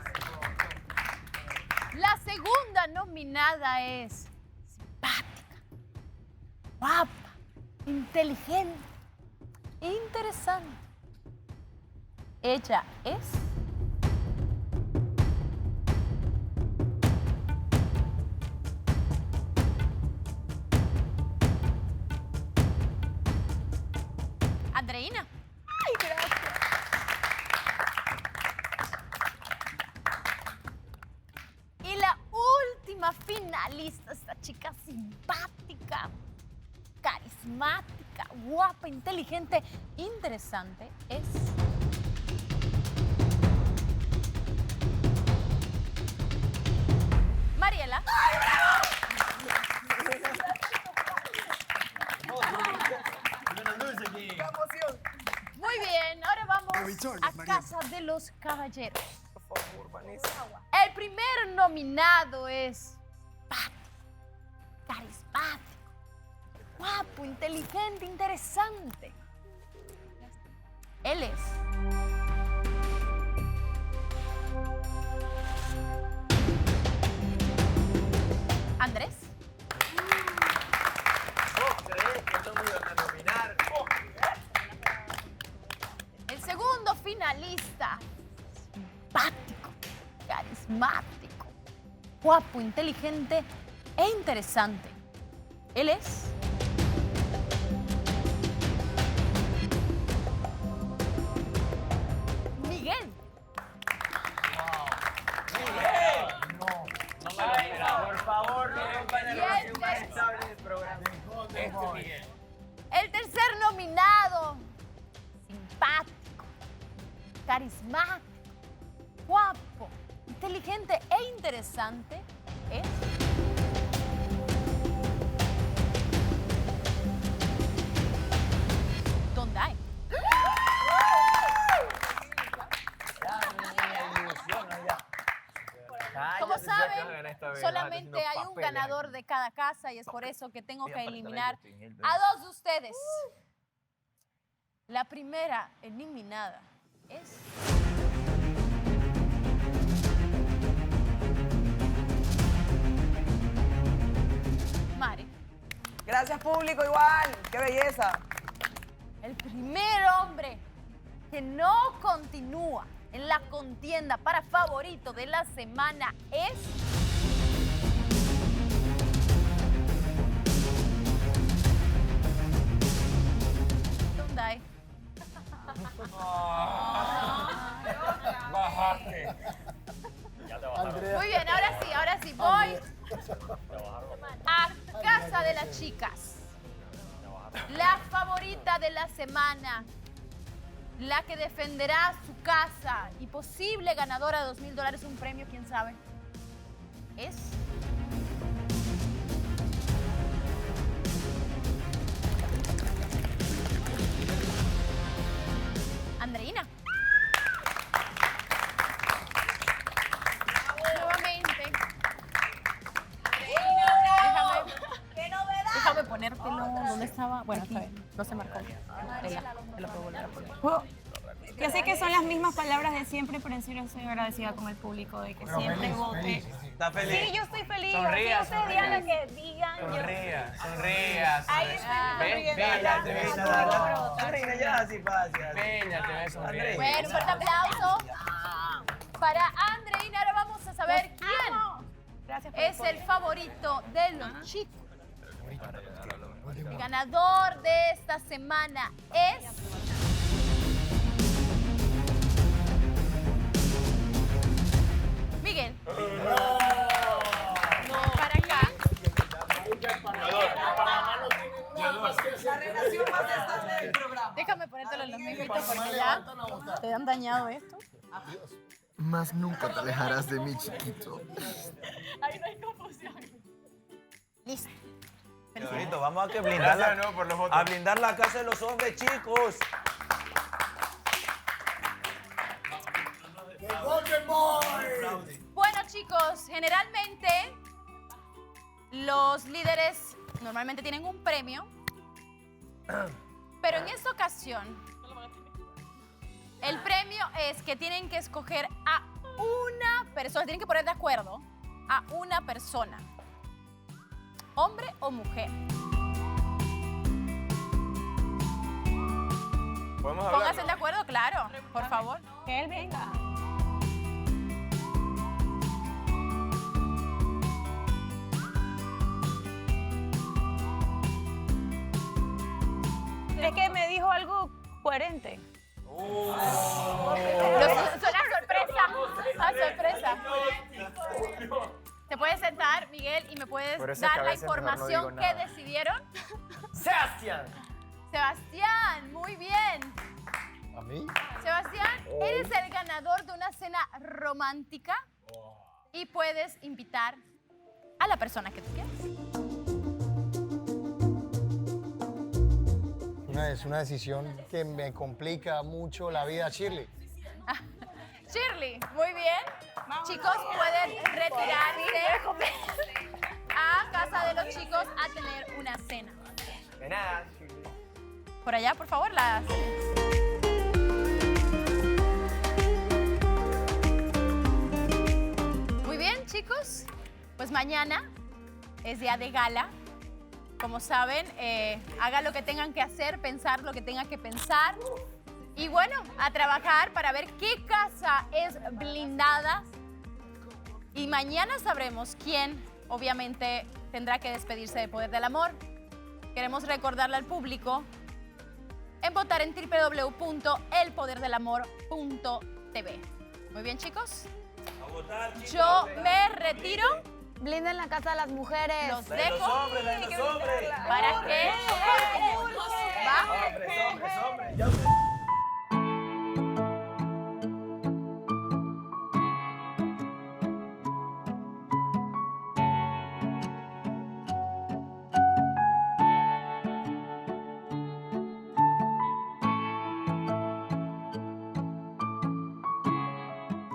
La segunda nominada es simpática, guapa, inteligente, interesante. Ella es... Andreina. ¡Ay, gracias! Y la última finalista, esta chica simpática, carismática, guapa, inteligente, interesante, es... Mariela. Muy bien, ahora vamos a Casa de los Caballeros. Por favor, Vanessa. El primer nominado es carismático, guapo, inteligente, interesante. Él es... Andrés. El segundo finalista, simpático, carismático, guapo, inteligente e interesante. Él es... Miguel. El tercer nominado, simpático, carismático, guapo, inteligente e interesante, es... Dondai. Como saben, solamente hay un ganador de cada casa y es por eso que tengo que eliminar a dos de ustedes. La primera eliminada es... Mari. Gracias, público, igual. ¡Qué belleza! El primer hombre que no continúa en la contienda para favorito de la semana es... Dondai. Bajaste. Muy bien, ahora sí, voy a casa de las chicas. La favorita de la semana, la que defenderá su casa y posible ganadora de $2,000, un premio, quién sabe, es... Andreina. Nuevamente. Déjame ponértelo. ¿Dónde estaba? Bueno, está bien. No se marcó. Te lo puedo volver a poner. Yo sé que son las mismas palabras de siempre, pero en serio estoy agradecida con el público de que siempre vote. ¿Está feliz? Sí, yo estoy feliz. Sonría, Así ustedes digan lo que digan. Sonría. Ahí estoy sonriendo. Andreina, ya así fácil. Peña, te ves sonriendo. Bueno, un fuerte aplauso para Andreina. Ahora vamos a saber quién es el favorito de los chicos. El ganador de esta semana es... Miguel. Para acá. La relación más estable del programa. Déjame ponértelo en los mismitos porque ya te han dañado esto. Más nunca te alejarás de mí, chiquito. Ahí no hay confusión. Listo. Señorito, vamos a blindar la casa de los hombres, chicos. Bueno, chicos, generalmente los líderes normalmente tienen un premio, pero en esta ocasión el premio es que tienen que escoger a una persona, tienen que poner de acuerdo a una persona, hombre o mujer. ¿Podemos hablar? Pónganse de acuerdo, claro, por favor. Que él venga. Es que me dijo algo coherente. Suena sorpresa. ¿Te puedes sentar, Miguel, y me puedes dar la información que decidieron? ¡Sebastián! Sebastián, muy bien. ¿A mí? Sebastián, eres el ganador de una cena romántica y puedes invitar a la persona que tú quieras. Es una decisión que me complica mucho la vida, Shirley. Shirley, muy bien. Chicos, pueden retirarse a casa de los chicos a tener una cena. De nada, Shirley. Por allá, por favor, las... Muy bien, chicos. Pues mañana es día de gala. Como saben, hagan lo que tengan que hacer, pensar lo que tengan que pensar. Y bueno, a trabajar para ver qué casa es blindada. Y mañana sabremos quién, obviamente, tendrá que despedirse del poder del amor. Queremos recordarle al público en votar en www.elpoderdelamor.tv. Muy bien, chicos. Yo me retiro. blinden la casa de las mujeres. Los La de los dejo. hombres, la de los hombres. ¿Para qué? ¿Va? Hombres, hombres. Ya usted-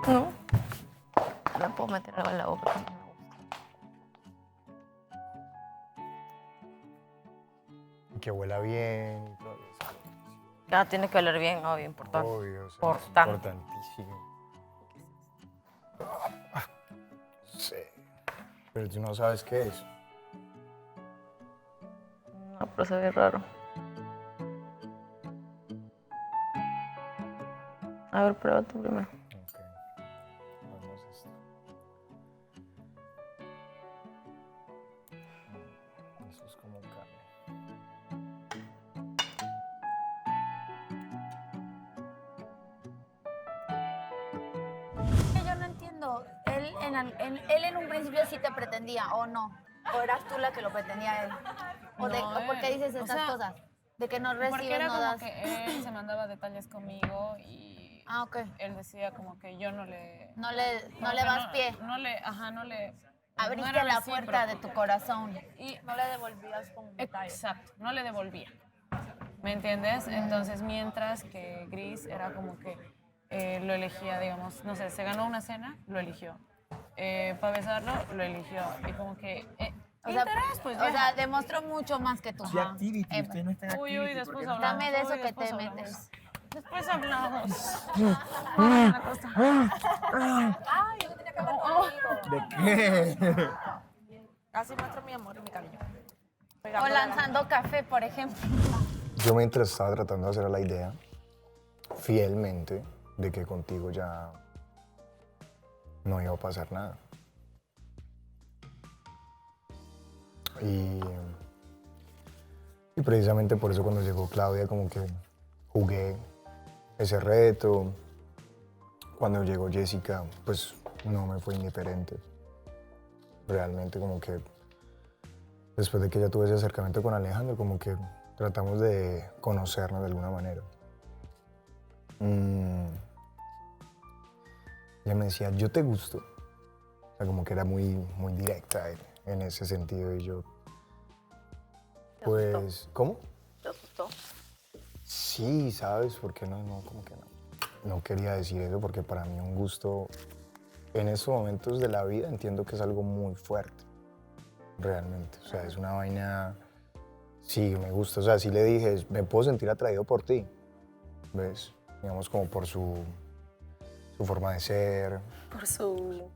No. Me puedo meter algo en la boca. No me gusta. Que huela bien y todo eso. Ya tiene que oler bien, obvio, importante. Obvio, o sea, es Importante. importantísimo. Sí. Pero tú no sabes qué es. No, pero se ve raro. A ver, prueba tú primero. Vamos a esto. Eso es como carne. Yo no entiendo. Él en un principio sí te pretendía, ¿o no? ¿O eras tú la que lo pretendía a él? ¿O por qué dices estas cosas? De que no recibes, Porque era no como das. que él se mandaba detalles conmigo y ok. Él decía como que yo no le... No le como que das pie. No le, ajá, no le... Abriste no era la puerta de recíproco. tu corazón. Y no le devolvías con detalles. Exacto, no le devolvía. ¿Me entiendes? Entonces, mientras que Gris era como que lo elegía, digamos, no sé, se ganó una cena, lo eligió. Para besarlo, lo eligió. Y como que... O sea, interés, pues, o sea, vieja. demostró mucho más que tú. Sí, activity, usted no está en Uy, activity. después ¿por qué no? hablamos. Dame de eso Uy, que después te hablamos. metes. Después hablamos. Ay, yo tenía que hablar contigo. ¿De qué? Así muestra mi amor y mi cariño. O lanzando café, por ejemplo. Yo mientras estaba tratando de hacer la idea, fielmente, de que contigo ya no iba a pasar nada. Y precisamente por eso cuando llegó Claudia como que jugué ese reto. Cuando llegó Jessica, pues no me fue indiferente. Realmente como que después de que ya tuve ese acercamiento con Alejandro, como que tratamos de conocernos de alguna manera. Ella me decía, yo te gusto. O sea, como que era muy, muy directa en ese sentido. Y yo, pues, ¿cómo? ¿Te gustó? Sí, ¿sabes? Porque no, como que no. No quería decir eso porque para mí un gusto en estos momentos de la vida entiendo que es algo muy fuerte. Realmente. O sea, es una vaina... Sí, me gusta. O sea, sí le dije, me puedo sentir atraído por ti. ¿Ves? Digamos como por su forma de ser. Por su...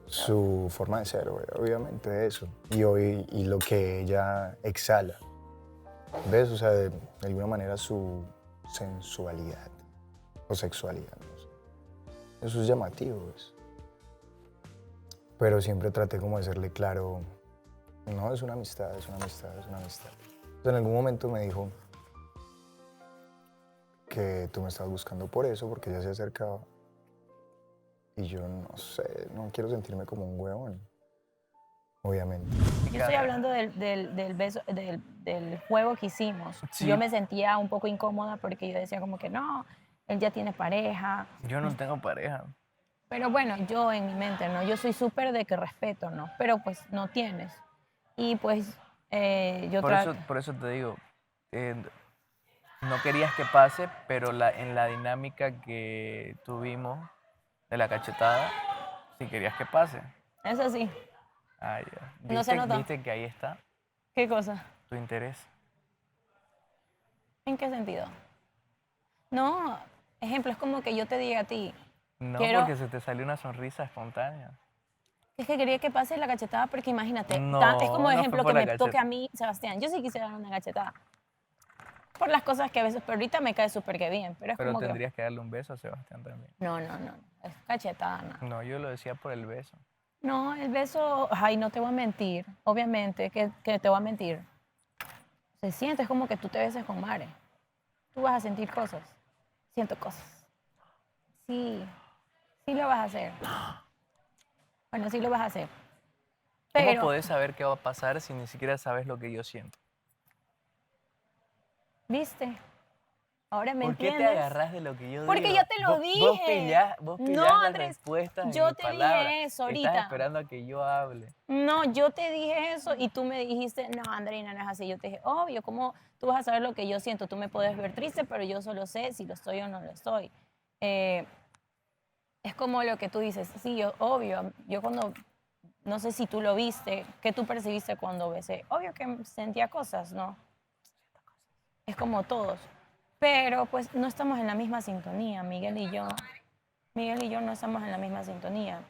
Su forma de ser, obviamente eso. Y lo que ella exhala. ¿Ves? O sea, de alguna manera su sensualidad o sexualidad. No sé. Eso es llamativo, ¿ves? Pero siempre traté como de serle claro, no, es una amistad, es una amistad, es una amistad. Entonces, en algún momento me dijo que tú me estabas buscando por eso, porque ella se acercaba. Y yo no sé, no quiero sentirme como un huevón, obviamente. Yo estoy hablando del beso, del juego que hicimos. Sí. Yo me sentía un poco incómoda porque yo decía como que no, él ya tiene pareja. Yo no tengo pareja. Pero bueno, yo en mi mente, ¿no? Yo soy súper de que respeto, ¿no? Pero pues no tienes. Y pues yo Por eso te digo, no querías que pase, pero en la dinámica que tuvimos de la cachetada, sí querías que pase. Eso sí. Ah, ya. No se notó. ¿Viste que ahí está ¿Qué cosa? tu interés? ¿En qué sentido? No, ejemplo, es como que yo te diga a ti, No, quiero... porque se te salió una sonrisa espontánea. Es que quería que pase la cachetada porque imagínate, No, es como no fue ejemplo por que la me toque cacheta. a mí, Sebastián. Yo sí quisiera dar una cachetada. Por las cosas que a veces, pero ahorita me cae súper que bien. Pero es Pero como tendrías que darle un beso a Sebastián también. que... No, es cachetada, no. No, yo lo decía por el beso. No, el beso, ay, no te voy a mentir, obviamente que te voy a mentir. Se siente, es como que tú te beses con Mare. Tú vas a sentir cosas. Siento cosas. Sí, sí lo vas a hacer. Bueno, sí lo vas a hacer. ¿Cómo Pero, podés saber qué va a pasar si ni siquiera sabes lo que yo siento? ¿viste? Ahora me ¿Por qué entiendes. te agarras de lo que yo digo? Porque yo te lo dije. Vos No, pillás las Andrés, respuestas en yo mi te palabra. dije eso Estás ahorita. esperando a que yo hable. No, yo te dije eso y tú me dijiste, no, Andreina, no es así. Yo te dije, obvio, ¿cómo tú vas a saber lo que yo siento? Tú me puedes ver triste, pero yo solo sé si lo estoy o no lo estoy. Es como lo que tú dices, sí, yo, obvio, yo cuando, no sé si tú lo viste, ¿qué tú percibiste cuando besé? Obvio que sentía cosas, ¿no? Es como todos. Pero pues no estamos en la misma sintonía, Miguel y yo. Miguel y yo no estamos en la misma sintonía.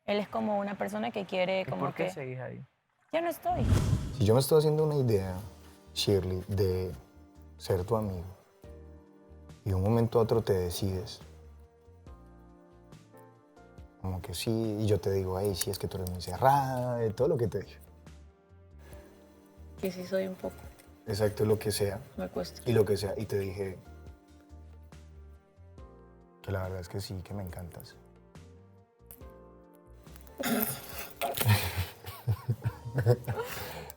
Él es como una persona que quiere ¿Y como por qué que... seguís ahí? Ya no estoy. Si yo me estoy haciendo una idea, Shirley, de ser tu amigo, y de un momento a otro te decides, como que sí, y yo te digo, hey, sí, es que tú eres muy cerrada, de todo lo que te dije. Que sí soy un poco. Exacto, lo que sea. Me cuesta. Y lo que sea. Y te dije que la verdad es que sí, que me encantas.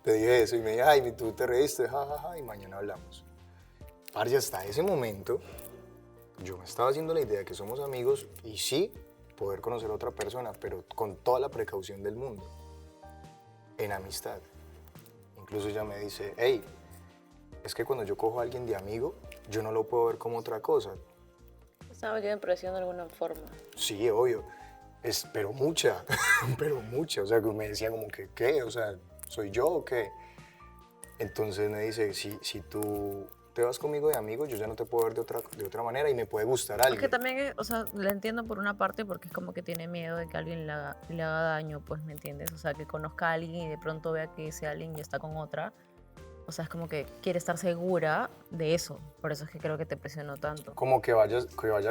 Te dije eso y me dije, ay, tú te reíste, jajaja, y mañana hablamos. Parce, hasta ese momento, yo me estaba haciendo la idea que somos amigos y sí, poder conocer a otra persona, pero con toda la precaución del mundo, en amistad. Incluso ella me dice, hey, es que cuando yo cojo a alguien de amigo, yo no lo puedo ver como otra cosa. Estaba yo impresión de alguna forma. Sí, obvio. Pero mucha, pero mucha. O sea, que me decía como que, ¿qué? O sea, ¿soy yo o qué? Entonces me dice, si tú te vas conmigo de amigo, yo ya no te puedo ver de otra manera y me puede gustar alguien. Es que también, o sea, le entiendo por una parte porque es como que tiene miedo de que alguien le haga daño, pues, ¿me entiendes? O sea, que conozca a alguien y de pronto vea que ese alguien ya está con otra. O sea, es como que quiere estar segura de eso. Por eso es que creo que te presionó tanto. Como que vaya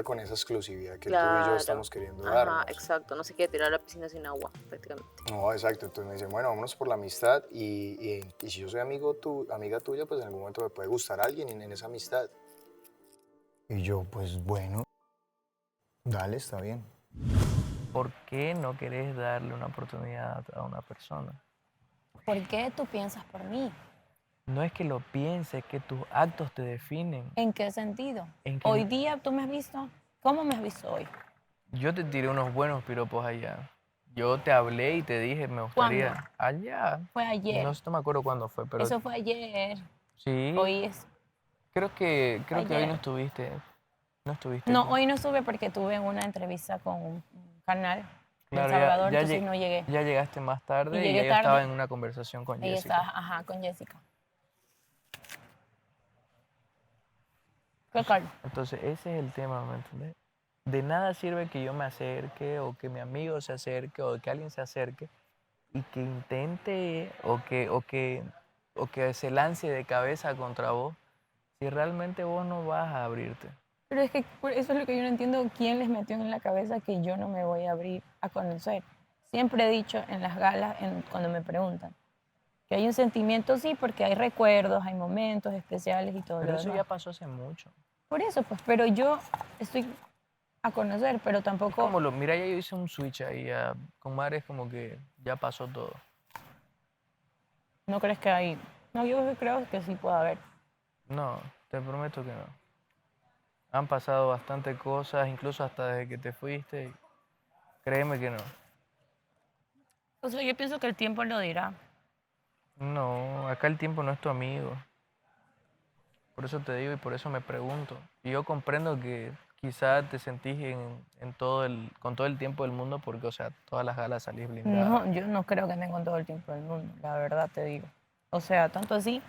con esa exclusividad que tú y yo estamos queriendo darnos. Exacto. No se quiere tirar a la piscina sin agua, prácticamente. No, exacto. Entonces me dice, bueno, vámonos por la amistad y si yo soy amiga tuya, pues en algún momento me puede gustar alguien en esa amistad. Y yo, pues bueno, dale, está bien. ¿Por qué no querés darle una oportunidad a una persona? ¿Por qué tú piensas por mí? No es que lo pienses, que tus actos te definen. ¿En qué sentido? ¿En qué? Hoy día, ¿tú me has visto? ¿Cómo me has visto hoy? Yo te tiré unos buenos piropos allá. Yo te hablé y te dije, me gustaría... ¿Cuándo? Allá. Fue ayer. No me acuerdo cuándo fue, pero... Eso fue ayer. Sí. Hoy es... Creo que hoy ayer. no estuviste. No estuviste. No, hoy no estuve porque tuve una entrevista con un canal Claro, en Salvador, ya entonces no llegué. Ya llegaste más tarde y llegué ella tarde. estaba en una conversación con Ella Jessica. estaba, con Jessica. ¿Qué tal? Entonces, ese es el tema, ¿me entiendes? De nada sirve que yo me acerque o que mi amigo se acerque o que alguien se acerque y que intente o que se lance de cabeza contra vos si realmente vos no vas a abrirte. Pero es que eso es lo que yo no entiendo. ¿Quién les metió en la cabeza que yo no me voy a abrir a conocer? Siempre he dicho en las galas, cuando me preguntan, que hay un sentimiento, sí, porque hay recuerdos, hay momentos especiales y todo Pero lo eso demás. ya pasó hace mucho. Por eso, pues, pero yo estoy a conocer, pero tampoco... Mira, ya yo hice un switch ahí, con Mares como que ya pasó todo. ¿No crees que hay...? No, yo creo que sí puede haber. No, te prometo que no. Han pasado bastante cosas, incluso hasta desde que te fuiste. Y créeme que no. O sea, yo pienso que el tiempo lo dirá. No, acá el tiempo no es tu amigo. Por eso te digo y por eso me pregunto. Y yo comprendo que quizás te sentís con todo el tiempo del mundo porque, o sea, todas las galas salís blindadas. No, yo no creo que tengo todo el tiempo del mundo, la verdad te digo. O sea, tanto así,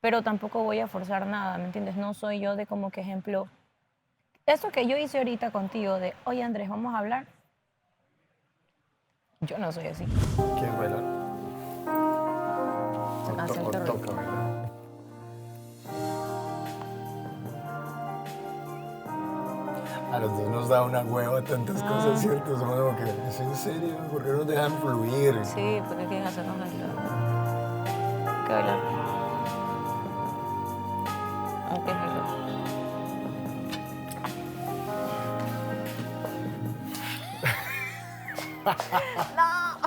pero tampoco voy a forzar nada, ¿me entiendes? No soy yo de como que ejemplo... Eso que yo hice ahorita contigo de, oye Andrés, vamos a hablar. Yo no soy así. ¿Quieres bailar? Se cansa el terror. A los dos nos da una hueva tantas cosas, ¿cierto? Somos como que, ¿es en serio? ¿Por qué nos dejan fluir? Sí, porque quieren hacernos bailar. ¿Qué bailar? Aunque es No.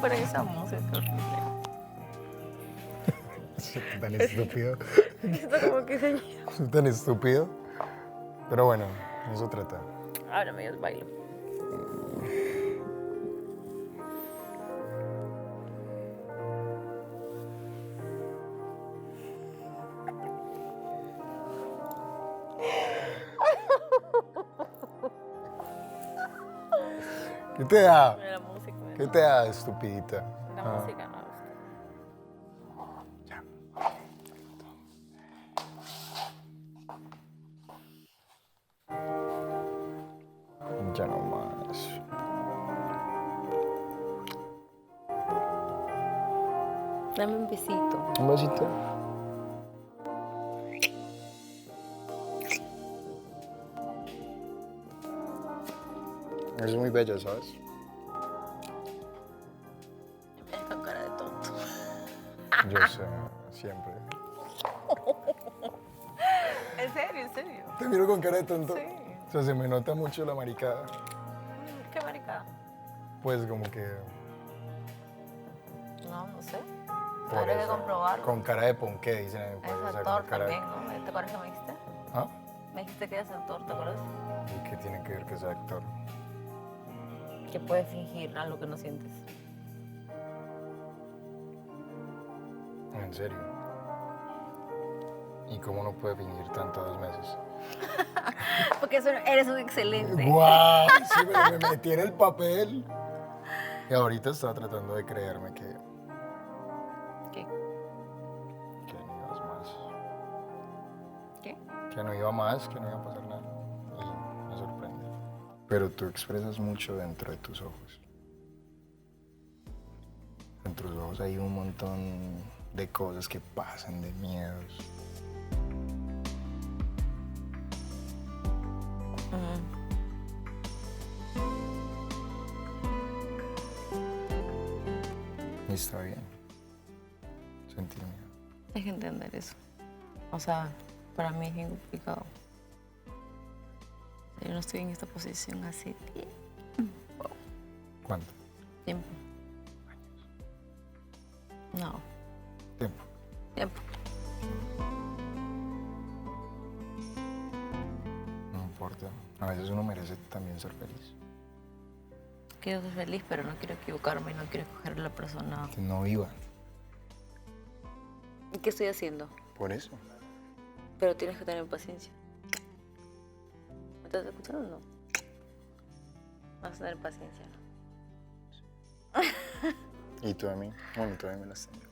pero esa música horrible. Tan estúpido. Esto como que se... Soy tan estúpido. Pero bueno, eso trata. Ahora me dio el baile. ¿Qué te da? La música. ¿Qué te da, estupidita? La Ah. música no me gusta. Ya no más. Dame un besito. Un besito. Es muy bella, ¿sabes? Me ves con cara de tonto. Yo sé, siempre. ¿En serio? ¿En serio? ¿Te miro con cara de tonto? Sí. O sea, se me nota mucho la maricada. ¿Qué maricada? Pues como que... No sé. por Habría que eso, comprobarlo. Con cara de ponqué, dicen en mi país. Es o sea, actor con cara de- también, ¿no? ¿Te acuerdas que me dijiste? ¿Ah? Me dijiste que eres actor, ¿te acuerdas? ¿Y qué tiene que ver que sea actor? Que puedes fingir algo que no sientes. En serio. ¿Y cómo no puede fingir tanto 2 meses? Porque eres un excelente. ¡Guau! Sí, pero me metí en el papel. Y ahorita estaba tratando de creerme que... ¿Qué? Que no ibas más. ¿Qué? Que no iba más, que no iba a pasar nada. Y me sorprende. Pero tú expresas mucho dentro de tus ojos. En tus ojos hay un montón de cosas que pasan, de miedos. Y está bien. Sentir miedo. Hay que entender eso. O sea, para mí es bien complicado. Yo no estoy en esta posición hace ¿Cuánto? tiempo. No, Tiempo. tiempo. No importa. A veces uno merece también ser feliz. Quiero ser feliz, pero no quiero equivocarme y no quiero escoger a la persona. Que no viva. ¿Y qué estoy haciendo? Por eso. Pero tienes que tener paciencia. ¿Me estás escuchando o no? Vas a tener paciencia. ¿Y tú a mí? Bueno, tú a mí me las tengo.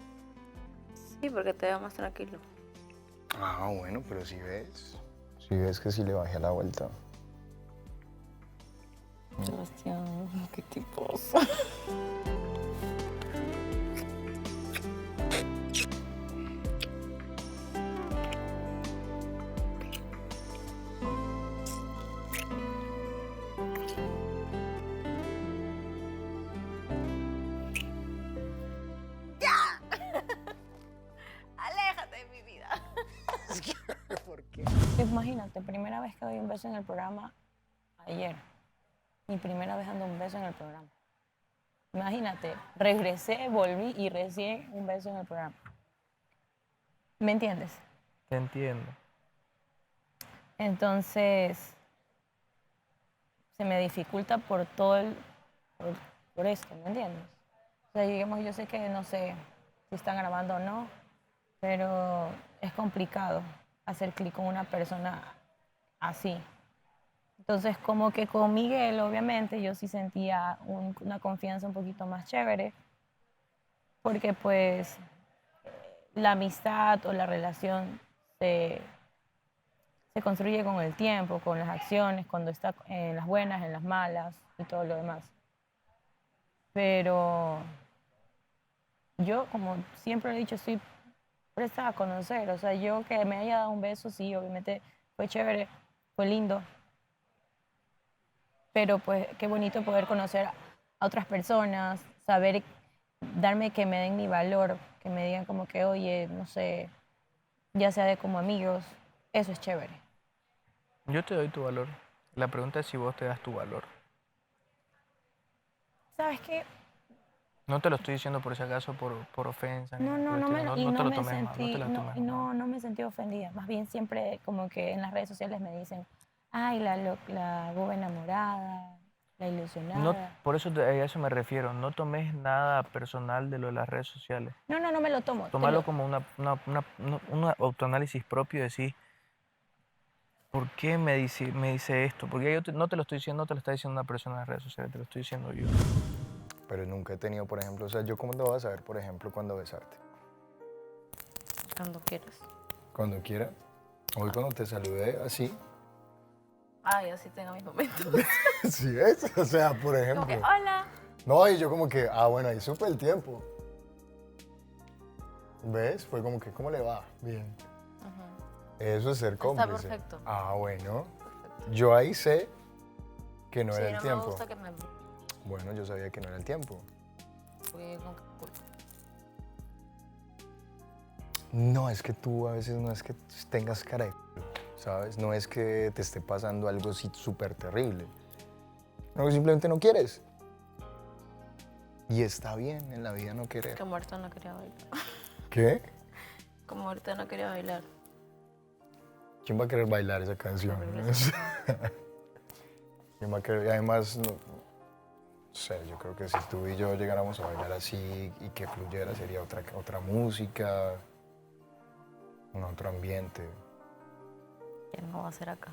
Sí, porque te veo más tranquilo. Ah, bueno, pero si ves. Si ves que sí le bajé la vuelta. Sebastián, qué tiposo. Aléjate de mi vida. ¿Por qué? Imagínate, primera vez que doy un beso en el programa ayer. Mi primera vez dando un beso en el programa. Imagínate, regresé, volví y recién un beso en el programa. ¿Me entiendes? Te entiendo. Entonces, se me dificulta por todo por esto, ¿me entiendes? O sea, digamos, yo sé que no sé si están grabando o no, pero es complicado hacer clic con una persona así. Entonces, como que con Miguel, obviamente, yo sí sentía una confianza un poquito más chévere, porque pues la amistad o la relación se construye con el tiempo, con las acciones, cuando está en las buenas, en las malas y todo lo demás. Pero yo, como siempre he dicho, estoy presta a conocer. O sea, yo que me haya dado un beso, sí, obviamente fue chévere, fue lindo. Pero pues qué bonito poder conocer a otras personas, saber, darme que me den mi valor, que me digan como que, oye, no sé, ya sea de como amigos, eso es chévere. Yo te doy tu valor. La pregunta es si vos te das tu valor. ¿Sabes qué? No te lo estoy diciendo por si acaso, por ofensa. No, ni no, por no el me, estilo. y No te no lo me tomes mal, no sentí, te lo tomes mal. no me sentí ofendida. Más bien siempre como que en las redes sociales me dicen, ay, la boba enamorada, la ilusionada. No, por eso a eso me refiero. No tomes nada personal de lo de las redes sociales. No me lo tomo. Tómalo como un autoanálisis propio y decir, ¿por qué me dice esto? Porque yo no te lo estoy diciendo, no te lo está diciendo una persona en las redes sociales, te lo estoy diciendo yo. Pero nunca he tenido, por ejemplo, o sea, ¿yo cómo te voy a saber, por ejemplo, cuándo besarte? Cuando quieras. Cuando quiera. Hoy cuando te saludé así. Ay, así tengo mis momentos. Sí es, o sea, por ejemplo. Como que, hola. No, y yo como que, bueno, ahí supe el tiempo. ¿Ves? Fue como que, ¿cómo le va? Bien. Eso es ser cómplice. Está perfecto. Bueno. Yo ahí sé que no Sí, era el no tiempo. me gusta que me... Bueno, yo sabía que no era el tiempo. Porque con qué culpa. No, es que tú a veces no es que tengas cara de culo, ¿sabes? No es que te esté pasando algo así súper terrible. No, que simplemente no quieres. Y está bien en la vida no querer. Como ahorita no quería bailar. ¿Qué? Como ahorita no quería bailar. ¿Quién va a querer bailar esa canción? ¿Quién va a querer? Y además, no sé, yo creo que si tú y yo llegáramos a bailar así y que fluyera, sería otra música, otro ambiente. ¿Qué no va a hacer acá?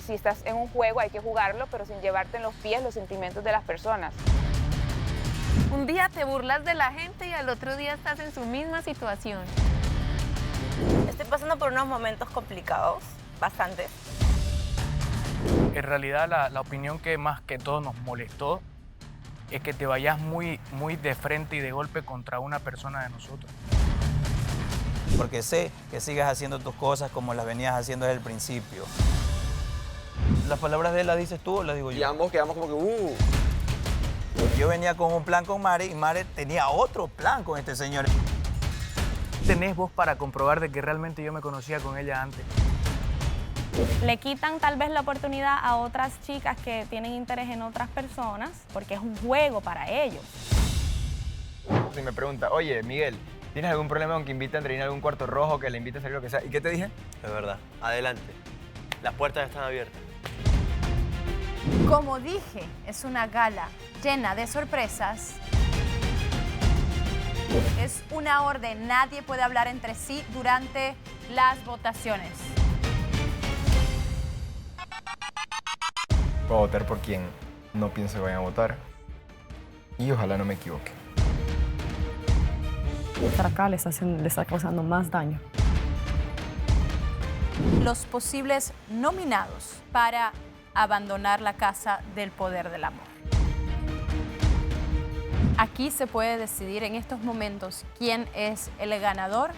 Si estás en un juego hay que jugarlo, pero sin llevarte en los pies los sentimientos de las personas. Un día te burlas de la gente y al otro día estás en su misma situación. Estoy pasando por unos momentos complicados, bastantes. En realidad la opinión que más que todo nos molestó es que te vayas muy de frente y de golpe contra una persona de nosotros. Porque sé que sigas haciendo tus cosas como las venías haciendo desde el principio. ¿Las palabras de él las dices tú o las digo yo? Y ambos quedamos como que, Yo venía con un plan con Mare y Mare tenía otro plan con este señor. Tenés vos para comprobar de que realmente yo me conocía con ella antes. Le quitan tal vez la oportunidad a otras chicas que tienen interés en otras personas porque es un juego para ellos. Si me pregunta, oye, Miguel, ¿tienes algún problema con que invite a Andreina a algún cuarto rojo, que le invite a salir, lo que sea? ¿Y qué te dije? Es verdad. Adelante. Las puertas están abiertas. Como dije, es una gala llena de sorpresas. Es una orden, nadie puede hablar entre sí durante las votaciones. Voy a votar por quien no pienso que vayan a votar. Y ojalá no me equivoque. Estar acá le está causando más daño. Los posibles nominados para abandonar la casa del poder del amor. Aquí se puede decidir en estos momentos quién es el ganador.